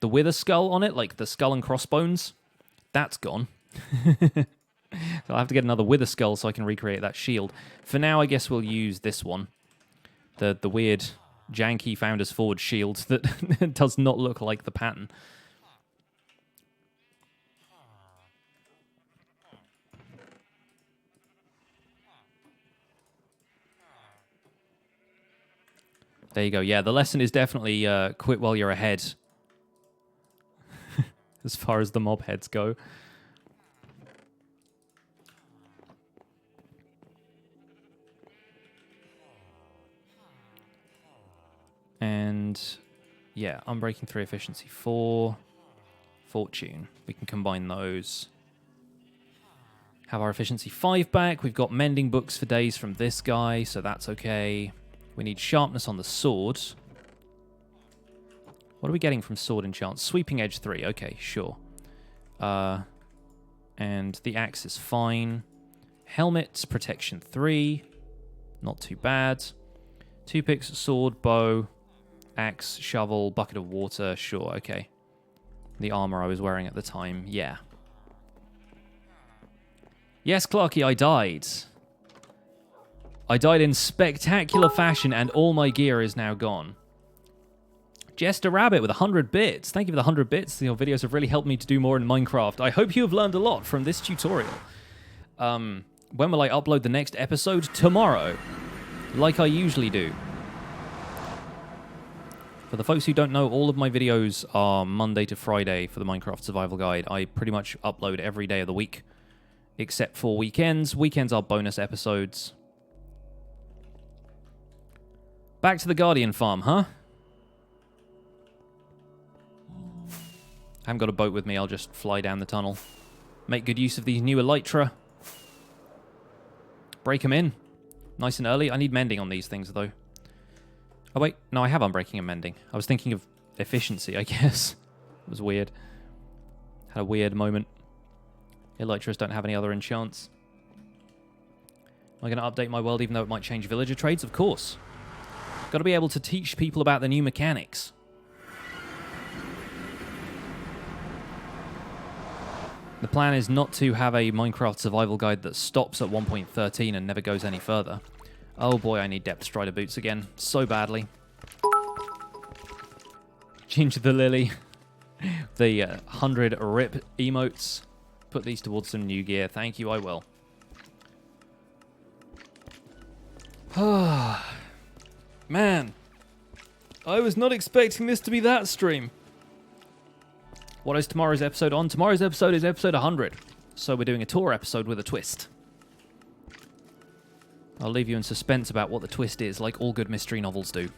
wither skull on it, like the skull and crossbones. That's gone. So I'll have to get another wither skull so I can recreate that shield. For now, I guess we'll use this one, the weird janky Founders Forge shield that does not look like the pattern. There you go. Yeah, the lesson is definitely quit while you're ahead. As far as the mob heads go. And yeah, Unbreaking 3, Efficiency 4, Fortune. We can combine those. Have our Efficiency 5 back. We've got Mending Books for days from this guy, so that's okay. We need Sharpness on the sword. What are we getting from Sword Enchant? Sweeping Edge 3. Okay, sure. And the axe is fine. Helmet, Protection 3. Not too bad. 2 picks, sword, bow, axe, shovel, bucket of water. Sure, okay. The armor I was wearing at the time. Yeah. Yes, Clarky, I died. I died in spectacular fashion, and all my gear is now gone. Jester Rabbit with 100 bits. Thank you for the 100 bits. Your videos have really helped me to do more in Minecraft. I hope you have learned a lot from this tutorial. When will I upload the next episode? Tomorrow. Like I usually do. For the folks who don't know, all of my videos are Monday to Friday for the Minecraft Survival Guide. I pretty much upload every day of the week, except for weekends. Weekends are bonus episodes. Back to the Guardian farm, huh? I haven't got a boat with me, I'll just fly down the tunnel. Make good use of these new elytra. Break them in. Nice and early. I need mending on these things, though. Oh, wait. No, I have unbreaking and mending. I was thinking of efficiency, I guess. It was weird. Had a weird moment. Elytras don't have any other enchants. Am I going to update my world even though it might change villager trades? Of course. Got to be able to teach people about the new mechanics. The plan is not to have a Minecraft survival guide that stops at 1.13 and never goes any further. Oh boy, I need Depth Strider boots again. So badly. Ginger the Lily. The 100 RIP emotes. Put these towards some new gear. Thank you, I will. Man. I was not expecting this to be that stream. What is tomorrow's episode on? Tomorrow's episode is episode 100. So we're doing a tour episode with a twist. I'll leave you in suspense about what the twist is, like all good mystery novels do.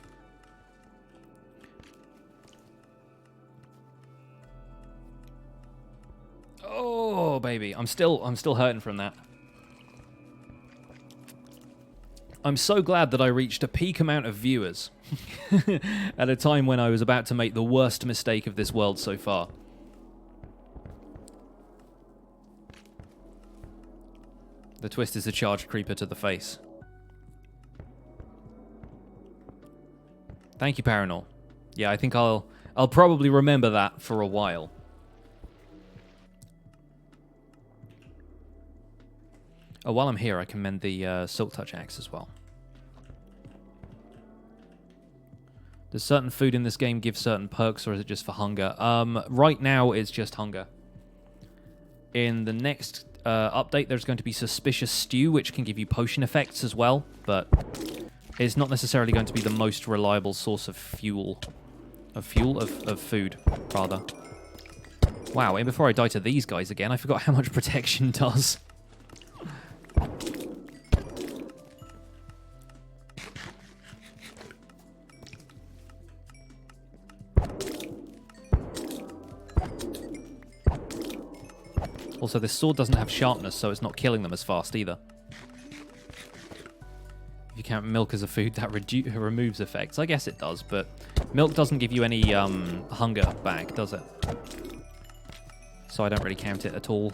Oh, baby. I'm still hurting from that. I'm so glad that I reached a peak amount of viewers at a time when I was about to make the worst mistake of this world so far. The twist is a charged creeper to the face. Thank you, Paranor. Yeah, I think I'll probably remember that for a while. Oh, while I'm here, I can mend the Silk Touch axe as well. Does certain food in this game give certain perks, or is it just for hunger? Right now, it's just hunger. In the next update, there's going to be Suspicious Stew, which can give you potion effects as well, but it's not necessarily going to be the most reliable source of fuel. Of food, rather. Wow, and before I die to these guys again, I forgot how much protection does. Also, this sword doesn't have sharpness, so it's not killing them as fast either. If you count milk as a food, that removes effects. I guess it does, but milk doesn't give you any hunger back, does it? So I don't really count it at all.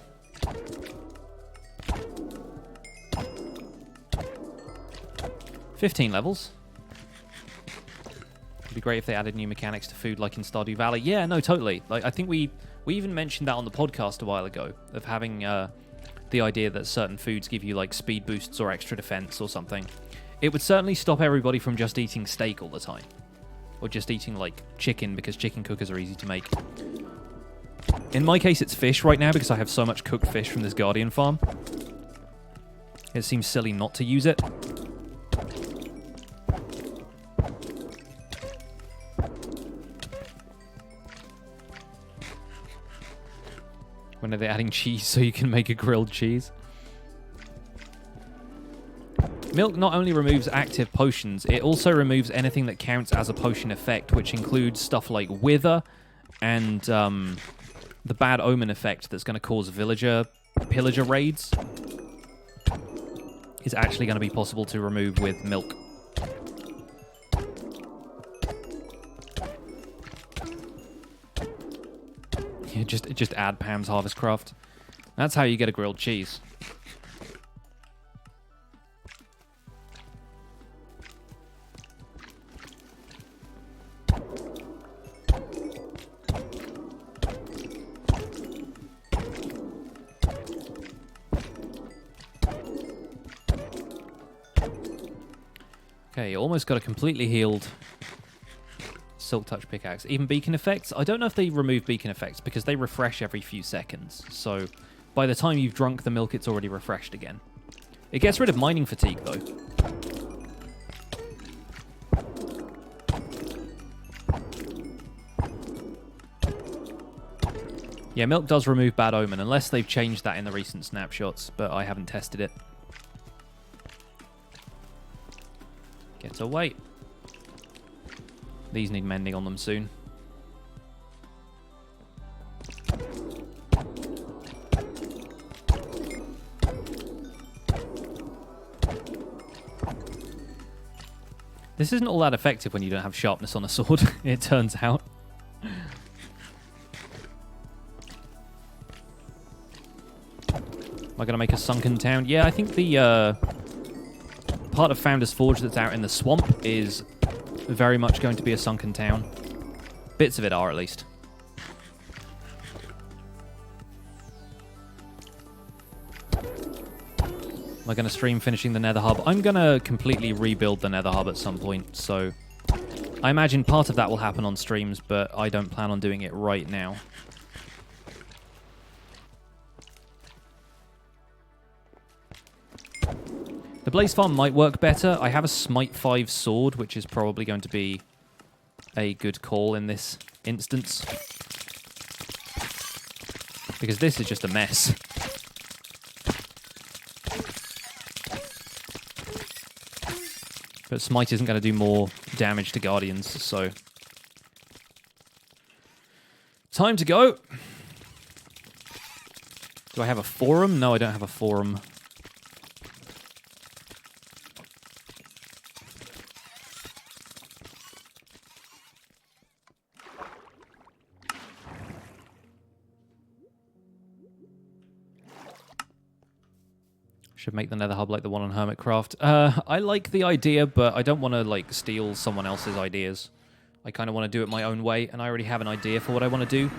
$15 levels. It'd be great if they added new mechanics to food like in Stardew Valley. Yeah, no, totally. Like, I think we even mentioned that on the podcast a while ago, of having the idea that certain foods give you like speed boosts or extra defense or something. It would certainly stop everybody from just eating steak all the time. Or just eating like chicken, because chicken cookers are easy to make. In my case, it's fish right now because I have so much cooked fish from this Guardian farm. It seems silly not to use it. When are they adding cheese so you can make a grilled cheese? Milk not only removes active potions, it also removes anything that counts as a potion effect, which includes stuff like Wither and the Bad Omen effect that's going to cause pillager raids. Is actually going to be possible to remove with milk. Yeah, just add Pam's Harvest Craft. That's how you get a grilled cheese. Okay, almost got a completely healed Silk Touch pickaxe. Even beacon effects? I don't know if they remove beacon effects because they refresh every few seconds. So by the time you've drunk the milk, it's already refreshed again. It gets rid of mining fatigue, though. Yeah, milk does remove Bad Omen, unless they've changed that in the recent snapshots, but I haven't tested it. Get away. These need mending on them soon. This isn't all that effective when you don't have sharpness on a sword, it turns out. Am I going to make a sunken town? Yeah, I think the part of Founder's Forge that's out in the swamp is very much going to be a sunken town. Bits of it are, at least. Am I going to stream finishing the Nether Hub? I'm going to completely rebuild the Nether Hub at some point, so I imagine part of that will happen on streams, but I don't plan on doing it right now. The Blaze Farm might work better. I have a Smite 5 sword, which is probably going to be a good call in this instance. Because this is just a mess. But Smite isn't going to do more damage to Guardians, so... Time to go! Do I have a forum? No, I don't have a forum. Should make the Nether Hub like the one on Hermitcraft. I like the idea, but I don't want to like steal someone else's ideas. I kind of want to do it my own way, and I already have an idea for what I want to do.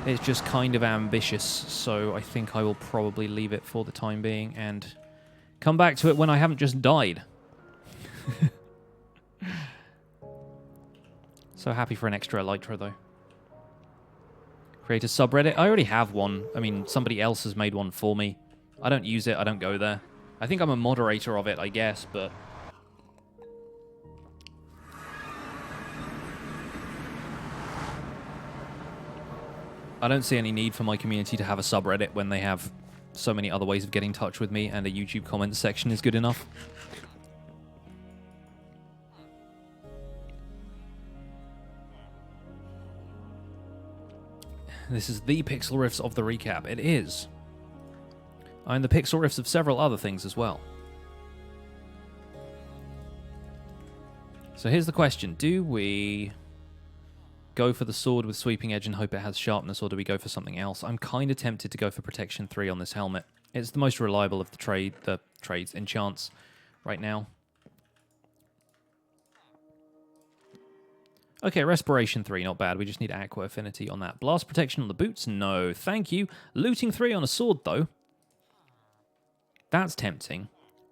It's just kind of ambitious, so I think I will probably leave it for the time being and come back to it when I haven't just died. So happy for an extra Elytra, though. Create a subreddit. I already have one. I mean, somebody else has made one for me. I don't use it. I don't go there. I think I'm a moderator of it, I guess, but... I don't see any need for my community to have a subreddit when they have so many other ways of getting in touch with me, and a YouTube comments section is good enough. This is the Pixel Riffs of the recap. It is. And the Pixel Riffs of several other things as well. So here's the question. Do we go for the sword with sweeping edge and hope it has sharpness, or do we go for something else? I'm kind of tempted to go for protection 3 on this helmet. It's the most reliable of the enchants right now. Okay, respiration 3, not bad. We just need aqua affinity on that. Blast protection on the boots? No, thank you. Looting 3 on a sword, though. That's tempting.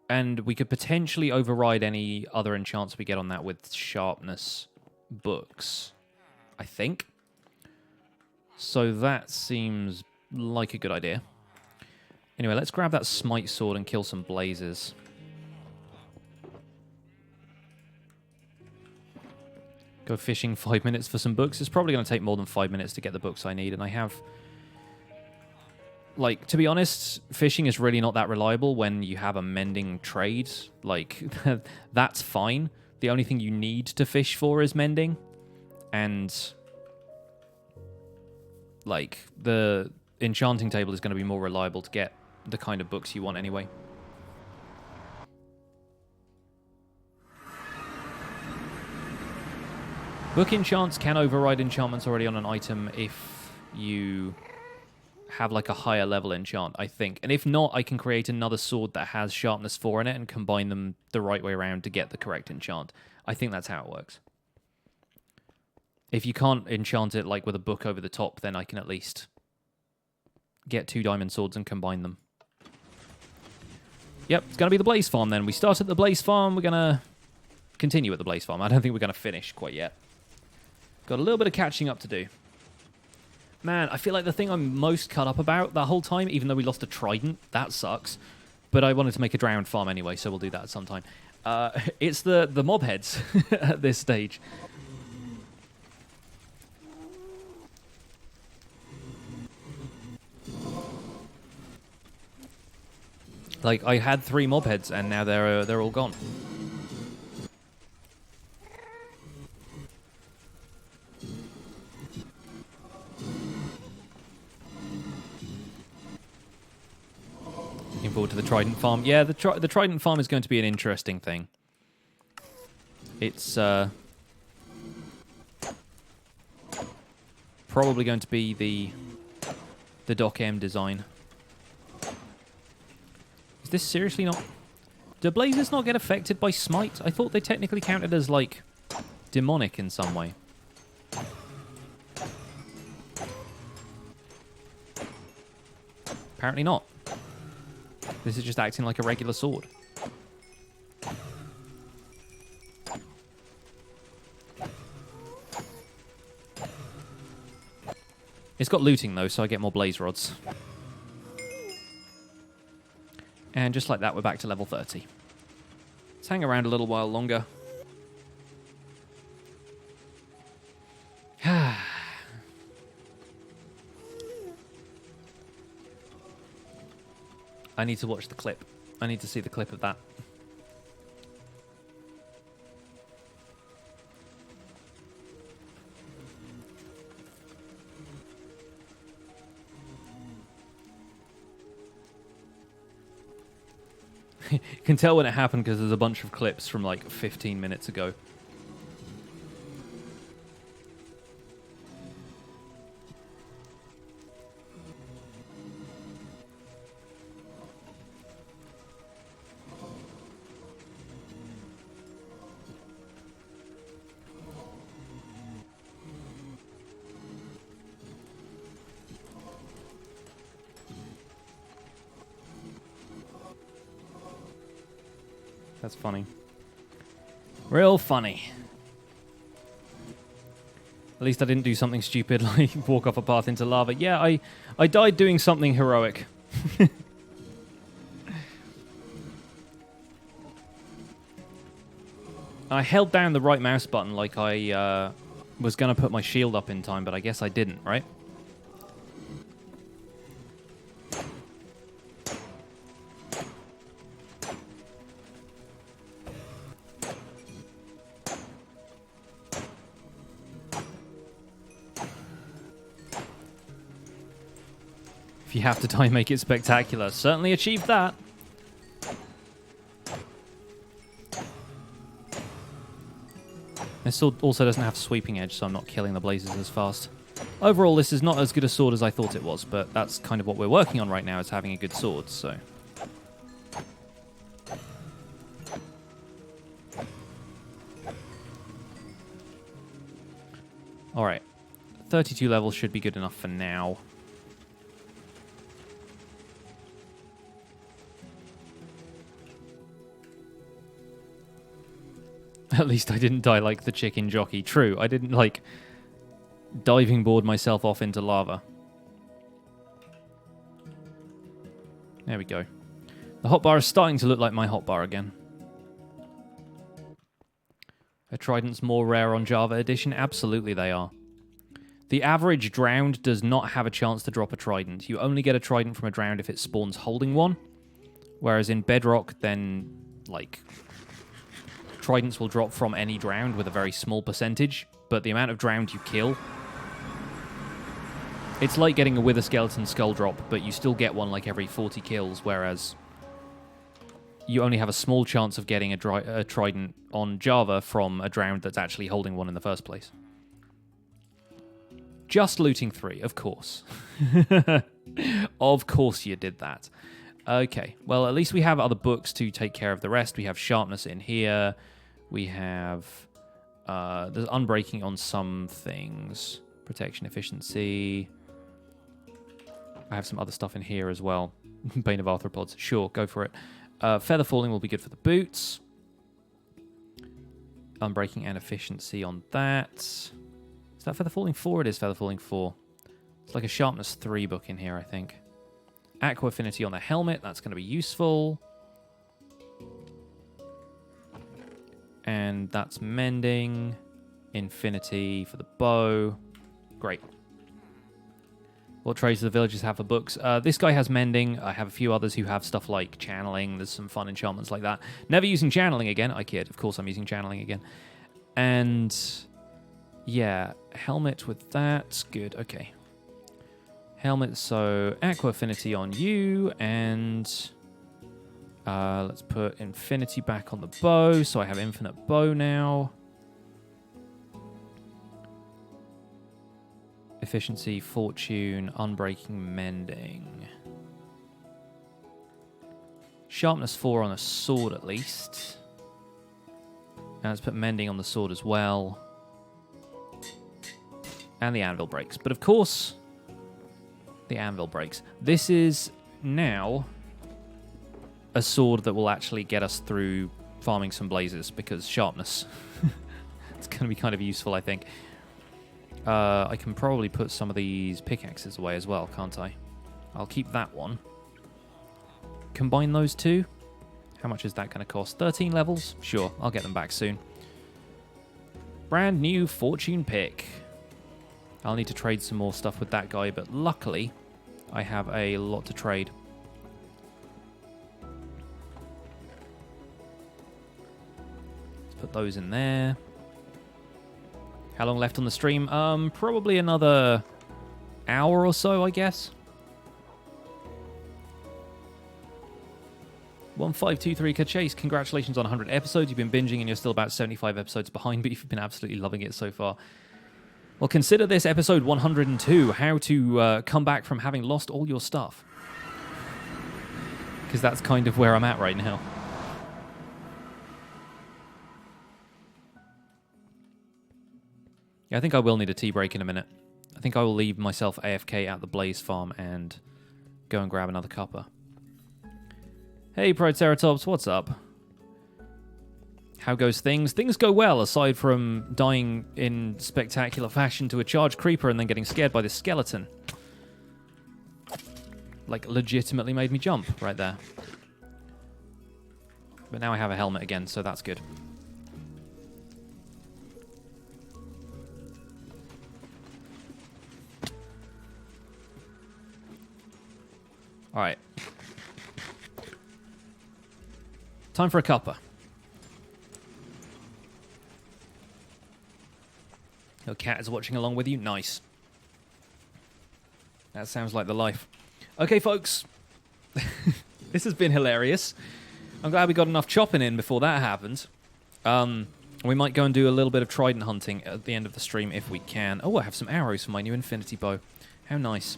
And we could potentially override any other enchants we get on that with sharpness books, I think. So that seems like a good idea. Anyway, let's grab that smite sword and kill some blazes. Go fishing 5 minutes for some books. It's probably going to take more than 5 minutes to get the books I need, and I have like, to be honest, fishing is really not that reliable when you have a mending trade. Like, that's fine. The only thing you need to fish for is mending. And, like, the enchanting table is going to be more reliable to get the kind of books you want anyway. Book enchants can override enchantments already on an item if you have like a higher level enchant, I think. And if not, I can create another sword that has sharpness 4 in it and combine them the right way around to get the correct enchant. I think that's how it works. If you can't enchant it like with a book over the top, then I can at least get 2 diamond swords and combine them. Yep, it's going to be the Blaze Farm then. We start at the Blaze Farm. We're going to continue at the Blaze Farm. I don't think we're going to finish quite yet. Got a little bit of catching up to do. Man, I feel like the thing I'm most cut up about that whole time, even though we lost a trident, that sucks. But I wanted to make a drowned farm anyway, so we'll do that at some time. It's the mob heads at this stage. Like, I had 3 mob heads, and now they're all gone. Looking forward to the Trident farm. Yeah, the Trident farm is going to be an interesting thing. It's probably going to be the Doc M design. Is this seriously not... Do blazes not get affected by smite? I thought they technically counted as, like, demonic in some way. Apparently not. This is just acting like a regular sword. It's got looting, though, so I get more blaze rods. And just like that, we're back to level 30. Let's hang around a little while longer. I need to watch the clip. I need to see the clip of that. You can tell when it happened because there's a bunch of clips from like 15 minutes ago. That's funny. Real funny. At least I didn't do something stupid like walk off a path into lava. Yeah, I died doing something heroic. I held down the right mouse button like I was going to put my shield up in time, but I guess I didn't, right? If you have to die, make it spectacular. Certainly achieved that. This sword also doesn't have sweeping edge, so I'm not killing the blazes as fast. Overall, this is not as good a sword as I thought it was, but that's kind of what we're working on right now, is having a good sword, so... Alright. 32 levels should be good enough for now. At least I didn't die like the chicken jockey. True, I didn't, like, diving board myself off into lava. There we go. The hotbar is starting to look like my hotbar again. A trident's more rare on Java Edition? Absolutely they are. The average drowned does not have a chance to drop a trident. You only get a trident from a drowned if it spawns holding one. Whereas in Bedrock, then, like, tridents will drop from any drowned with a very small percentage. But the amount of drowned you kill... It's like getting a Wither Skeleton Skull drop, but you still get one like every 40 kills, whereas you only have a small chance of getting a trident on Java from a drowned that's actually holding one in the first place. Just looting 3, of course. Of course you did that. Okay, well, at least we have other books to take care of the rest. We have sharpness in here. We have... there's unbreaking on some things. Protection, efficiency... I have some other stuff in here as well. Bane of Arthropods. Sure, go for it. Feather falling will be good for the boots. Unbreaking and efficiency on that. Is that Feather Falling 4? It is Feather Falling 4. It's like a Sharpness 3 book in here, I think. Aqua Affinity on the helmet. That's going to be useful. And that's Mending. Infinity for the bow. Great. What trades do the villagers have for books? This guy has Mending. I have a few others who have stuff like Channeling. There's some fun enchantments like that. Never using Channeling again. I kid. Of course I'm using Channeling again. And... yeah, helmet with that. Good, okay. Helmet, so Aqua Affinity on you. And... let's put Infinity back on the bow. So I have infinite bow now. Efficiency, fortune, unbreaking, mending. Sharpness 4 on a sword at least. And let's put mending on the sword as well. And the anvil breaks. But of course, the anvil breaks. This is now a sword that will actually get us through farming some blazes because sharpness. It's going to be kind of useful, I think. I can probably put some of these pickaxes away as well, can't I? I'll keep that one. Combine those two. How much is that going to cost? 13 levels? Sure, I'll get them back soon. Brand new fortune pick. I'll need to trade some more stuff with that guy, but luckily, I have a lot to trade. Let's put those in there. How long left on the stream? Probably another hour or so, I guess. 1523 Chase, congratulations on 100 episodes. You've been binging and you're still about 75 episodes behind, but you've been absolutely loving it so far. Well, consider this episode 102, how to come back from having lost all your stuff. Because that's kind of where I'm at right now. Yeah, I think I will need a tea break in a minute. I think I will leave myself AFK at the Blaze Farm and go and grab another cuppa. Hey, Proceratops, what's up? How goes things? Things go well, aside from dying in spectacular fashion to a charged creeper and then getting scared by this skeleton. Like, legitimately made me jump right there. But now I have a helmet again, so that's good. Alright. Time for a cuppa. Your cat is watching along with you. Nice. That sounds like the life. Okay, folks. This has been hilarious. I'm glad we got enough chopping in before that happened. We might go and do a little bit of trident hunting at the end of the stream if we can. Oh, I have some arrows for my new infinity bow. How nice.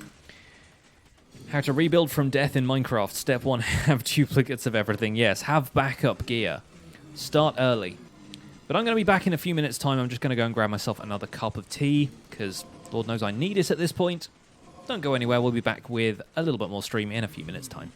How to rebuild from death in Minecraft. Step 1, have duplicates of everything. Yes, have backup gear. Start early. But I'm going to be back in a few minutes' time. I'm just going to go and grab myself another cup of tea, because Lord knows I need it at this point. Don't go anywhere. We'll be back with a little bit more stream in a few minutes' time.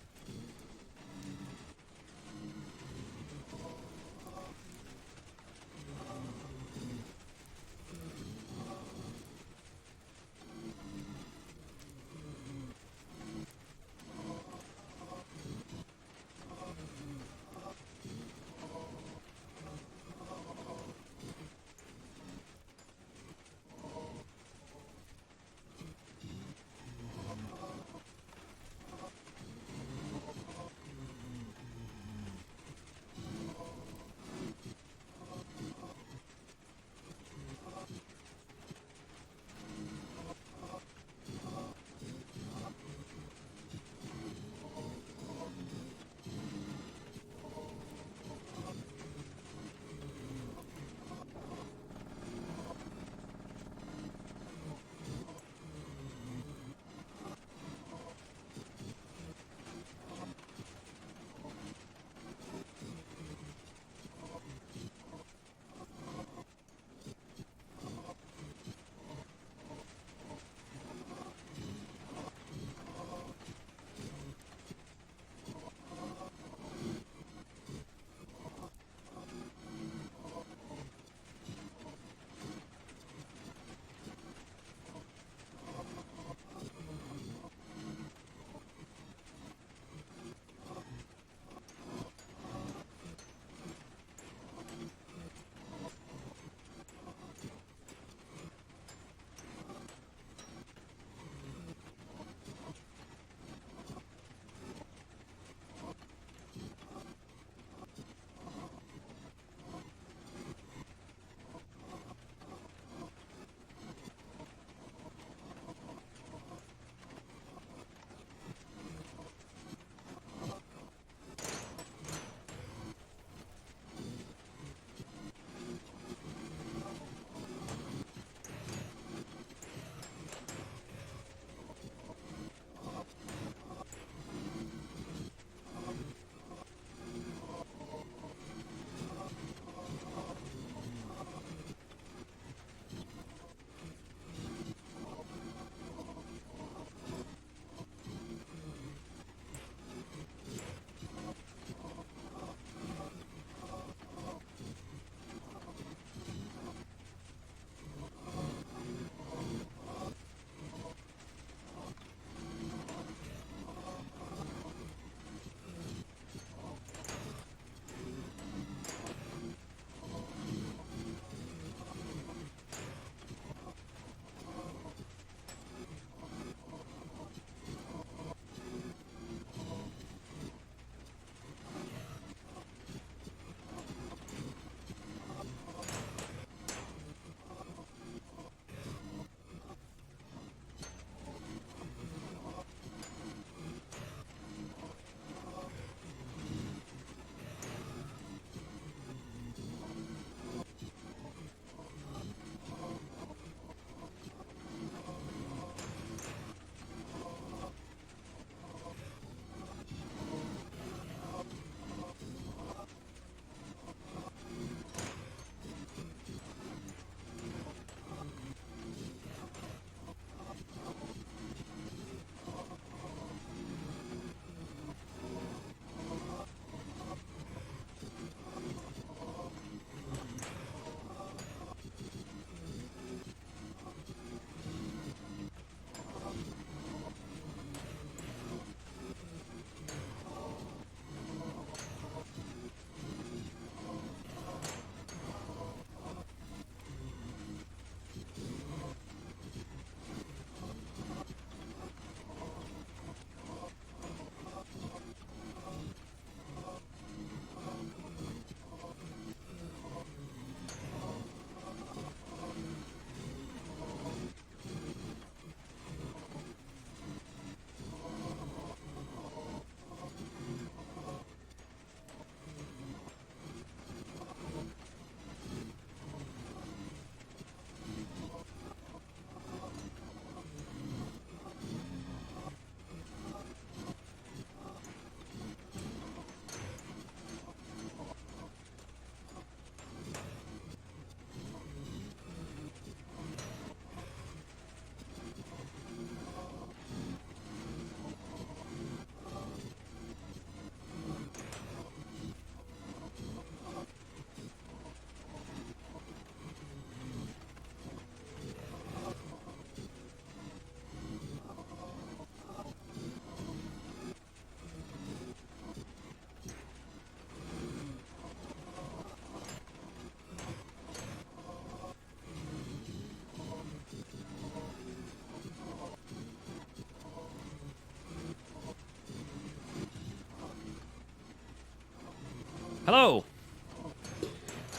Hello!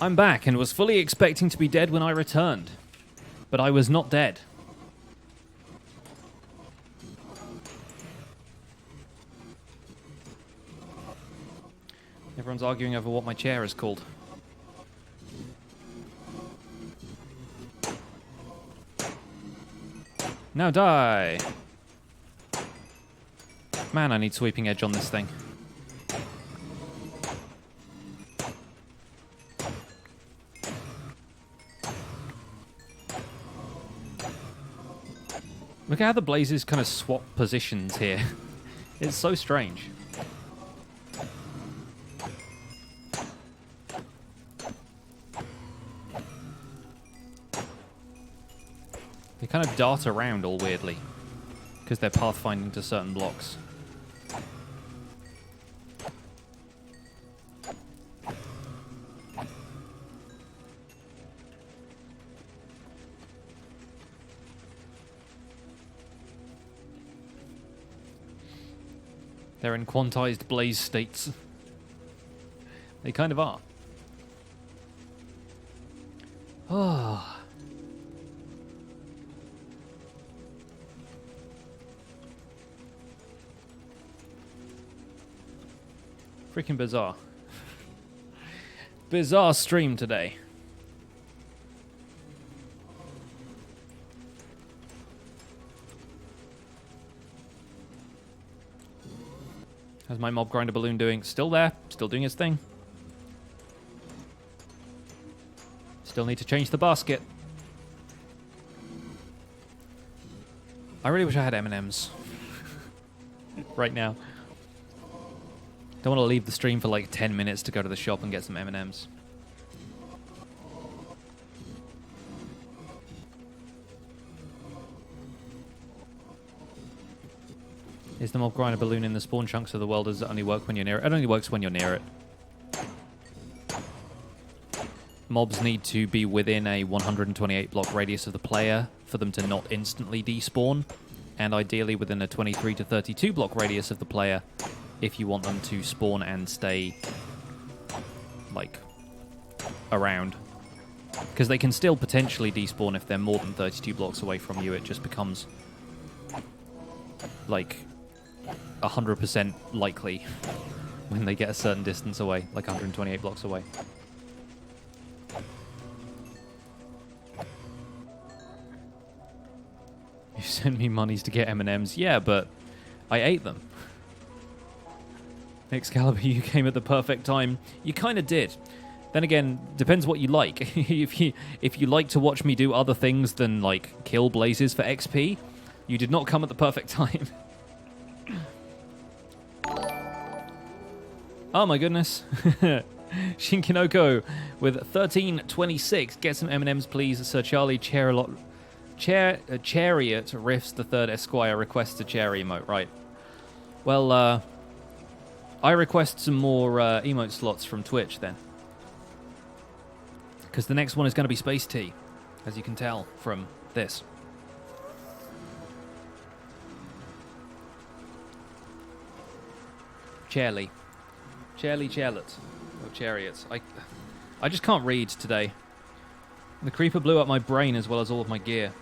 I'm back and was fully expecting to be dead when I returned. But I was not dead. Everyone's arguing over what my chair is called. Now die! Man, I need sweeping edge on this thing. Look at how the blazes kind of swap positions here. It's so strange. They kind of dart around all weirdly because they're pathfinding to certain blocks. They're in quantized blaze states. They kind of are. Oh. Freaking bizarre. Bizarre stream today. How's my mob grinder balloon doing? Still there. Still doing its thing. Still need to change the basket. I really wish I had M&Ms. Right now. Don't want to leave the stream for like 10 minutes to go to the shop and get some M&Ms. Is the mob grinder balloon in the spawn chunks of the world? Does it only work when you're near it? It only works when you're near it. Mobs need to be within a 128 block radius of the player for them to not instantly despawn, and ideally within a 23 to 32 block radius of the player if you want them to spawn and stay, like, around. Because they can still potentially despawn if they're more than 32 blocks away from you. It just becomes, like, 100% likely when they get a certain distance away, like 128 blocks away. You sent me monies to get M&Ms. Yeah, but I ate them. Excalibur, you came at the perfect time. You kind of did. Then again, depends what you like. If you like to watch me do other things than, like, kill blazes for XP, you did not come at the perfect time. Oh my goodness. Shinkinoko with 1326. Get some M&Ms, please. Sir Charlie Chariot riffs the third Esquire requests a chair emote. Right. Well, I request some more emote slots from Twitch then. Because the next one is going to be Space Tea, as you can tell from this. Charlie. Charlotte. Or Chariots. I just can't read today. The creeper blew up my brain as well as all of my gear.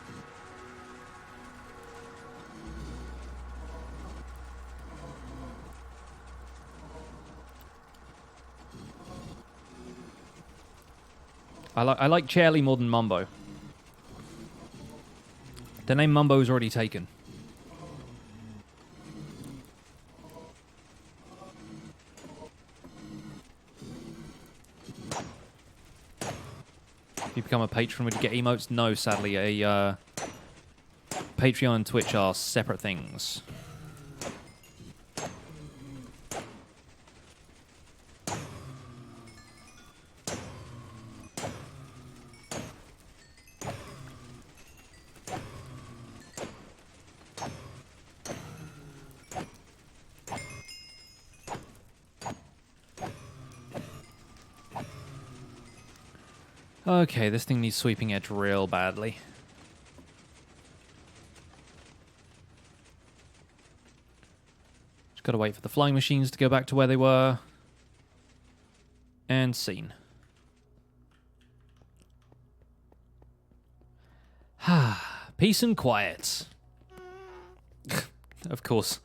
I like Charlie more than Mumbo. The name Mumbo is already taken. If you become a patron, would you get emotes? No, sadly. Patreon and Twitch are separate things. Okay, this thing needs sweeping edge real badly. Just gotta wait for the flying machines to go back to where they were. And scene. Peace and quiet. Of course.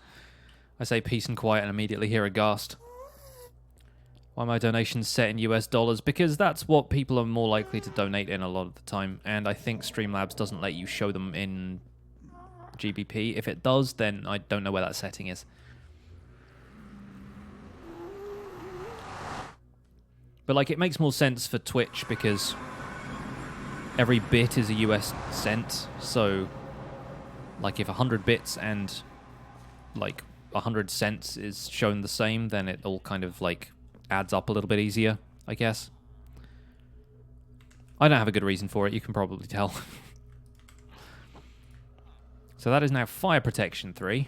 I say peace and quiet and immediately hear a ghast. Why are my donations set in US dollars? Because that's what people are more likely to donate in a lot of the time. And I think Streamlabs doesn't let you show them in GBP. If it does, then I don't know where that setting is. But like, it makes more sense for Twitch because every bit is a US cent. So like if 100 bits and like 100 cents is shown the same, then it all kind of like adds up a little bit easier, I guess. I don't have a good reason for it, you can probably tell. So that is now fire protection 3.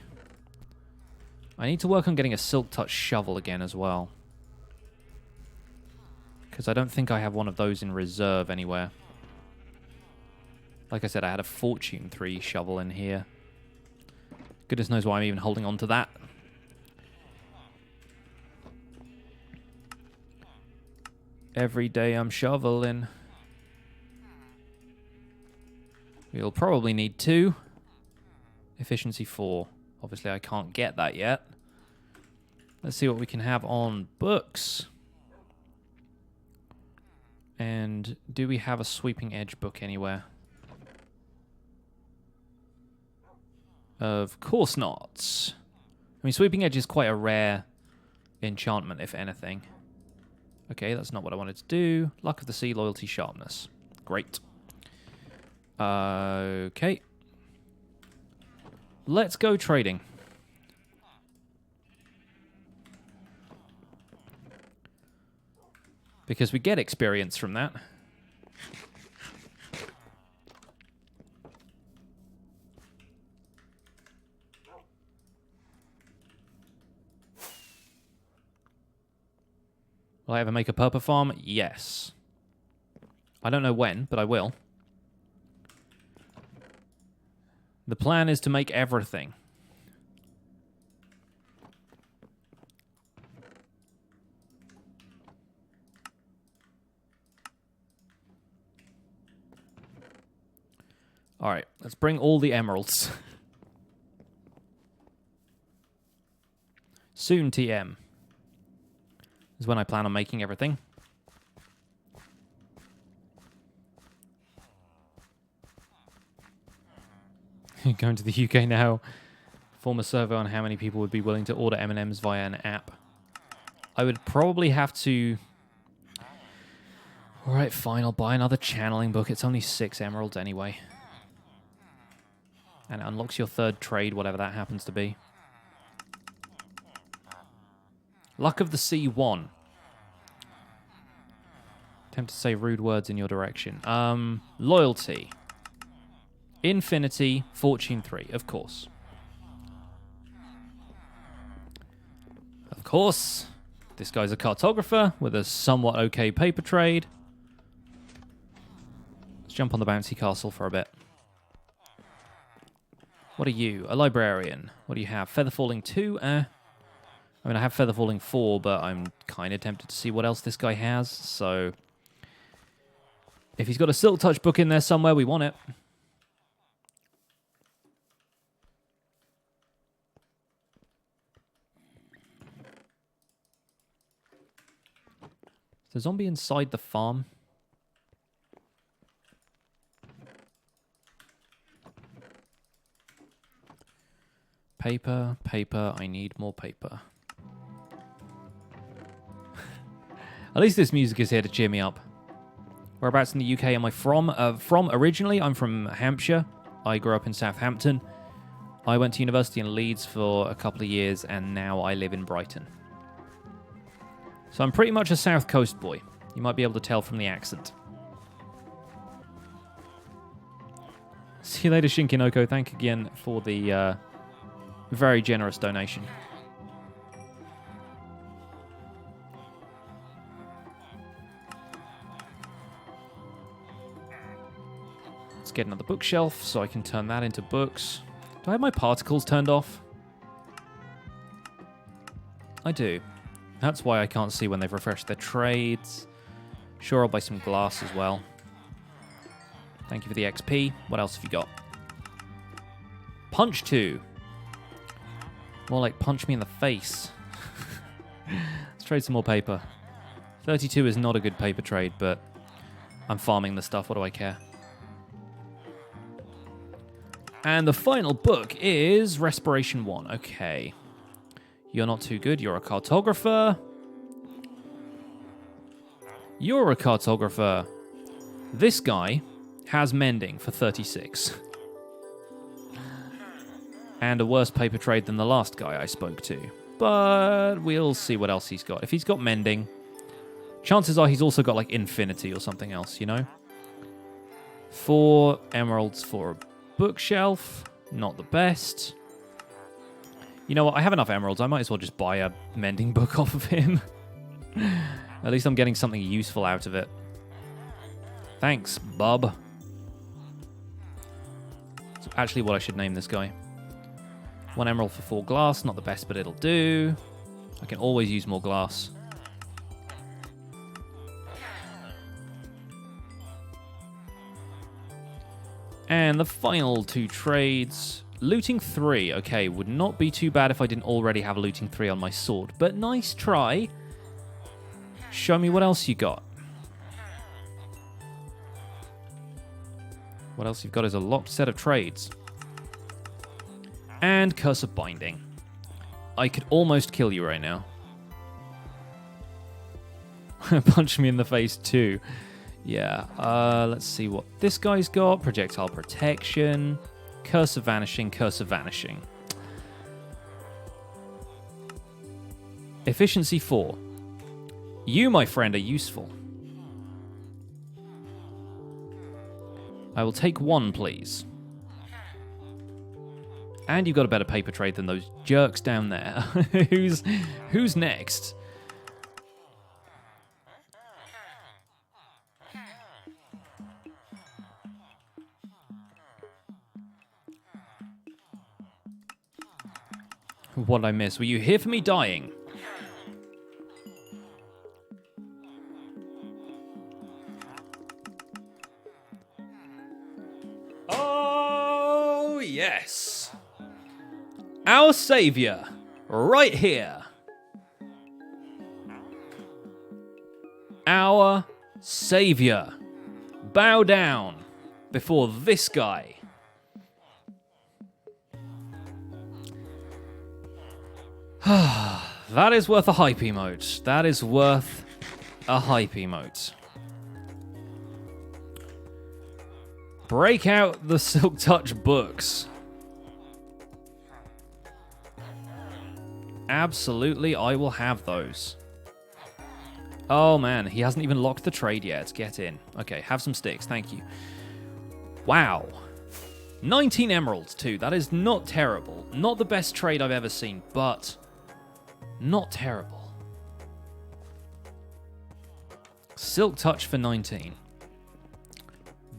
I need to work on getting a silk touch shovel again as well. Because I don't think I have one of those in reserve anywhere. Like I said, I had a fortune 3 shovel in here. Goodness knows why I'm even holding on to that. Every day I'm shoveling. We'll probably need 2. Efficiency 4. Obviously I can't get that yet. Let's see what we can have on books. And do we have a sweeping edge book anywhere? Of course not. I mean, sweeping edge is quite a rare enchantment, if anything. Okay, that's not what I wanted to do. Luck of the Sea, loyalty, sharpness. Great. Okay. Let's go trading. Because we get experience from that. Will I ever make a purple farm? Yes. I don't know when, but I will. The plan is to make everything. Alright, let's bring all the emeralds. Soon, TM. Is when I plan on making everything. Going to the UK now. Form a survey on how many people would be willing to order M&Ms via an app. I would probably have to... Alright, fine, I'll buy another channeling book. It's only 6 emeralds anyway. And it unlocks your 3rd trade, whatever that happens to be. Luck of the Sea 1. Attempt to say rude words in your direction. Loyalty. Infinity, fortune 3, of course. Of course. This guy's a cartographer with a somewhat okay paper trade. Let's jump on the bouncy castle for a bit. What are you? A librarian. What do you have? Feather falling 2? I mean, I have feather falling 4, but I'm kind of tempted to see what else this guy has, so... If he's got a silk touch book in there somewhere, we want it. Is the zombie inside the farm? Paper, paper, I need more paper. At least this music is here to cheer me up. Whereabouts in the UK am I from? Originally, I'm from Hampshire. I grew up in Southampton. I went to university in Leeds for a couple of years, and now I live in Brighton. So I'm pretty much a South Coast boy. You might be able to tell from the accent. See you later, Shinkinoko. Thank you again for the very generous donation. Let's get another bookshelf so I can turn that into books. Do I have my particles turned off? I do. That's why I can't see when they've refreshed their trades. Sure, I'll buy some glass as well. Thank you for the XP. What else have you got? Punch 2. More like punch me in the face. Let's trade some more paper. 32 is not a good paper trade, but I'm farming the stuff. What do I care? And the final book is Respiration 1. Okay. You're not too good. You're a cartographer. You're a cartographer. This guy has mending for 36. And a worse paper trade than the last guy I spoke to. But we'll see what else he's got. If he's got mending, chances are he's also got like infinity or something else, you know? 4 emeralds for a bookshelf. Not the best. You know what? I have enough emeralds. I might as well just buy a mending book off of him. At least I'm getting something useful out of it. Thanks, bub. That's actually what I should name this guy. 1 emerald for 4 glass. Not the best, but it'll do. I can always use more glass. And the final 2 trades. Looting 3. Okay, would not be too bad if I didn't already have a looting 3 on my sword. But nice try. Show me what else you got. What else you've got is a locked set of trades. And Curse of Binding. I could almost kill you right now. Punch me in the face too. Yeah, let's see what this guy's got. Projectile Protection. Curse of Vanishing, Curse of Vanishing. Efficiency 4. You, my friend, are useful. I will take 1, please. And you've got a better paper trade than those jerks down there. Who's next? What did I miss? Were you here for me dying? Oh, yes. Our savior, right here. Our savior. Bow down before this guy. That is worth a hype emote. That is worth a hype emote. Break out the Silk Touch books. Absolutely, I will have those. Oh man, he hasn't even locked the trade yet. Get in. Okay, have some sticks. Thank you. Wow. 19 emeralds too. That is not terrible. Not the best trade I've ever seen, but not terrible. Silk Touch for 19.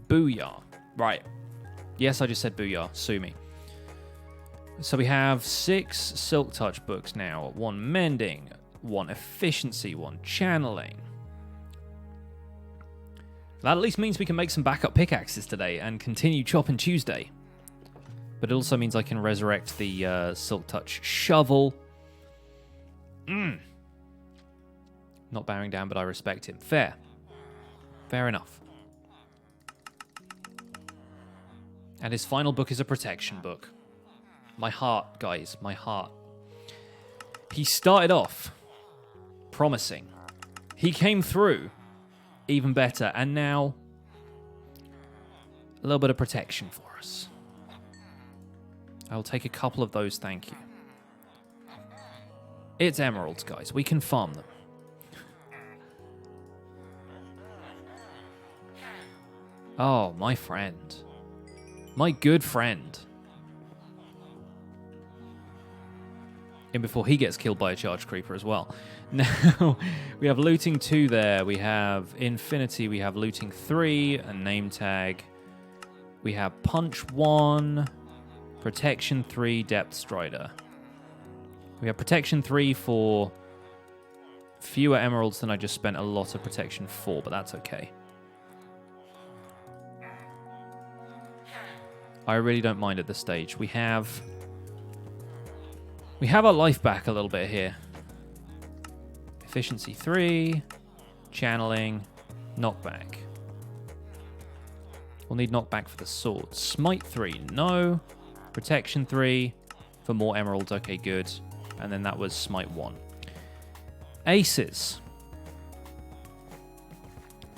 Booyah. Right. Yes, I just said booyah. Sue me. So we have 6 Silk Touch books now. 1 Mending, 1 Efficiency, 1 Channeling. That at least means we can make some backup pickaxes today and continue Choppin' Tuesday. But it also means I can resurrect the Silk Touch shovel. Not bowing down, but I respect him. Fair. Fair enough. And his final book is a protection book. My heart, guys. My heart. He started off promising. He came through even better. And now a little bit of protection for us. I'll take a couple of those, thank you. It's emeralds, guys. We can farm them. Oh, my friend. My good friend. And before he gets killed by a charge creeper as well. Now, we have looting 2 there. We have infinity. We have looting 3, a name tag. We have punch 1, protection 3, depth strider. We have protection 3 for fewer emeralds than I just spent a lot of protection for, but that's okay. I really don't mind at this stage. We have our life back a little bit here. Efficiency 3, channeling, knockback. We'll need knockback for the sword. Smite 3, no. Protection 3 for more emeralds, okay, good. And then that was smite 1. Aces.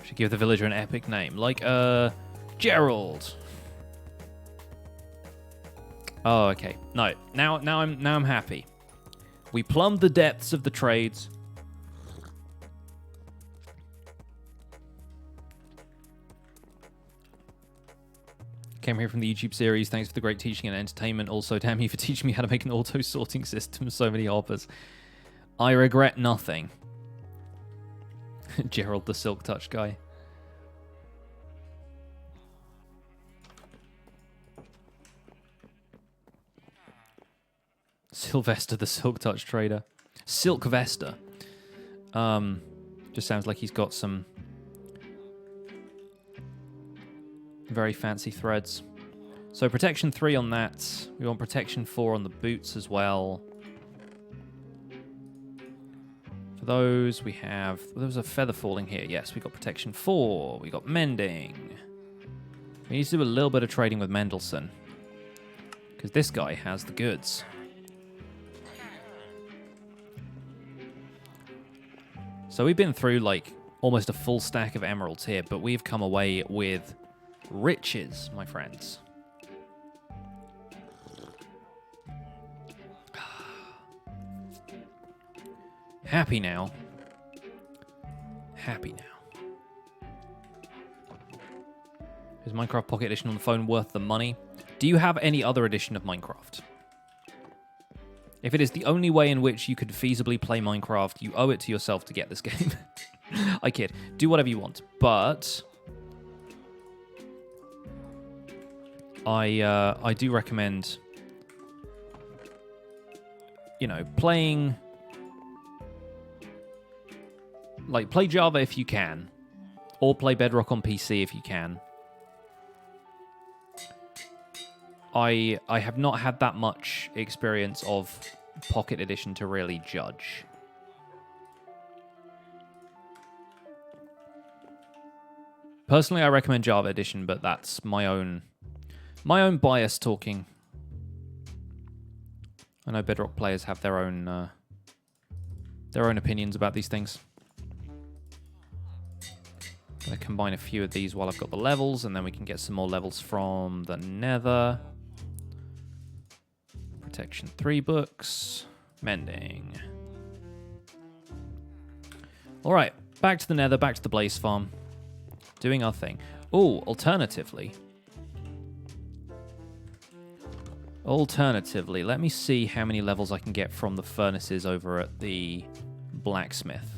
Should give the villager an epic name, like Gerald. Oh, okay. No, now I'm happy. We plumbed the depths of the trades. Came here from the YouTube series. Thanks for the great teaching and entertainment. Also, damn you for teaching me how to make an auto sorting system. So many hoppers. I regret nothing. Gerald the Silk Touch guy. Sylvester the Silk Touch trader. Silk Vesta. Just sounds like he's got some very fancy threads. So protection 3 on that. We want protection 4 on the boots as well. For those, we have... Well, there was a feather falling here. Yes, we got protection 4. We got mending. We need to do a little bit of trading with Mendelssohn, because this guy has the goods. So we've been through, like, almost a full stack of emeralds here, but we've come away with riches, my friends. Happy now. Happy now. Is Minecraft Pocket Edition on the phone worth the money? Do you have any other edition of Minecraft? If it is the only way in which you could feasibly play Minecraft, you owe it to yourself to get this game. I kid. Do whatever you want. But I do recommend, you know, playing... Like, play Java if you can. Or play Bedrock on PC if you can. I have not had that much experience of Pocket Edition to really judge. Personally, I recommend Java Edition, but that's my own bias talking. I know Bedrock players have their own opinions about these things. I'm going to combine a few of these while I've got the levels, and then we can get some more levels from the Nether. Protection 3 books. Mending. Alright, back to the Nether, back to the Blaze Farm. Doing our thing. Oh, alternatively, let me see how many levels I can get from the furnaces over at the blacksmith.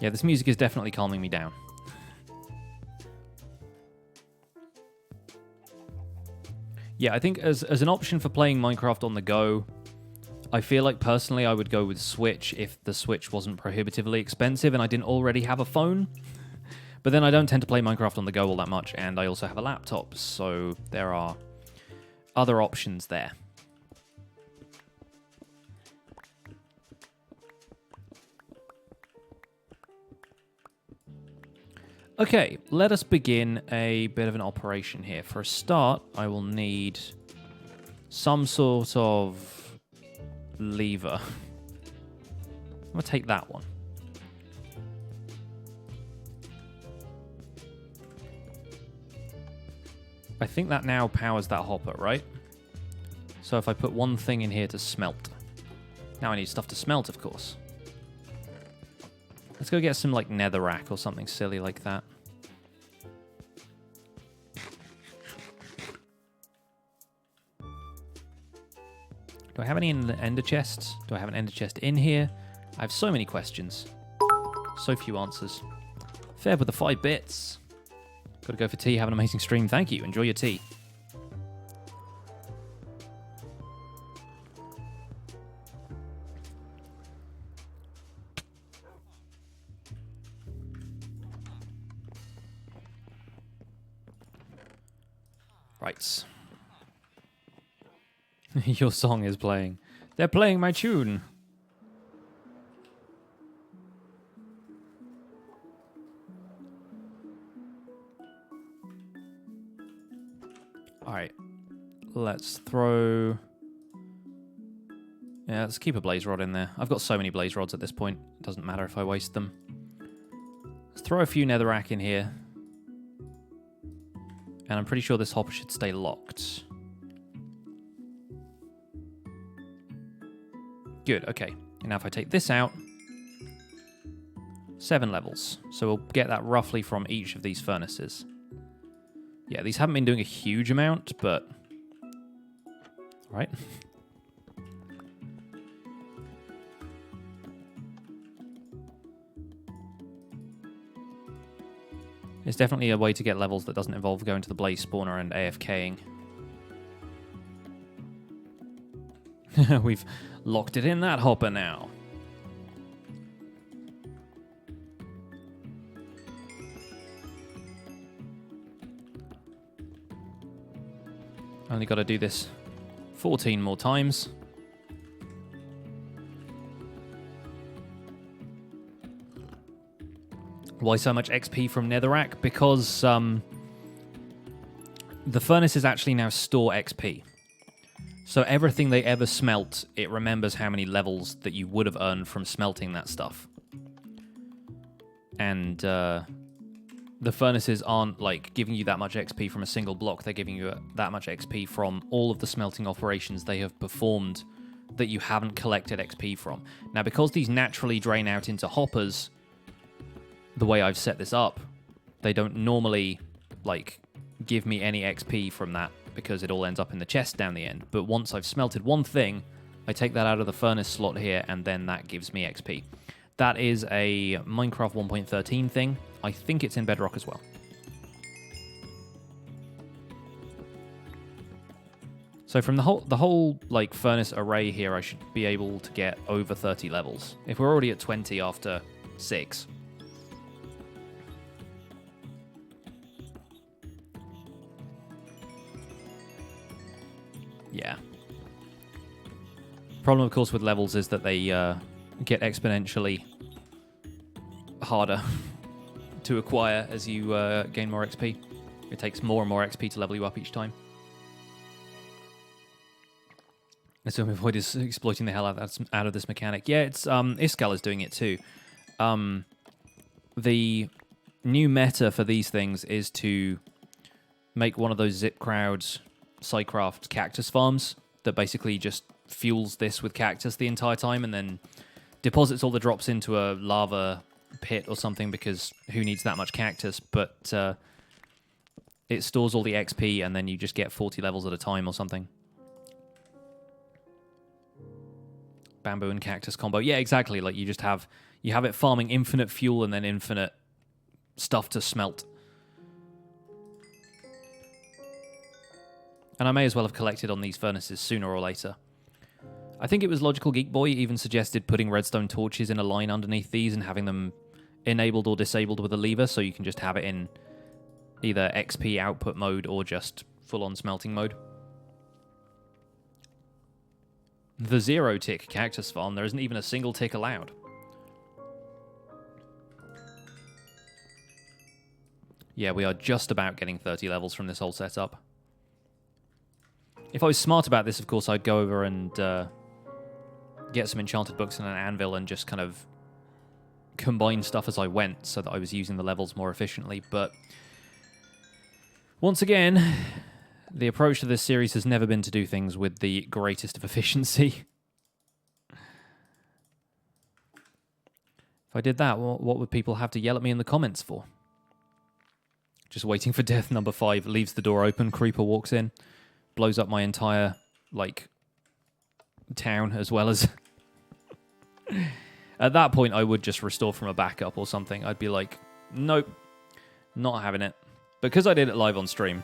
Yeah, this music is definitely calming me down. Yeah, I think as an option for playing Minecraft on the go, I feel like personally I would go with Switch if the Switch wasn't prohibitively expensive and I didn't already have a phone. But then I don't tend to play Minecraft on the go all that much, and I also have a laptop, so there are other options there. Okay, let us begin a bit of an operation here. For a start, I will need some sort of lever. I'm going to take that one. I think that now powers that hopper, right? So if I put one thing in here to smelt. Now I need stuff to smelt, of course. Let's go get some, like, netherrack or something silly like that. Do I have any in the ender chest? Do I have an ender chest in here? I have so many questions. So few answers. Fair with the 5 bits. Gotta go for tea. Have an amazing stream. Thank you. Enjoy your tea. Right. Your song is playing. They're playing my tune. Alright. Let's throw... Yeah, let's keep a blaze rod in there. I've got so many blaze rods at this point. It doesn't matter if I waste them. Let's throw a few netherrack in here. And I'm pretty sure this hopper should stay locked. Good, okay. And now if I take this out, 7 levels. So we'll get that roughly from each of these furnaces. Yeah, these haven't been doing a huge amount, but... Right. It's definitely a way to get levels that doesn't involve going to the blaze spawner and AFKing. We've locked it in that hopper now. Only got to do this 14 more times. Why so much XP from netherrack? Because the furnaces actually now store XP. So everything they ever smelt, it remembers how many levels that you would have earned from smelting that stuff. And the furnaces aren't like giving you that much XP from a single block. They're giving you that much XP from all of the smelting operations they have performed that you haven't collected XP from. Now, because these naturally drain out into hoppers, the way I've set this up, they don't normally like give me any XP from that because it all ends up in the chest down the end. But once I've smelted one thing, I take that out of the furnace slot here, and then that gives me XP. That is a Minecraft 1.13 thing. I think it's in Bedrock as well. So from the whole like furnace array here, I should be able to get over 30 levels. If we're already at 20 after 6. Yeah. Problem, of course, with levels is that they get exponentially harder to acquire as you gain more XP. It takes more and more XP to level you up each time. So Avoid is exploiting the hell out of this mechanic. Yeah, it's Iskal is doing it too. The new meta for these things is to make one of those Zip Crowds Psycraft cactus farms that basically just fuels this with cactus the entire time and then deposits all the drops into a lava pit or something, because who needs that much cactus? But it stores all the XP and then you just get 40 levels at a time or something. Bamboo and cactus combo. Yeah, exactly. Like you have it farming infinite fuel and then infinite stuff to smelt. And I may as well have collected on these furnaces sooner or later. I think it was Logical Geek Boy even suggested putting redstone torches in a line underneath these and having them enabled or disabled with a lever, so you can just have it in either XP output mode or just full-on smelting mode. The 0-tick cactus farm, there isn't even a single tick allowed. Yeah, we are just about getting 30 levels from this whole setup. If I was smart about this, of course, I'd go over and get some enchanted books and an anvil and just kind of combine stuff as I went so that I was using the levels more efficiently. But once again, the approach to this series has never been to do things with the greatest of efficiency. If I did that, what would people have to yell at me in the comments for? Just waiting for death number 5, leaves the door open, creeper walks in, blows up my entire, like, town as well as... At that point, I would just restore from a backup or something. I'd be like, nope, not having it. Because I did it live on stream,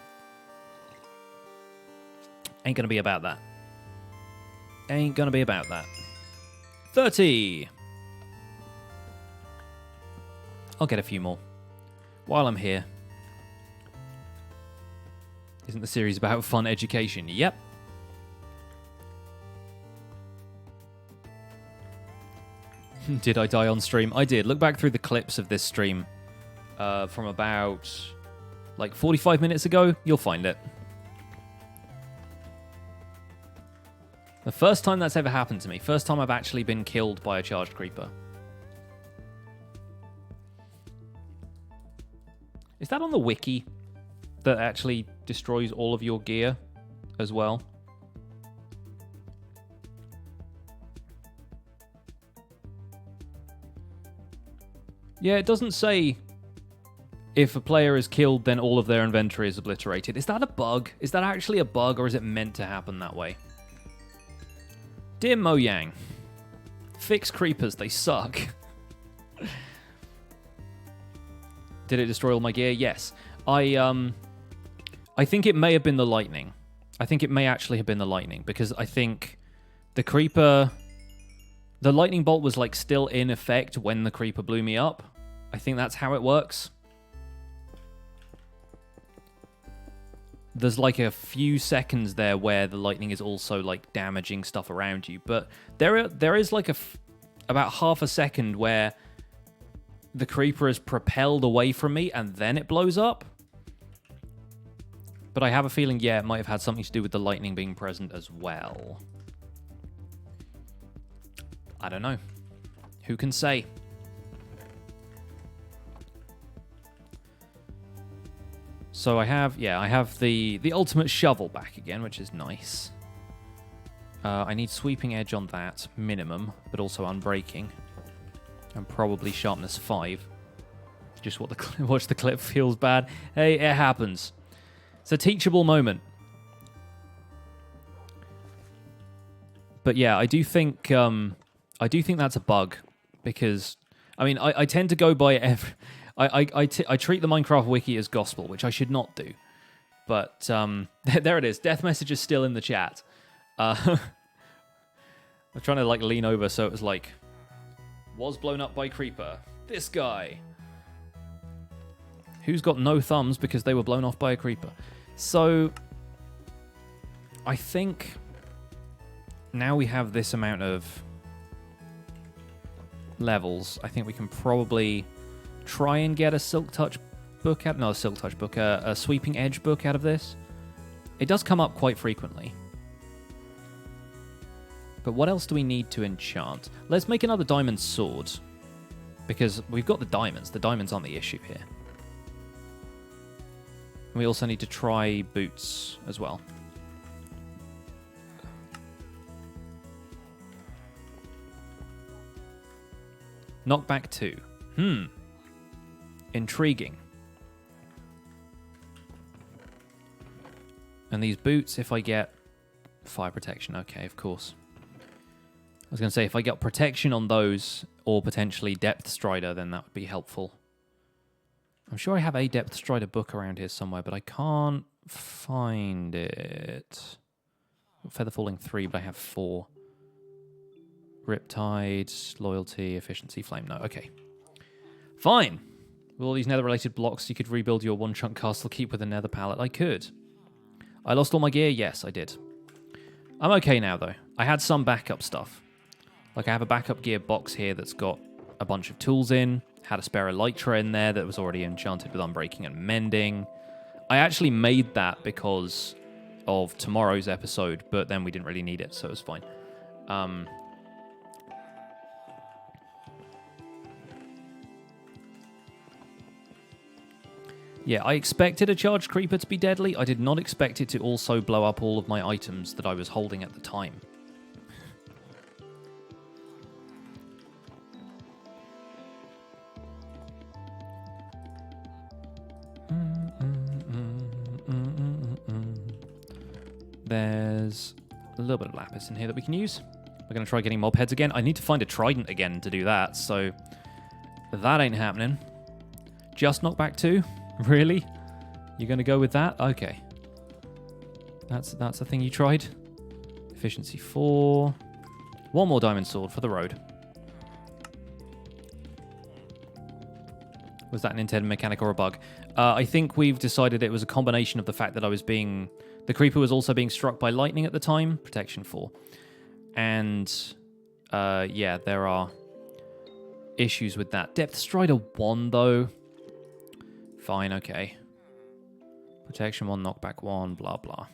ain't going to be about that. Ain't going to be about that. 30. I'll get a few more while I'm here. Isn't the series about fun education? Yep. Did I die on stream? I did. Look back through the clips of this stream from about like 45 minutes ago. You'll find it. The first time that's ever happened to me. First time I've actually been killed by a charged creeper. Is that on the wiki that actually destroys all of your gear as well? Yeah, it doesn't say if a player is killed, then all of their inventory is obliterated. Is that a bug? Is that actually a bug, or is it meant to happen that way? Dear Mojang, fix creepers, they suck. Did it destroy all my gear? Yes. I think it may have been the lightning. I think it may actually have been the lightning, because I think the creeper... The lightning bolt was like still in effect when the creeper blew me up. I think that's how it works. There's like a few seconds there where the lightning is also like damaging stuff around you, but there is like about half a second where the creeper is propelled away from me and then it blows up. But I have a feeling, yeah, it might have had something to do with the lightning being present as well. I don't know. Who can say? So I have the ultimate shovel back again, which is nice. I need sweeping edge on that, minimum, but also unbreaking. And probably sharpness 5. Just watch the clip feels bad. Hey, it happens. It's a teachable moment. But yeah, I do think that's a bug, because I mean I tend to go by I treat the Minecraft wiki as gospel, which I should not do. But there it is. Death message is still in the chat. I'm trying to like lean over so it was like, was blown up by creeper. This guy. Who's got no thumbs because they were blown off by a creeper. So I think now we have this amount of levels. I think we can probably try and get a Silk Touch book out. No, a Silk Touch book. A Sweeping Edge book out of this. It does come up quite frequently. But what else do we need to enchant? Let's make another diamond sword. Because we've got the diamonds. The diamonds aren't the issue here. We also need to try boots as well. Knockback 2. Intriguing. And these boots, if I get fire protection, okay, of course. I was going to say, if I get protection on those, or potentially Depth Strider, then that would be helpful. I'm sure I have a Depth Strider book around here somewhere, but I can't find it. Feather Falling 3, but I have 4. Riptide, Loyalty, Efficiency, Flame. No, okay. Fine. With all these nether-related blocks, you could rebuild your one-chunk castle keep with a nether pallet. I could. I lost all my gear? Yes, I did. I'm okay now, though. I had some backup stuff. Like, I have a backup gear box here that's got a bunch of tools in. Had a spare elytra in there that was already enchanted with unbreaking and mending. I actually made that because of tomorrow's episode, but then we didn't really need it, so it was fine. Yeah, I expected a charged creeper to be deadly. I did not expect it to also blow up all of my items that I was holding at the time. There's a little bit of lapis in here that we can use. We're going to try getting mob heads again. I need to find a trident again to do that, so that ain't happening. Just knockback 2? Really? You're going to go with that? Okay. That's the thing you tried. Efficiency 4. One more diamond sword for the road. Was that an intended mechanic or a bug? I think we've decided it was a combination of the fact that the creeper was also being struck by lightning at the time. Protection 4. And, yeah, there are issues with that. Depth Strider 1, though. Fine, okay. Protection 1, knockback 1, blah, blah.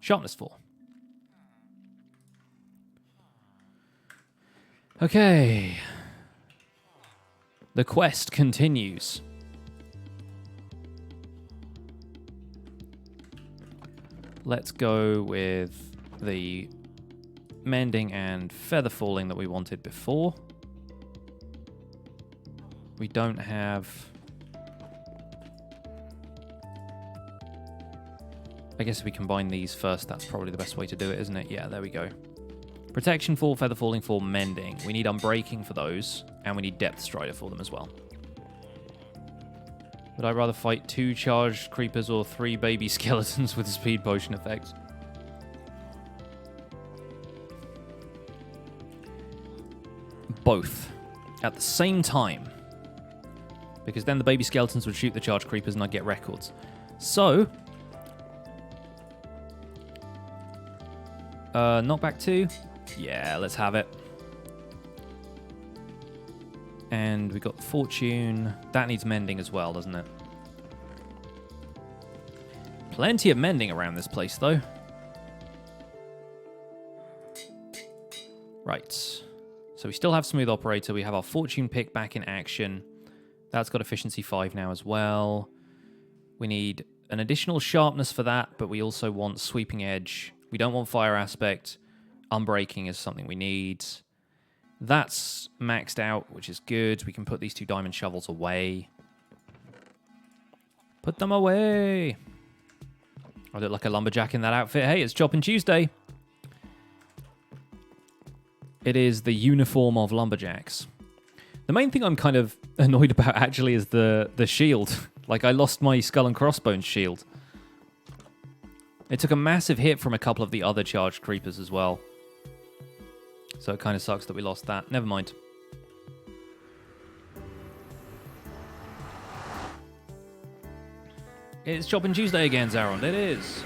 Sharpness 4. Okay. The quest continues. Let's go with the mending and feather falling that we wanted before. We don't have... I guess if we combine these first, that's probably the best way to do it, isn't it? Yeah, there we go. Protection 4, feather falling 4, mending. We need unbreaking for those, and we need depth strider for them as well. Would I rather fight 2 charged creepers or 3 baby skeletons with speed potion effects? Both. At the same time. Because then the baby skeletons would shoot the charged creepers and I'd get records. So... knockback 2? Yeah, let's have it. And we got fortune. That needs mending as well, doesn't it? Plenty of mending around this place, though. Right. So we still have smooth operator. We have our fortune pick back in action. That's got efficiency 5 now as well. We need an additional sharpness for that, but we also want sweeping edge. We don't want fire aspect. Unbreaking is something we need. That's maxed out, which is good. We can put these 2 diamond shovels away. Put them away. I look like a lumberjack in that outfit. Hey, it's Choppin' Tuesday. It is the uniform of lumberjacks. The main thing I'm kind of annoyed about, actually, is the shield. Like, I lost my skull and crossbones shield. It took a massive hit from a couple of the other charged creepers as well. So it kind of sucks that we lost that. Never mind. It's Choppin' Tuesday again, Zaron. It is.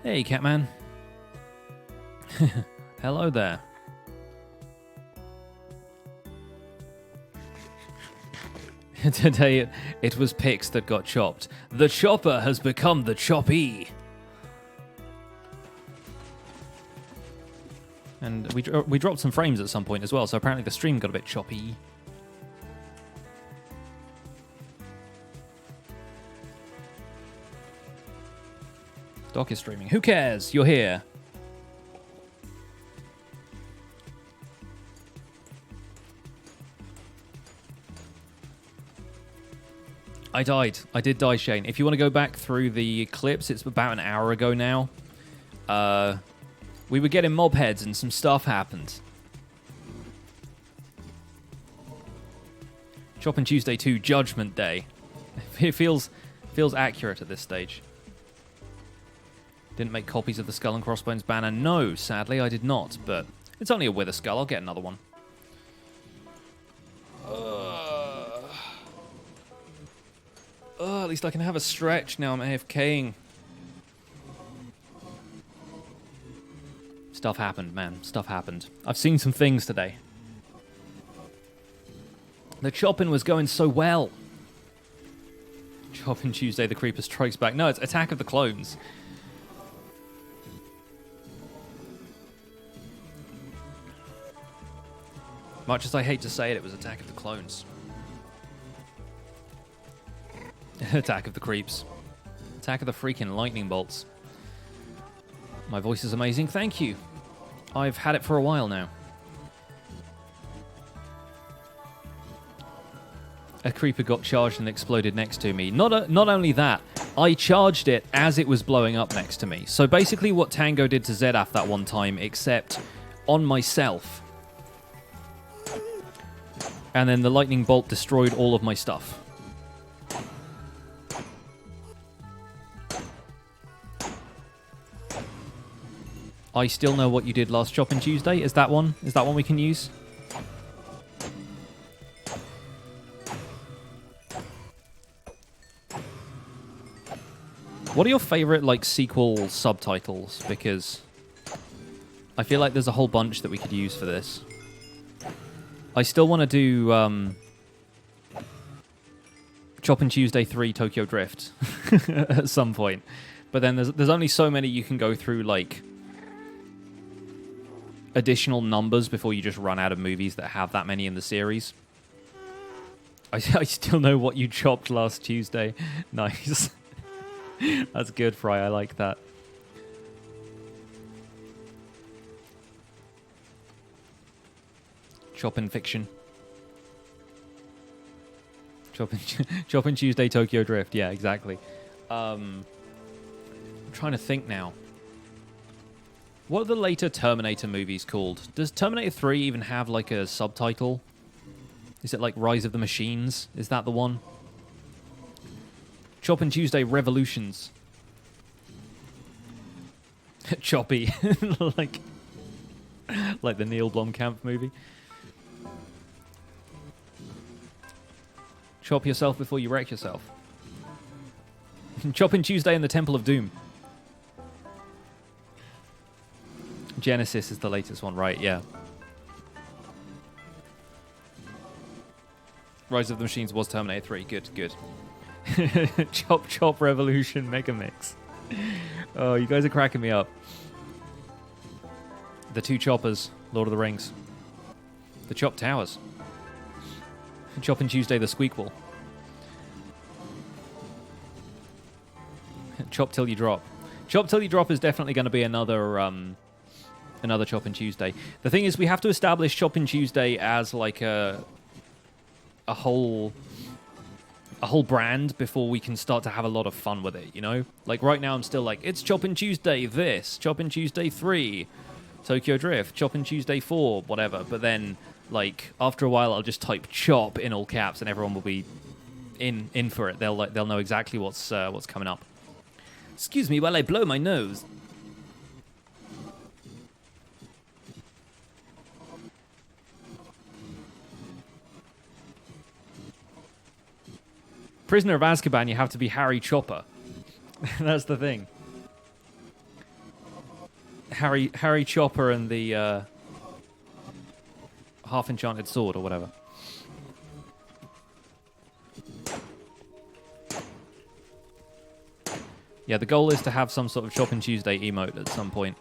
Hey, Catman. Hello there. Today it was Pix that got chopped. The chopper has become the choppy. And we dropped some frames at some point as well, so apparently the stream got a bit choppy. Doc is streaming. Who cares? You're here. I died. I did die, Shane. If you want to go back through the clips, it's about an hour ago now. We were getting mob heads and some stuff happened. Choppin' Tuesday 2, Judgment Day. It feels accurate at this stage. Didn't make copies of the Skull and Crossbones banner. No, sadly, I did not. But it's only a Wither Skull. I'll get another one. At least I can have a stretch now I'm AFKing. Stuff happened, man. Stuff happened. I've seen some things today. The Choppin' was going so well. Choppin' Tuesday, the Creeper strikes back. No, it's Attack of the Clones. Much as I hate to say it, it was Attack of the Clones. Attack of the Creeps. Attack of the freaking lightning bolts. My voice is amazing. Thank you. I've had it for a while now. A creeper got charged and exploded next to me. Not only that, I charged it as it was blowing up next to me. So basically what Tango did to Zedaf that one time, except on myself. And then the lightning bolt destroyed all of my stuff. I still know what you did last Choppin' Tuesday. Is that one? Is that one we can use? What are your favorite, like, sequel subtitles? Because I feel like there's a whole bunch that we could use for this. I still want to do Choppin' Tuesday 3 Tokyo Drift at some point. But then there's only so many you can go through, like, additional numbers before you just run out of movies that have that many in the series. I still know what you chopped last Tuesday. Nice. That's good, Fry. I like that. Choppin' fiction. Choppin' Tuesday Tokyo Drift. Yeah, exactly. I'm trying to think now. What are the later Terminator movies called? Does Terminator 3 even have, like, a subtitle? Is it, like, Rise of the Machines? Is that the one? Choppin' Tuesday Revolutions. Choppy. like the Neil Blomkamp movie. Chop yourself before you wreck yourself. Choppin' Tuesday in the Temple of Doom. Genesis is the latest one, right? Yeah. Rise of the Machines was Terminator 3. Good, good. Chop Chop Revolution Mega Mix. Oh, you guys are cracking me up. The Two Choppers, Lord of the Rings. The Chop Towers. Choppin' Tuesday, the Squeakball. Chop Till You Drop. Chop Till You Drop is definitely going to be another Choppin' Tuesday. The thing is, we have to establish Choppin' Tuesday as like a whole brand before we can start to have a lot of fun with it, you know? Like, right now I'm still like, it's Choppin' Tuesday this, Choppin' Tuesday 3, Tokyo Drift, Choppin' Tuesday 4, whatever. But then, like, after a while I'll just type chop in all caps and everyone will be in for it. They'll know exactly what's coming up. Excuse me while I blow my nose. Prisoner of Azkaban, you have to be Harry Chopper. That's the thing. Harry Chopper and the half-enchanted sword or whatever. Yeah, the goal is to have some sort of Choppin' Tuesday emote at some point.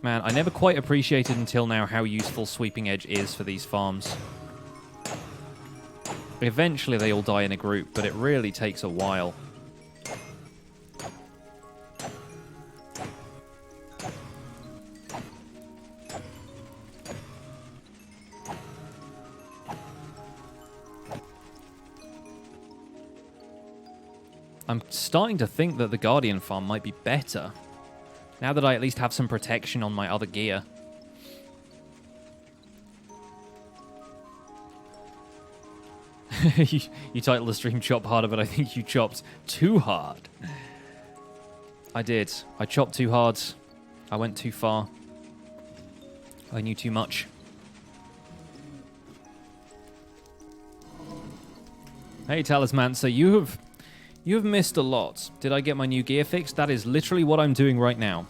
Man, I never quite appreciated until now how useful Sweeping Edge is for these farms. Eventually they all die in a group, but it really takes a while. I'm starting to think that the Guardian farm might be better. Now that I at least have some protection on my other gear. You titled the stream Chop Harder, but I think you chopped too hard. I did. I chopped too hard. I went too far. I knew too much. Hey, Talisman, so you have missed a lot. Did I get my new gear fixed? That is literally what I'm doing right now.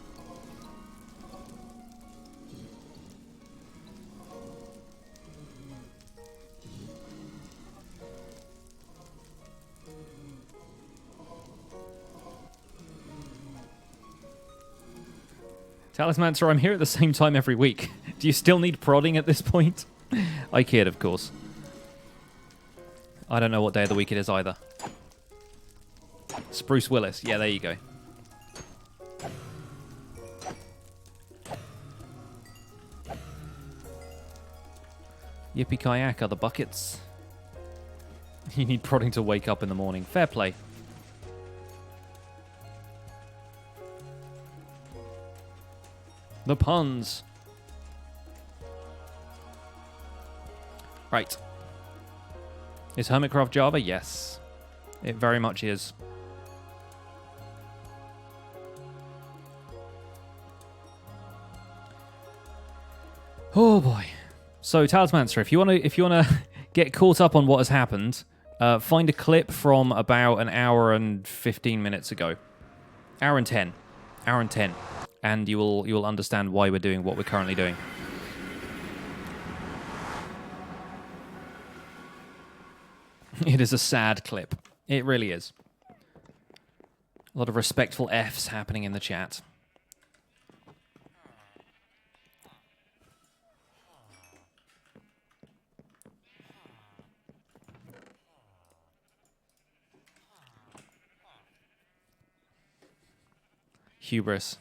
Talisman, sir, I'm here at the same time every week. Do you still need prodding at this point? I kid, of course. I don't know what day of the week it is either. Spruce Willis. Yeah, there you go. Yippee kayak are the buckets. You need prodding to wake up in the morning. Fair play. The puns. Right. Is Hermitcraft Java? Yes. It very much is. Oh boy. So Talismancer, if you wanna get caught up on what has happened, find a clip from about an hour and 15 minutes ago. Hour and 10. And you will understand why we're doing what we're currently doing. It is a sad clip. It really is. A lot of respectful Fs happening in the chat. Hubris.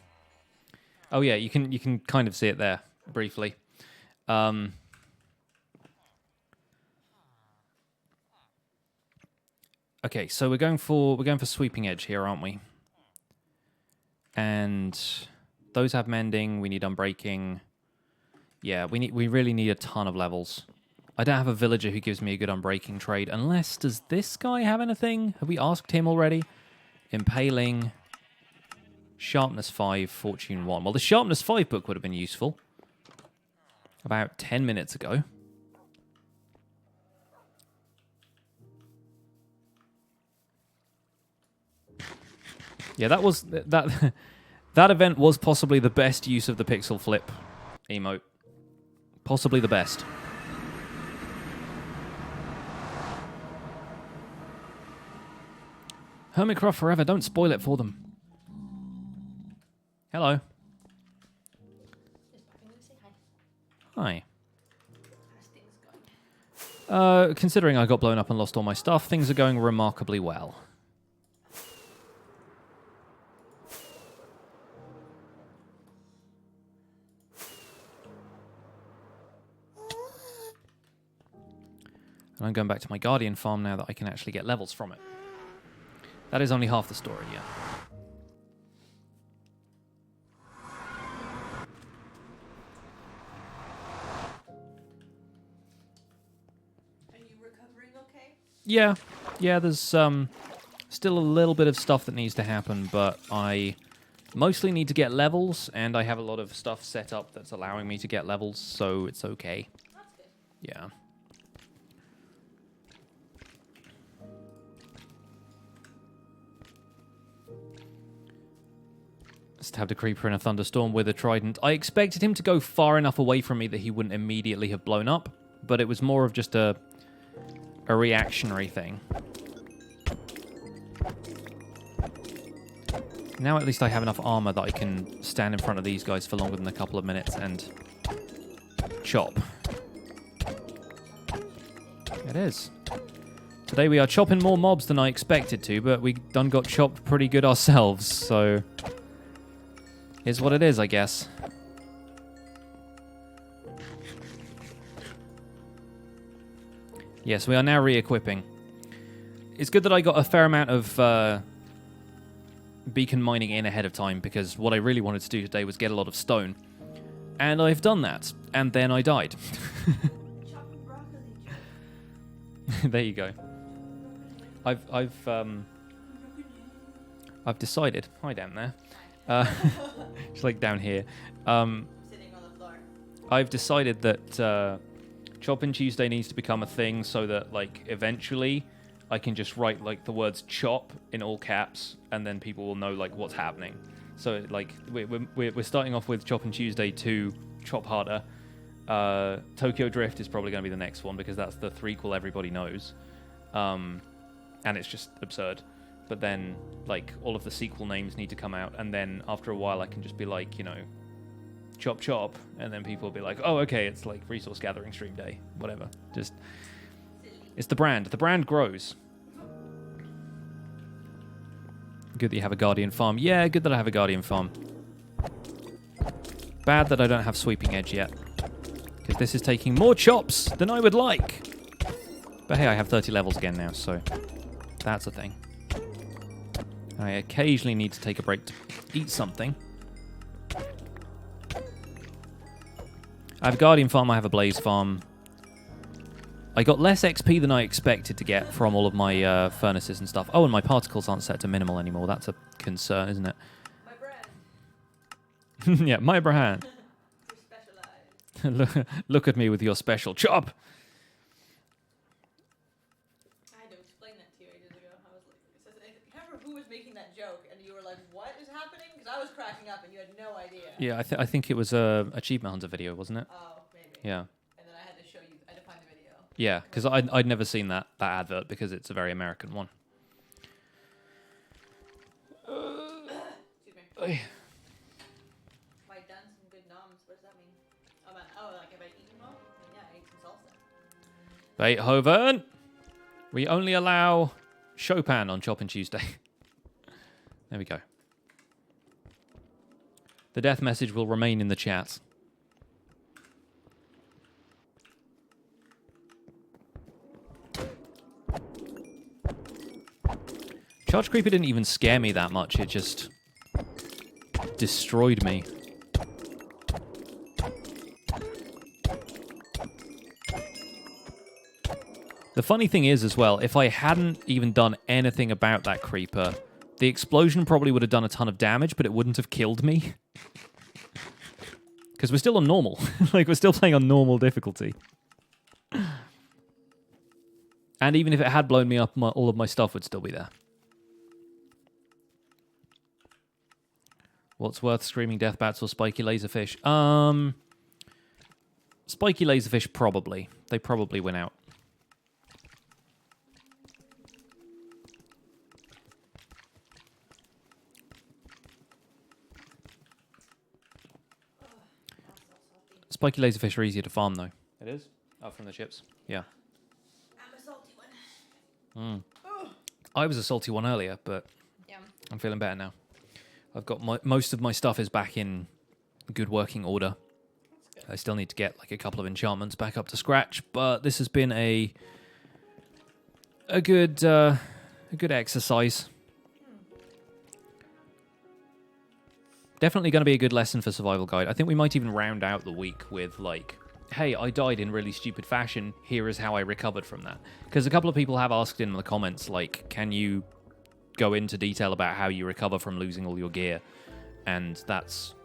Oh yeah, you can kind of see it there briefly. Okay, so we're going for sweeping edge here, aren't we? And those have mending. We need unbreaking. Yeah, we really need a ton of levels. I don't have a villager who gives me a good unbreaking trade, unless does this guy have anything? Have we asked him already? Impaling. Sharpness 5, Fortune 1. Well, the Sharpness 5 book would have been useful. About 10 minutes ago. Yeah, that event was possibly the best use of the pixel flip emote. Possibly the best. Hermitcraft forever, don't spoil it for them. Hello. Hi. Considering I got blown up and lost all my stuff, things are going remarkably well. And I'm going back to my Guardian farm now that I can actually get levels from it. That is only half the story, yeah. Yeah, there's still a little bit of stuff that needs to happen, but I mostly need to get levels, and I have a lot of stuff set up that's allowing me to get levels, so it's okay. That's good. Yeah. Stabbed a creeper in a thunderstorm with a trident. I expected him to go far enough away from me that he wouldn't immediately have blown up, but it was more of just a reactionary thing. Now at least I have enough armor that I can stand in front of these guys for longer than a couple of minutes and chop. It is. Today we are chopping more mobs than I expected to, but we done got chopped pretty good ourselves, so is what it is, I guess. Yes, we are now re-equipping. It's good that I got a fair amount of beacon mining in ahead of time, because what I really wanted to do today was get a lot of stone. And I've done that, and then I died. There you go. I've decided. Hi down there. Just like down here. Sitting on the floor. I've decided that Choppin Tuesday needs to become a thing so that, like, eventually I can just write, like, the words chop in all caps, and then people will know, like, what's happening. So, like, we're starting off with Choppin Tuesday 2, Chop Harder. Tokyo Drift is probably going to be the next one, because that's the threequel everybody knows. And it's just absurd. But then, like, all of the sequel names need to come out, and then after a while I can just be like, you know, chop chop, and then people will be like, oh, okay, it's like resource gathering stream day, whatever. Just, it's the brand. The brand grows. Good that you have a Guardian farm. Yeah, good that I have a Guardian farm. Bad that I don't have sweeping edge yet. Because this is taking more chops than I would like. But hey, I have 30 levels again now, so that's a thing. I occasionally need to take a break to eat something. I have a Guardian farm, I have a Blaze farm. I got less XP than I expected to get from all of my furnaces and stuff. Oh, and my particles aren't set to minimal anymore. That's a concern, isn't it? My brand. Yeah, my brand. Look at me with your special chop. I had to explain that to you ages ago. I was like, I can't remember who was making that joke, and you were like, "What is happening?" Because I was cracking up, and you had no idea. Yeah, I think it was a Achievement Hunter video, wasn't it? Oh, maybe. Yeah. And then I had to show you. I had to find the video. Yeah, because I'd never seen that advert because it's a very American one. Excuse me. Have I done some good noms? What does that mean? Like have I eaten well? Yeah, I ate some salsa. Beethoven! We only allow Choppin on Choppin Tuesday. There we go. The death message will remain in the chat. Charge Creeper didn't even scare me that much. It just destroyed me. The funny thing is as well, if I hadn't even done anything about that creeper, the explosion probably would have done a ton of damage, but it wouldn't have killed me. Because we're still on normal. Like, we're still playing on normal difficulty. And even if it had blown me up, all of my stuff would still be there. What's worth, Screaming Death Bats or Spiky Laserfish? Spiky Laserfish, probably. They probably win out. Spiky Laserfish are easier to farm, though. It is? Oh, from the chips. Yeah. I'm a salty one. I was a salty one earlier, but Yeah. I'm feeling better now. I've got most of my stuff is back in good working order. I still need to get like a couple of enchantments back up to scratch, but this has been a good exercise. Definitely going to be a good lesson for Survival Guide. I think we might even round out the week with like, hey, I died in really stupid fashion. Here is how I recovered from that. Because a couple of people have asked in the comments, like, can you go into detail about how you recover from losing all your gear? And that's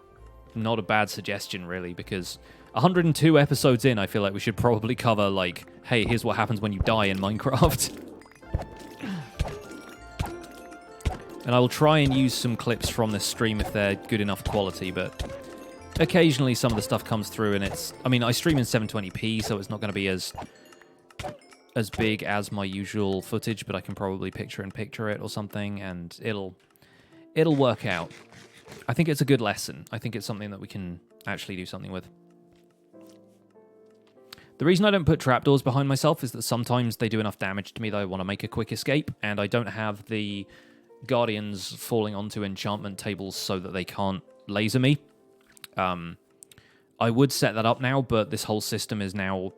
not a bad suggestion, really, because 102 episodes in, I feel like we should probably cover, like, hey, here's what happens when you die in Minecraft. And I will try and use some clips from this stream if they're good enough quality, but occasionally some of the stuff comes through and it's... I mean, I stream in 720p, so it's not going to be as big as my usual footage, but I can probably picture it or something, and it'll work out. I think it's a good lesson. I think it's something that we can actually do something with. The reason I don't put trapdoors behind myself is that sometimes they do enough damage to me that I want to make a quick escape, and I don't have the Guardians falling onto enchantment tables so that they can't laser me. I would set that up now, but this whole system is now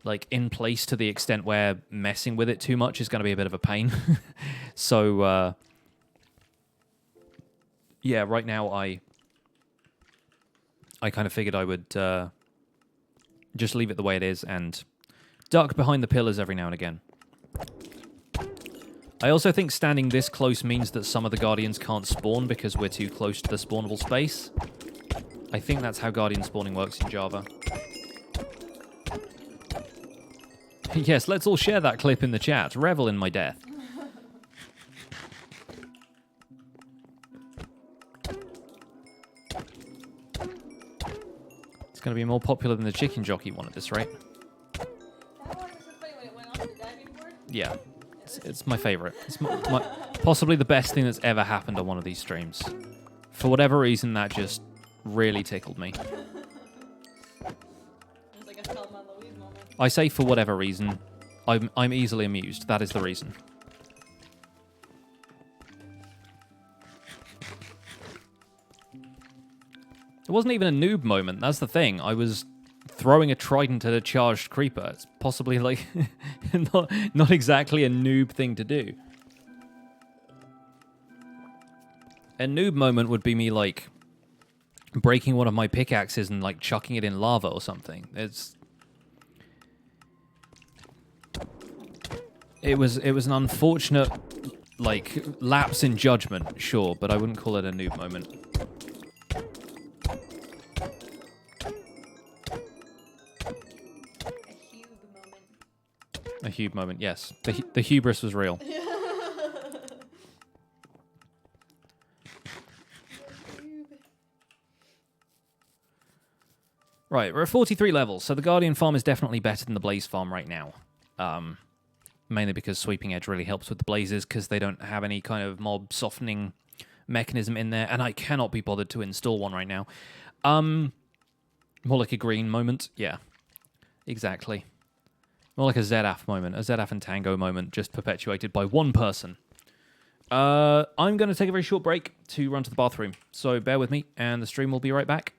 like in place to the extent where messing with it too much is going to be a bit of a pain. So yeah, right now I kind of figured I would just leave it the way it is and duck behind the pillars every now and again. I also think standing this close means that some of the Guardians can't spawn because we're too close to the spawnable space. I think that's how Guardian spawning works in Java. Yes, let's all share that clip in the chat. Revel in my death. It's going to be more popular than the chicken jockey one at this rate. That one was so funny when it went on the diving board. Yeah. It's my favorite. It's possibly the best thing that's ever happened on one of these streams. For whatever reason, that just really tickled me. It was like a Thelma and Louise moment. I say for whatever reason. I'm easily amused. That is the reason. It wasn't even a noob moment. That's the thing. I was throwing a trident at a charged creeper. It's possibly like not exactly a noob thing to do. A noob moment would be me like breaking one of my pickaxes and like chucking it in lava or something. It was an unfortunate like lapse in judgment, sure, but I wouldn't call it a noob moment. A hube moment, yes. The hubris was real. Right, we're at 43 levels, so the Guardian farm is definitely better than the Blaze farm right now. Mainly because Sweeping Edge really helps with the Blazes, because they don't have any kind of mob softening mechanism in there, and I cannot be bothered to install one right now. More like a green moment, yeah. Exactly. More like a ZF moment, a ZF and Tango moment, just perpetuated by one person. I'm going to take a very short break to run to the bathroom, so bear with me, and the stream will be right back.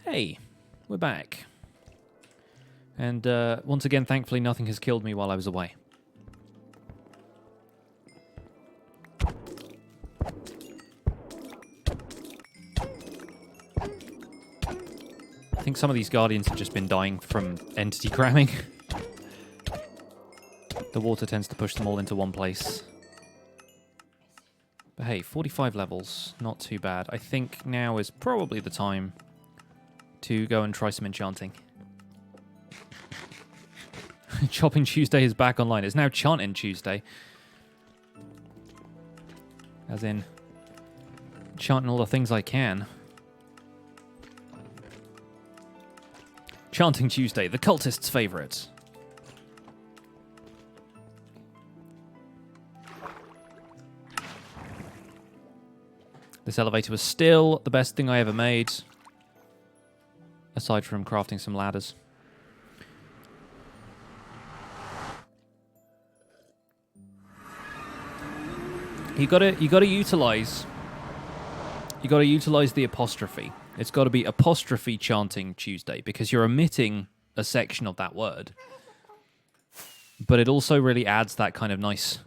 Hey, we're back. And once again, thankfully, nothing has killed me while I was away. I think some of these Guardians have just been dying from entity cramming. The water tends to push them all into one place. But hey, 45 levels, not too bad. I think now is probably the time to go and try some enchanting. Chopping Tuesday is back online. It's now Chanting Tuesday. As in, chanting all the things I can. Chanting Tuesday, the cultist's favourite. This elevator was still the best thing I ever made. Aside from crafting some ladders. You gotta utilize the apostrophe. It's got to be apostrophe chanting Tuesday because you're omitting a section of that word. But it also really adds that kind of nice,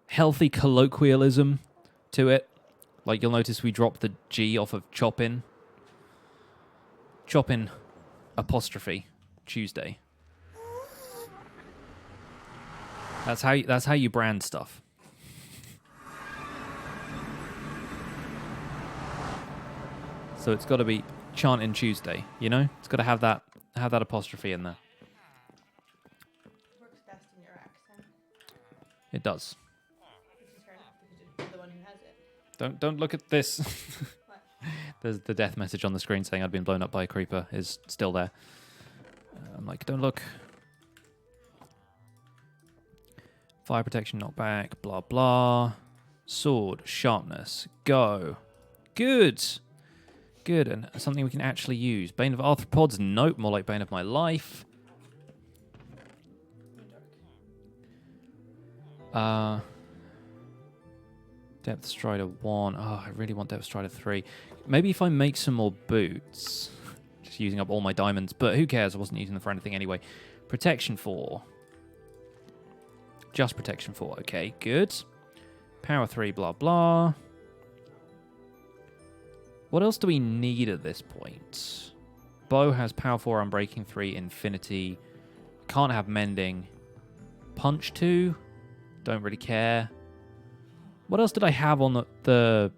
healthy colloquialism to it. Like you'll notice we dropped the G off of Choppin. Choppin apostrophe Tuesday. That's how you brand stuff. So it's got to be chanting Tuesday, you know? It's got to have that apostrophe in there. Works best in your accent. It does. Which is fair enough because you're the one who has it. Don't look at this. What? There's the death message on the screen saying I'd been blown up by a creeper is still there. I'm like, don't look. Fire protection, knockback, blah blah. Sword, sharpness, go. Good. Good, and something we can actually use. Bane of Arthropods? Nope, more like Bane of my life. Depth Strider 1. Oh, I really want Depth Strider 3. Maybe if I make some more boots. Just using up all my diamonds, but who cares? I wasn't using them for anything anyway. Protection 4. Just Protection 4. Okay, good. Power 3, blah, blah. What else do we need at this point? Bow has Power 4, Unbreaking 3, Infinity. Can't have Mending. Punch 2. Don't really care. What else did I have on the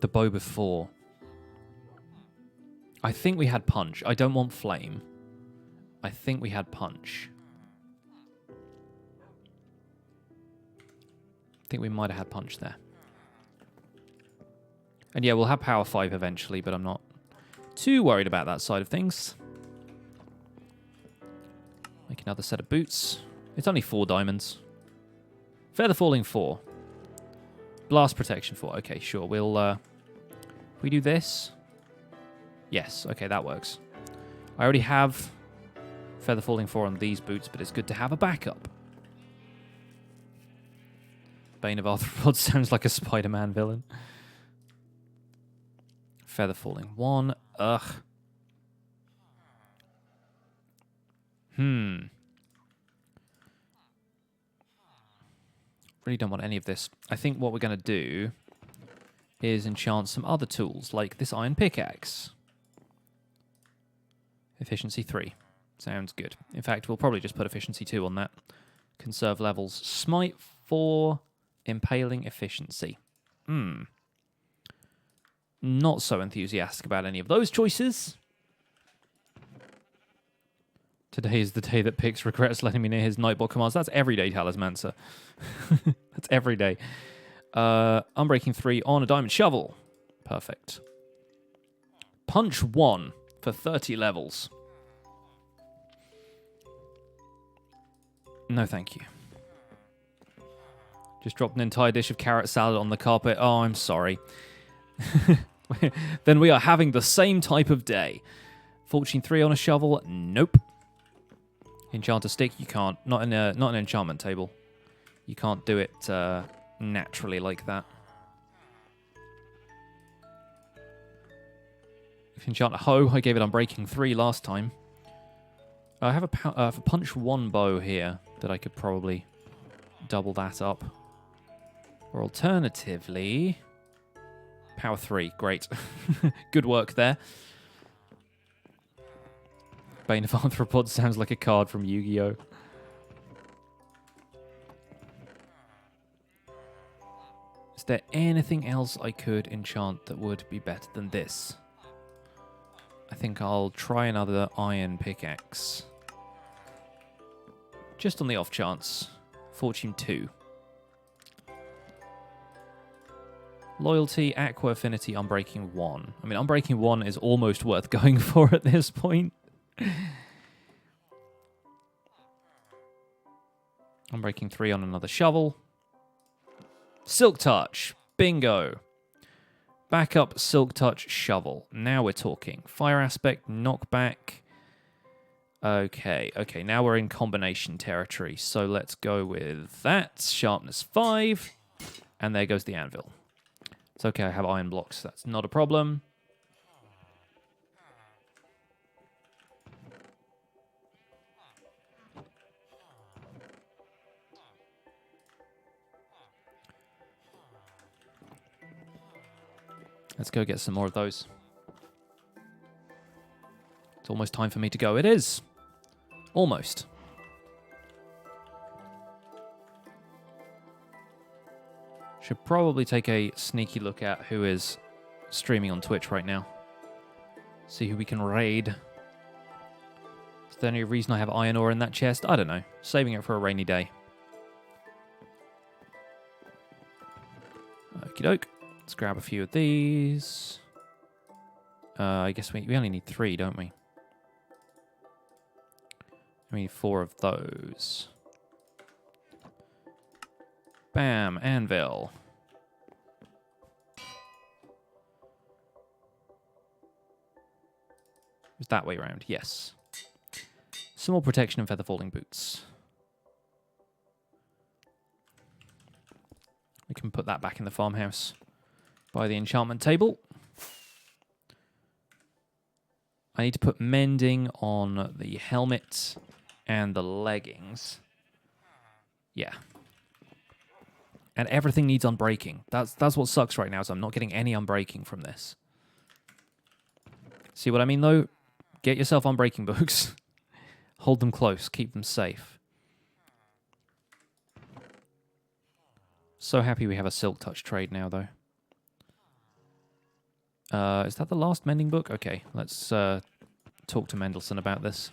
bow before? I think we had Punch. I don't want Flame. I think we had Punch. I think we might have had Punch there. And yeah, we'll have Power 5 eventually, but I'm not too worried about that side of things. Make another set of boots. It's only 4 diamonds. Feather Falling 4. Blast Protection 4. Okay, sure. We'll, we do this? Yes. Okay, that works. I already have Feather Falling 4 on these boots, but it's good to have a backup. Bane of Arthropods sounds like a Spider-Man villain. Feather Falling 1. Ugh. Really don't want any of this. I think what we're going to do is enchant some other tools, like this iron pickaxe. Efficiency 3. Sounds good. In fact, we'll probably just put efficiency 2 on that. Conserve levels. Smite 4. Impaling efficiency. Not so enthusiastic about any of those choices. Today is the day that Pix regrets letting me near his Nightbot commands. That's every day, Talismancer. That's every day. Unbreaking 3 on a diamond shovel. Perfect. Punch 1 for 30 levels. No, thank you. Just dropped an entire dish of carrot salad on the carpet. Oh, I'm sorry. Then we are having the same type of day. Fortune 3 on a shovel. Nope. Enchant a stick. You can't. Not in an enchantment table. You can't do it naturally like that. If you enchant a hoe, I gave it Unbreaking 3 last time. I have a punch 1 bow here that I could probably double that up. Or alternatively, Power 3. Great. Good work there. Bane of Arthropods sounds like a card from Yu-Gi-Oh! Is there anything else I could enchant that would be better than this? I think I'll try another iron pickaxe. Just on the off chance. Fortune 2. Loyalty, Aqua Affinity, Unbreaking 1. I mean, Unbreaking 1 is almost worth going for at this point. Unbreaking 3 on another shovel. Silk Touch. Bingo. Backup Silk Touch shovel. Now we're talking. Fire aspect, knockback. Okay, now we're in combination territory. So let's go with that. Sharpness 5. And there goes the anvil. It's okay, I have iron blocks. That's not a problem. Let's go get some more of those. It's almost time for me to go. It is. Almost. Should probably take a sneaky look at who is streaming on Twitch right now. See who we can raid. Is there any reason I have iron ore in that chest? I don't know. Saving it for a rainy day. Okie doke. Let's grab a few of these. I guess we only need 3, don't we? We need 4 of those. Bam, anvil. Is that way around? Yes. Some more protection and feather falling boots. We can put that back in the farmhouse by the enchantment table. I need to put mending on the helmet and the leggings. Yeah. And everything needs unbreaking. That's what sucks right now, is I'm not getting any unbreaking from this. See what I mean, though? Get yourself unbreaking books. Hold them close. Keep them safe. So happy we have a Silk Touch trade now, though. Is that the last mending book? Okay, let's talk to Mendelssohn about this.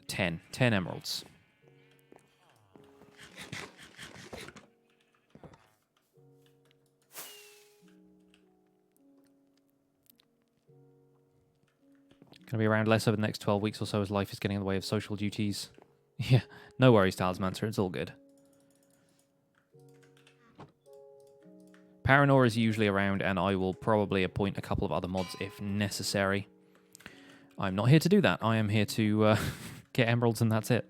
10 emeralds. Going to be around less over the next 12 weeks or so as life is getting in the way of social duties. Yeah, no worries, Talismancer, it's all good. Paranor is usually around, and I will probably appoint a couple of other mods if necessary. I'm not here to do that. I am here to get emeralds, and that's it.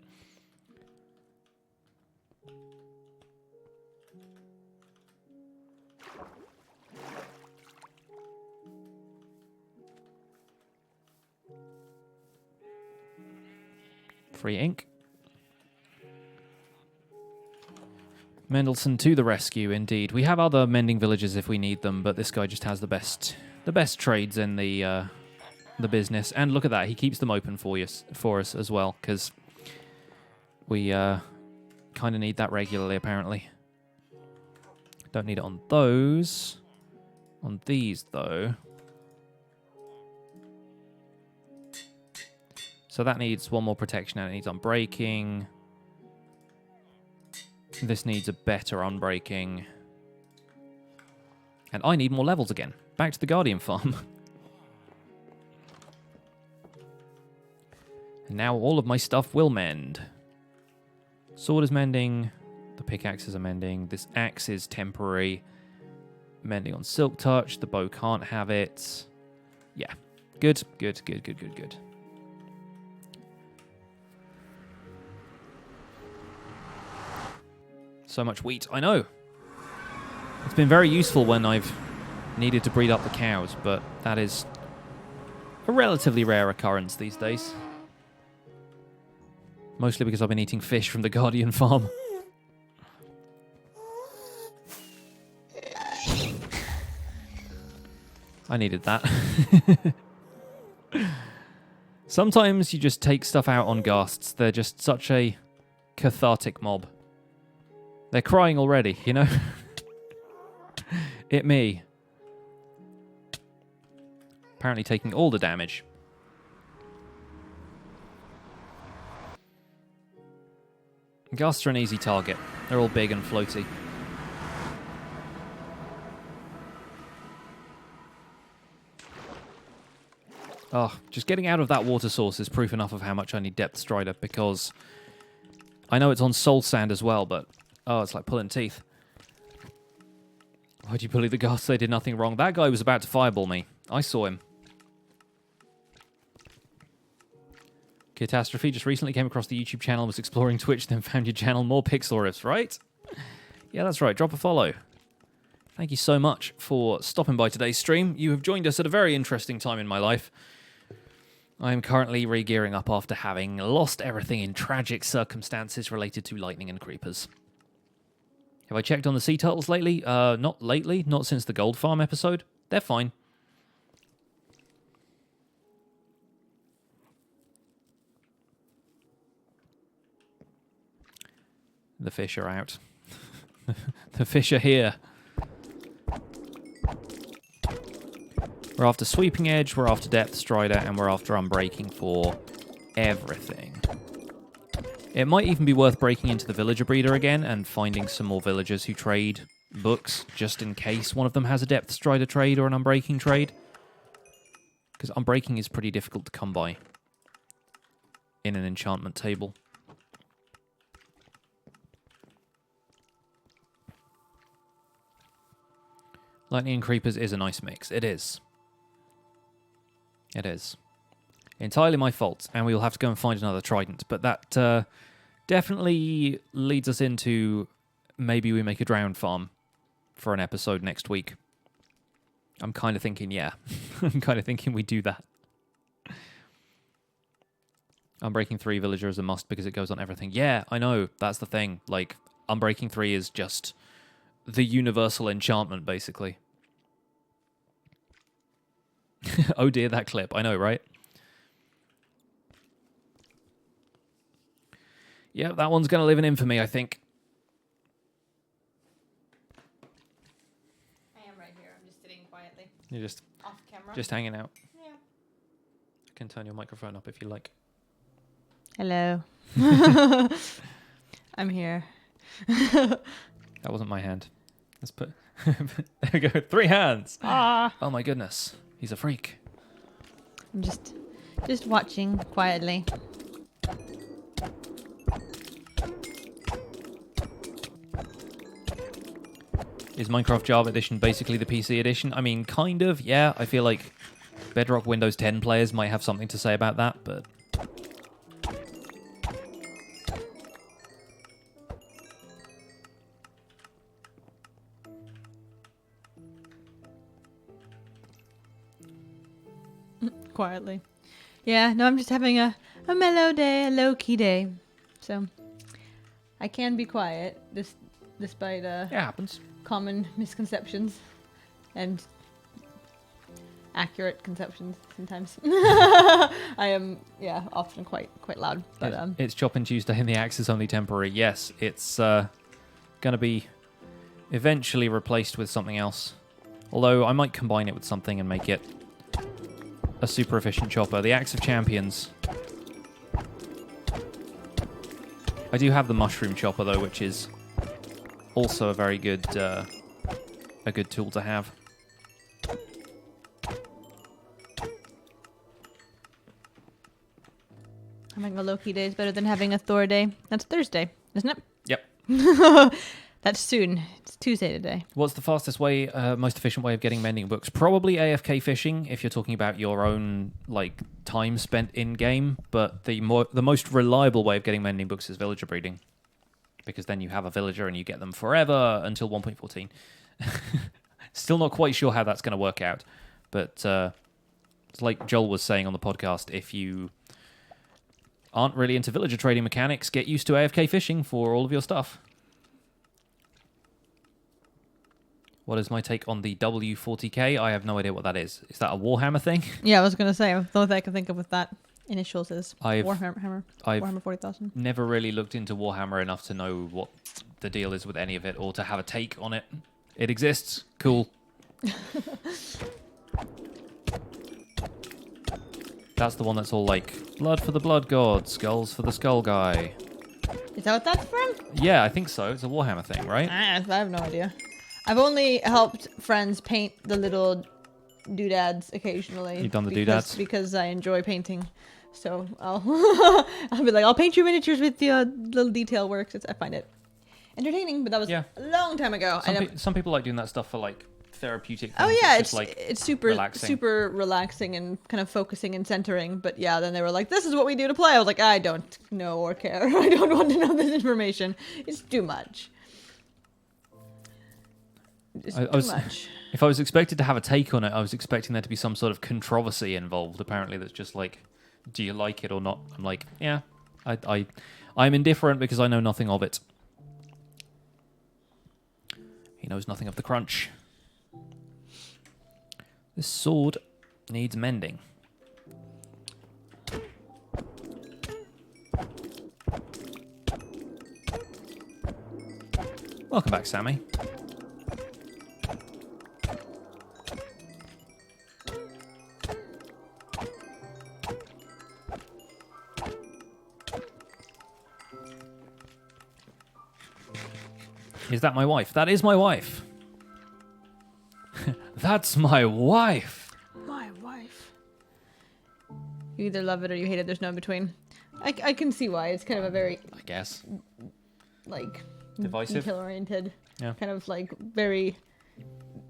Free ink. Mendelssohn to the rescue, indeed. We have other mending villages if we need them, but this guy just has the best trades in the business. And look at that, he keeps them open for us as well, because we kind of need that regularly, apparently. Don't need it on those. On these, though. So that needs one more protection, and it needs unbreaking. This needs a better unbreaking. And I need more levels again. Back to the Guardian farm. And now all of my stuff will mend. Sword is mending. The pickaxes are mending. This axe is temporary. Mending on Silk Touch. The bow can't have it. Yeah. Good. So much wheat, I know. It's been very useful when I've needed to breed up the cows, but that is a relatively rare occurrence these days. Mostly because I've been eating fish from the Guardian farm. I needed that. Sometimes you just take stuff out on ghasts. They're just such a cathartic mob. They're crying already, you know? Hit me. Apparently taking all the damage. Ghasts are an easy target. They're all big and floaty. Oh, just getting out of that water source is proof enough of how much I need Depth Strider, because I know it's on Soul Sand as well, but oh, it's like pulling teeth. Why'd you bully the Ghasts? They did nothing wrong. That guy was about to fireball me. I saw him. Catastrophe just recently came across the YouTube channel, was exploring Twitch, then found your channel. More pixel riffs, right? Yeah, that's right. Drop a follow. Thank you so much for stopping by today's stream. You have joined us at a very interesting time in my life. I am currently re-gearing up after having lost everything in tragic circumstances related to lightning and creepers. Have I checked on the sea turtles lately? Not lately. Not since the Gold Farm episode. They're fine. The fish are out. The fish are here. We're after Sweeping Edge, we're after Depth Strider, and we're after Unbreaking for everything. It might even be worth breaking into the Villager Breeder again and finding some more villagers who trade books, just in case one of them has a Depth Strider trade or an Unbreaking trade. Because Unbreaking is pretty difficult to come by in an enchantment table. Lightning and Creepers is a nice mix. It is. It is. Entirely my fault, and we'll have to go and find another Trident. But that definitely leads us into maybe we make a Drowned Farm for an episode next week. I'm kind of thinking, yeah. I'm kind of thinking we do that. Unbreaking 3 Villager is a must because it goes on everything. Yeah, I know. That's the thing. Like, Unbreaking 3 is just the universal enchantment, basically. Oh dear, that clip. I know, right? Yeah, that one's going to live in infamy, I think. I am right here. I'm just sitting quietly. You're just off camera. Just hanging out. Yeah. I can turn your microphone up if you like. Hello. I'm here. That wasn't my hand. Let's put... There we go. 3 hands. Ah. Oh my goodness. He's a freak. I'm just watching quietly. Is Minecraft Java Edition basically the PC edition? I mean, kind of, yeah. I feel like Bedrock Windows 10 players might have something to say about that, but... Quietly. Yeah, no, I'm just having a mellow day, a low-key day. So, I can be quiet, despite It happens. common misconceptions and accurate conceptions sometimes. I am, yeah, often quite loud. But It's Choppin' Tuesday and the axe is only temporary. Yes, it's going to be eventually replaced with something else. Although I might combine it with something and make it a super efficient chopper. The Axe of Champions. I do have the mushroom chopper though, which is also a very good tool to have. having a low-key day is better than having a Thor day. That's Thursday, isn't it? Yep. That's soon. It's Tuesday today. What's the fastest way, most efficient way of getting mending books? Probably AFK fishing, if you're talking about your own like time spent in game. But the most reliable way of getting mending books is villager breeding, because then you have a villager and you get them forever until 1.14. Still not quite sure how that's going to work out, but it's like Joel was saying on the podcast. If you aren't really into villager trading mechanics, get used to AFK fishing for all of your stuff. What is my take on the W40K? I have no idea what that is. Is that a Warhammer thing? Yeah, I was going to say, the only thing I can think of with that initials is Warhammer I've 40,000. never really looked into Warhammer enough to know what the deal is with any of it or to have a take on it. It exists. Cool. That's the one that's all like, blood for the blood god, skulls for the skull guy. Is that what that's from? Yeah, I think so. It's a Warhammer thing, right? I have no idea. I've only helped friends paint the little doodads occasionally. You've done the doodads? Because I enjoy painting. So I'll I'll be like, I'll paint your miniatures with the little detail work. I find it entertaining, but that was a long time ago. Some people like doing that stuff for like therapeutic things. Oh yeah, it's super relaxing and kind of focusing and centering. But yeah, then they were like, "This is what we do to play." I was like, "I don't know or care. I don't want to know this information. It's too much." Much. If I was expected to have a take on it, I was expecting there to be some sort of controversy involved. Apparently, that's just like, do you like it or not? I'm like, yeah, I'm indifferent because I know nothing of it. He knows nothing of the crunch. This sword needs mending. Welcome back, Sammy. Is that my wife? That is my wife. That's my wife. My wife. You either love it or you hate it. There's no in between. I can see why. It's kind of a very, I guess, like, divisive, detail-oriented, yeah, kind of like very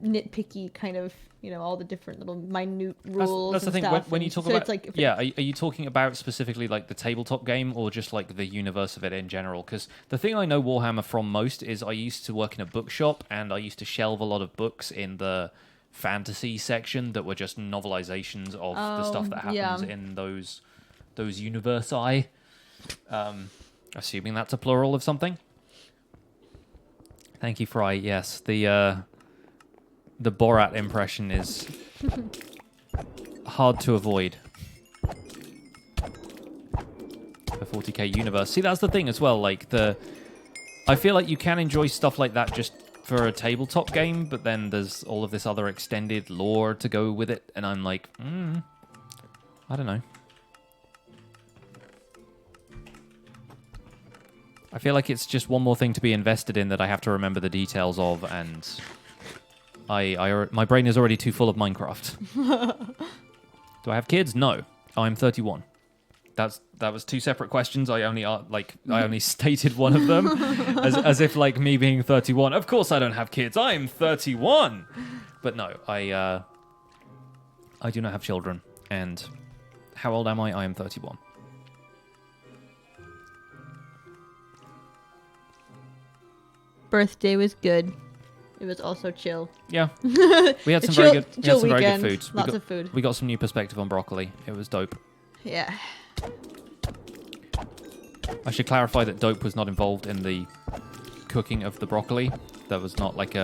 nitpicky, kind of, you know, all the different little minute rules. That's the thing. When you talk so about, it's like, yeah, are you talking about specifically like the tabletop game or just like the universe of it in general? Because the thing I know Warhammer from most is I used to work in a bookshop and I used to shelve a lot of books in the fantasy section that were just novelizations of the stuff that happens in those universi. Assuming that's a plural of something. Thank you, Fry. Yes, the Borat impression is hard to avoid. The 40k universe. See, that's the thing as well. Like I feel like you can enjoy stuff like that just for a tabletop game, but then there's all of this other extended lore to go with it, and I'm like, I don't know. I feel like it's just one more thing to be invested in that I have to remember the details of, and my brain is already too full of Minecraft. Do I have kids? No. I'm 31. That was two separate questions. I only stated one of them as if like me being 31. Of course I don't have kids. I am 31. But no, I do not have children. And how old am I? I am 31. Birthday was good. It was also chill. Yeah. We had some very good food. Lots of food. We got some new perspective on broccoli. It was dope. Yeah. I should clarify that dope was not involved in the cooking of the broccoli. That was not like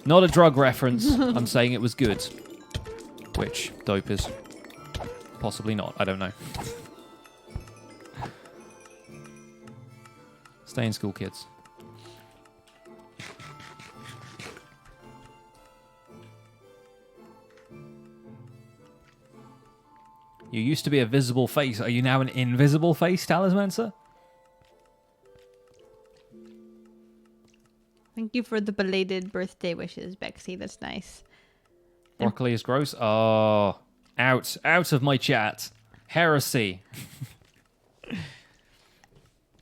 not a drug reference. I'm saying it was good. Which dope is possibly not. I don't know. Stay in school, kids. You used to be a visible face. Are you now an invisible face, Talismancer? Thank you for the belated birthday wishes, Bexy. That's nice. Broccoli is gross. Oh, out of my chat. Heresy.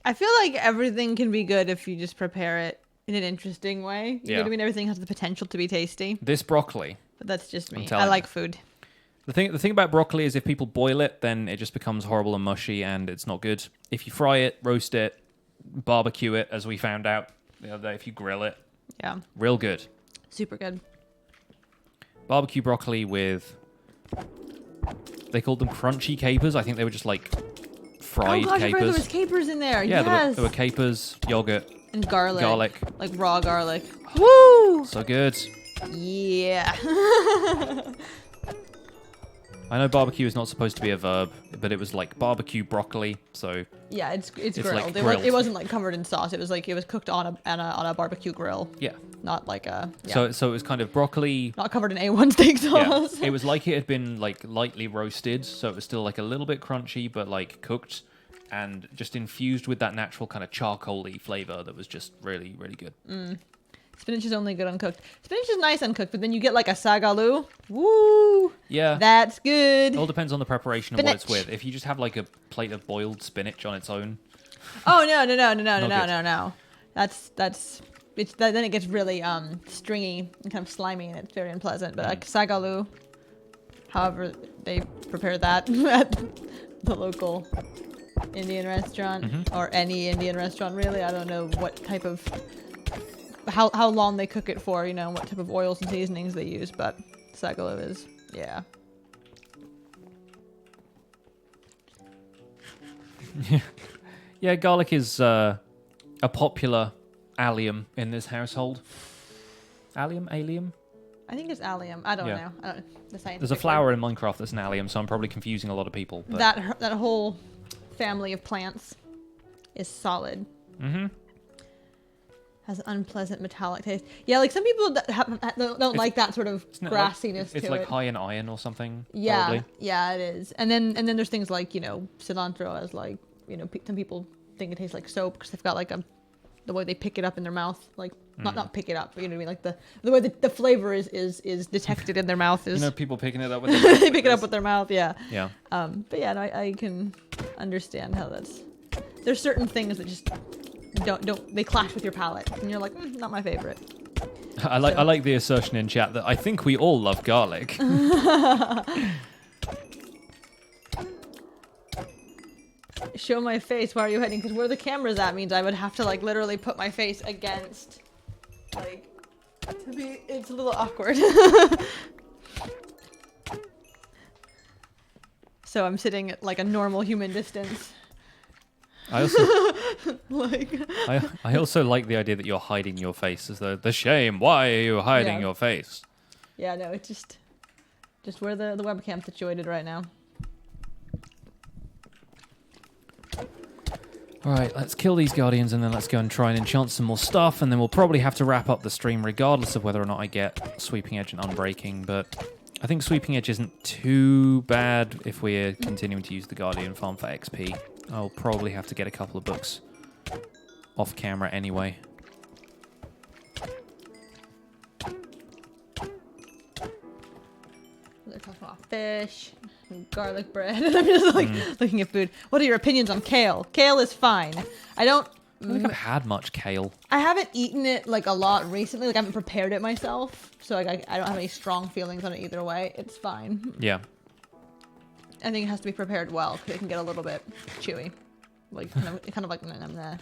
I feel like everything can be good if you just prepare it in an interesting way. You know what I mean? Everything has the potential to be tasty. This broccoli. But that's just me. I like food. The thing about broccoli is if people boil it, then it just becomes horrible and mushy, and it's not good. If you fry it, roast it, barbecue it, as we found out the other day, if you grill it, yeah, real good. Super good. Barbecue broccoli with, they called them crunchy capers. I think they were just like fried capers. There was capers in there. Yeah, yes. there were capers, yogurt, and garlic. Like raw garlic. Woo! So good. Yeah. I know barbecue is not supposed to be a verb, but it was like barbecue broccoli, so... Yeah, it's It's grilled. like grilled. It wasn't like covered in sauce. It was cooked on a barbecue grill. Yeah. Not like a... Yeah. So it was kind of broccoli... Not covered in A1 steak Yeah. sauce. It was like it had been like lightly roasted, so it was still like a little bit crunchy, but like cooked and just infused with that natural kind of charcoal-y flavor that was just really, really good. Spinach is only good uncooked. Spinach is nice uncooked, but then you get like a sagaloo. Woo! Yeah. That's good. It all depends on the preparation of what it's Spinach. with. If you just have like a plate of boiled spinach on its own, Oh no. good. Then it gets really stringy and kind of slimy and it's very unpleasant. But like sagaloo, however they prepare that at the local Indian restaurant or any Indian restaurant really. I don't know what type of how long they cook it for, you know, what type of oils and seasonings they use, but sagaloo is yeah, garlic is a popular allium in this household. Allium? I think it's allium. I don't Yeah. know. I don't, the scientific There's a word. flower in Minecraft that's an allium, so I'm probably confusing a lot of people. But... That whole family of plants is solid. Has an unpleasant metallic taste. Yeah, like some people that don't like that sort of Isn't it grassiness it's to like it. high in iron or something. Yeah, Probably. yeah, it is. And then there's things like, you know, cilantro as like, you know, some people think it tastes like soap because they've got like the way they pick it up in their mouth, like not pick it up, but you know what I mean, like the way the flavor is detected in their mouth is. You know, people picking it up with their they pick it up with their mouth, yeah. Yeah. But yeah, no, I can understand how there's certain things that just don't they clash with your palate, and you're like, not my favorite. I like the assertion in chat that I think we all love garlic. Show my face. Why are you hiding? Because where the camera's at means I would have to like literally put my face against, like, it's a little awkward. So I'm sitting at like a normal human distance. I also Like, I also like the idea that you're hiding your face, as though the shame. Why are you hiding Yeah. your face? yeah, no, it's just where the webcam's situated right now. All right, let's kill these guardians and then let's go and try and enchant some more stuff, and then we'll probably have to wrap up the stream regardless of whether or not I get Sweeping Edge and Unbreaking, but I think Sweeping Edge isn't too bad if we're continuing to use the Guardian farm for XP. I'll probably have to get a couple of books off camera anyway. They're talking about fish, and garlic bread, and I'm just like looking at food. What are your opinions on kale? Kale is fine. I don't think I've had much kale. I haven't eaten it like a lot recently. Like I haven't prepared it myself, so like I don't have any strong feelings on it either way. It's fine. Yeah. I think it has to be prepared well because it can get a little bit chewy, like kind of like nah.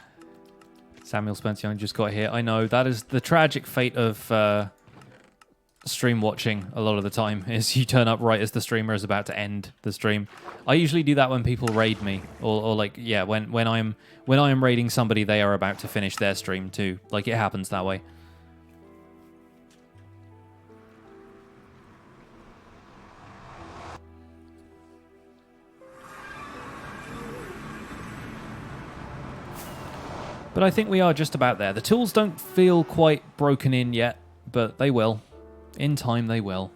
Samuel Spence Young just got here. I know, that is the tragic fate of stream watching a lot of the time, is you turn up right as the streamer is about to end the stream. I usually do that when people raid me, or like, yeah, when I am raiding somebody, they are about to finish their stream too. Like, it happens that way. But I think we are just about there. The tools don't feel quite broken in yet, but they will. In time, they will.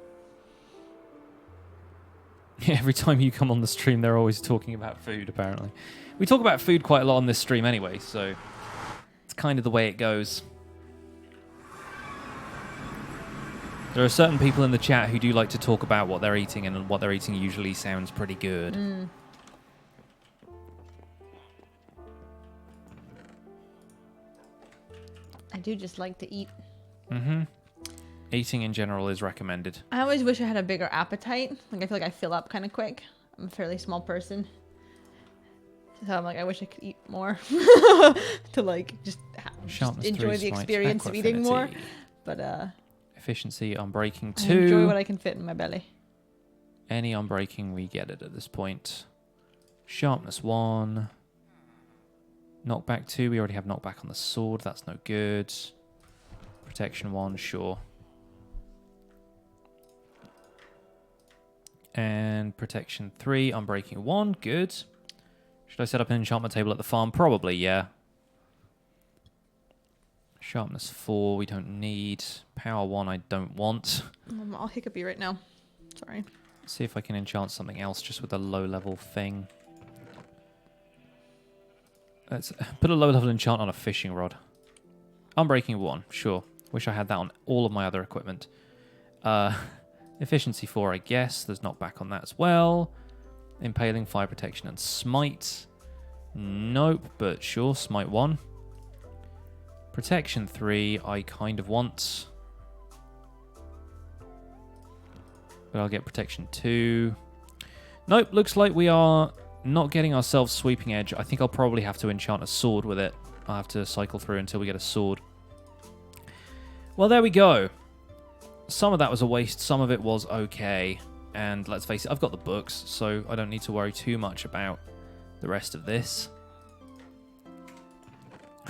Yeah, every time you come on the stream, they're always talking about food, apparently. We talk about food quite a lot on this stream anyway, so it's kind of the way it goes. There are certain people in the chat who do like to talk about what they're eating, and what they're eating usually sounds pretty good. I do just like to eat. Eating in general is recommended. I always wish I had a bigger appetite. Like I feel like I fill up kind of quick. I'm a fairly small person, so I'm like I wish I could eat more to like just enjoy the experience of eating more. But efficiency, unbreaking I 2. enjoy what I can fit in my belly. Any unbreaking, we get it at this point. Sharpness 1. Knockback 2. We already have knockback on the sword. That's no good. Protection 1, sure. And protection 3, unbreaking 1. Good. Should I set up an enchantment table at the farm? Probably, yeah. Sharpness 4, we don't need. Power 1, I don't want. I'll hiccup you right now. Sorry. See if I can enchant something else just with a low-level thing. Let's put a low-level enchant on a fishing rod. Unbreaking 1, sure. Wish I had that on all of my other equipment. Efficiency 4, I guess. There's knockback on that as well. Impaling, fire protection, and smite. Nope, but sure, smite 1. Protection 3, I kind of want. But I'll get protection 2. Nope, looks like we are not getting ourselves sweeping edge. I think I'll probably have to enchant a sword with it. I'll have to cycle through until we get a sword. Well, there we go. Some of that was a waste, some of it was okay. And let's face it, I've got the books, so I don't need to worry too much about the rest of this.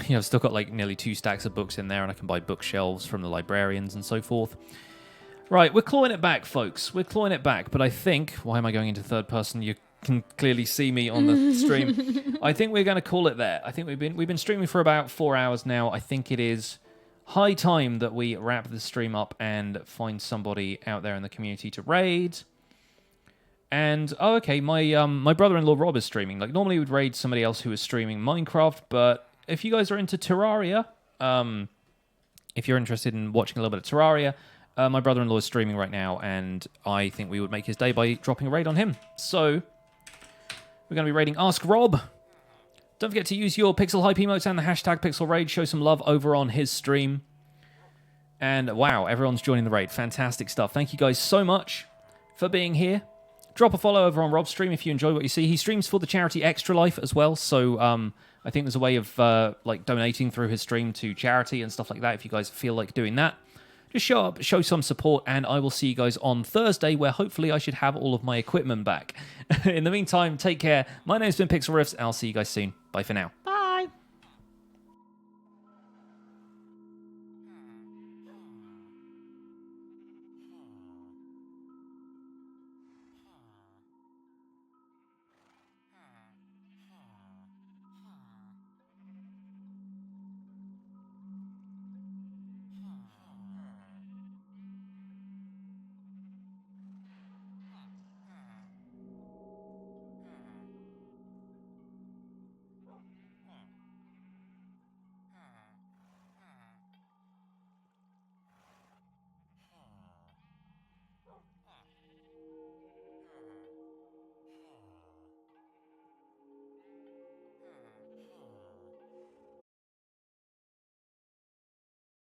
You know, I've still got like nearly 2 stacks of books in there, and I can buy bookshelves from the librarians and so forth. Right, we're clawing it back, folks. We're clawing it back, but I think... Why am I going into third person? You can clearly see me on the stream. I think we're going to call it there. I think we've been streaming for about 4 hours now. I think it is high time that we wrap the stream up and find somebody out there in the community to raid. And, oh, okay, my brother-in-law Rob is streaming. Like, normally we'd raid somebody else who is streaming Minecraft, but if you guys are into Terraria, if you're interested in watching a little bit of Terraria, my brother-in-law is streaming right now, and I think we would make his day by dropping a raid on him. So, we're going to be raiding Ask Rob. Don't forget to use your Pixel Hype emotes and the hashtag Pixel Raid. Show some love over on his stream. And wow, everyone's joining the raid. Fantastic stuff. Thank you guys so much for being here. Drop a follow over on Rob's stream if you enjoy what you see. He streams for the charity Extra Life as well, so I think there's a way of like donating through his stream to charity and stuff like that if you guys feel like doing that. Just show up, show some support, and I will see you guys on Thursday, where hopefully I should have all of my equipment back. In the meantime, take care. My name's been Pixel Riffs, and I'll see you guys soon. Bye for now. Bye.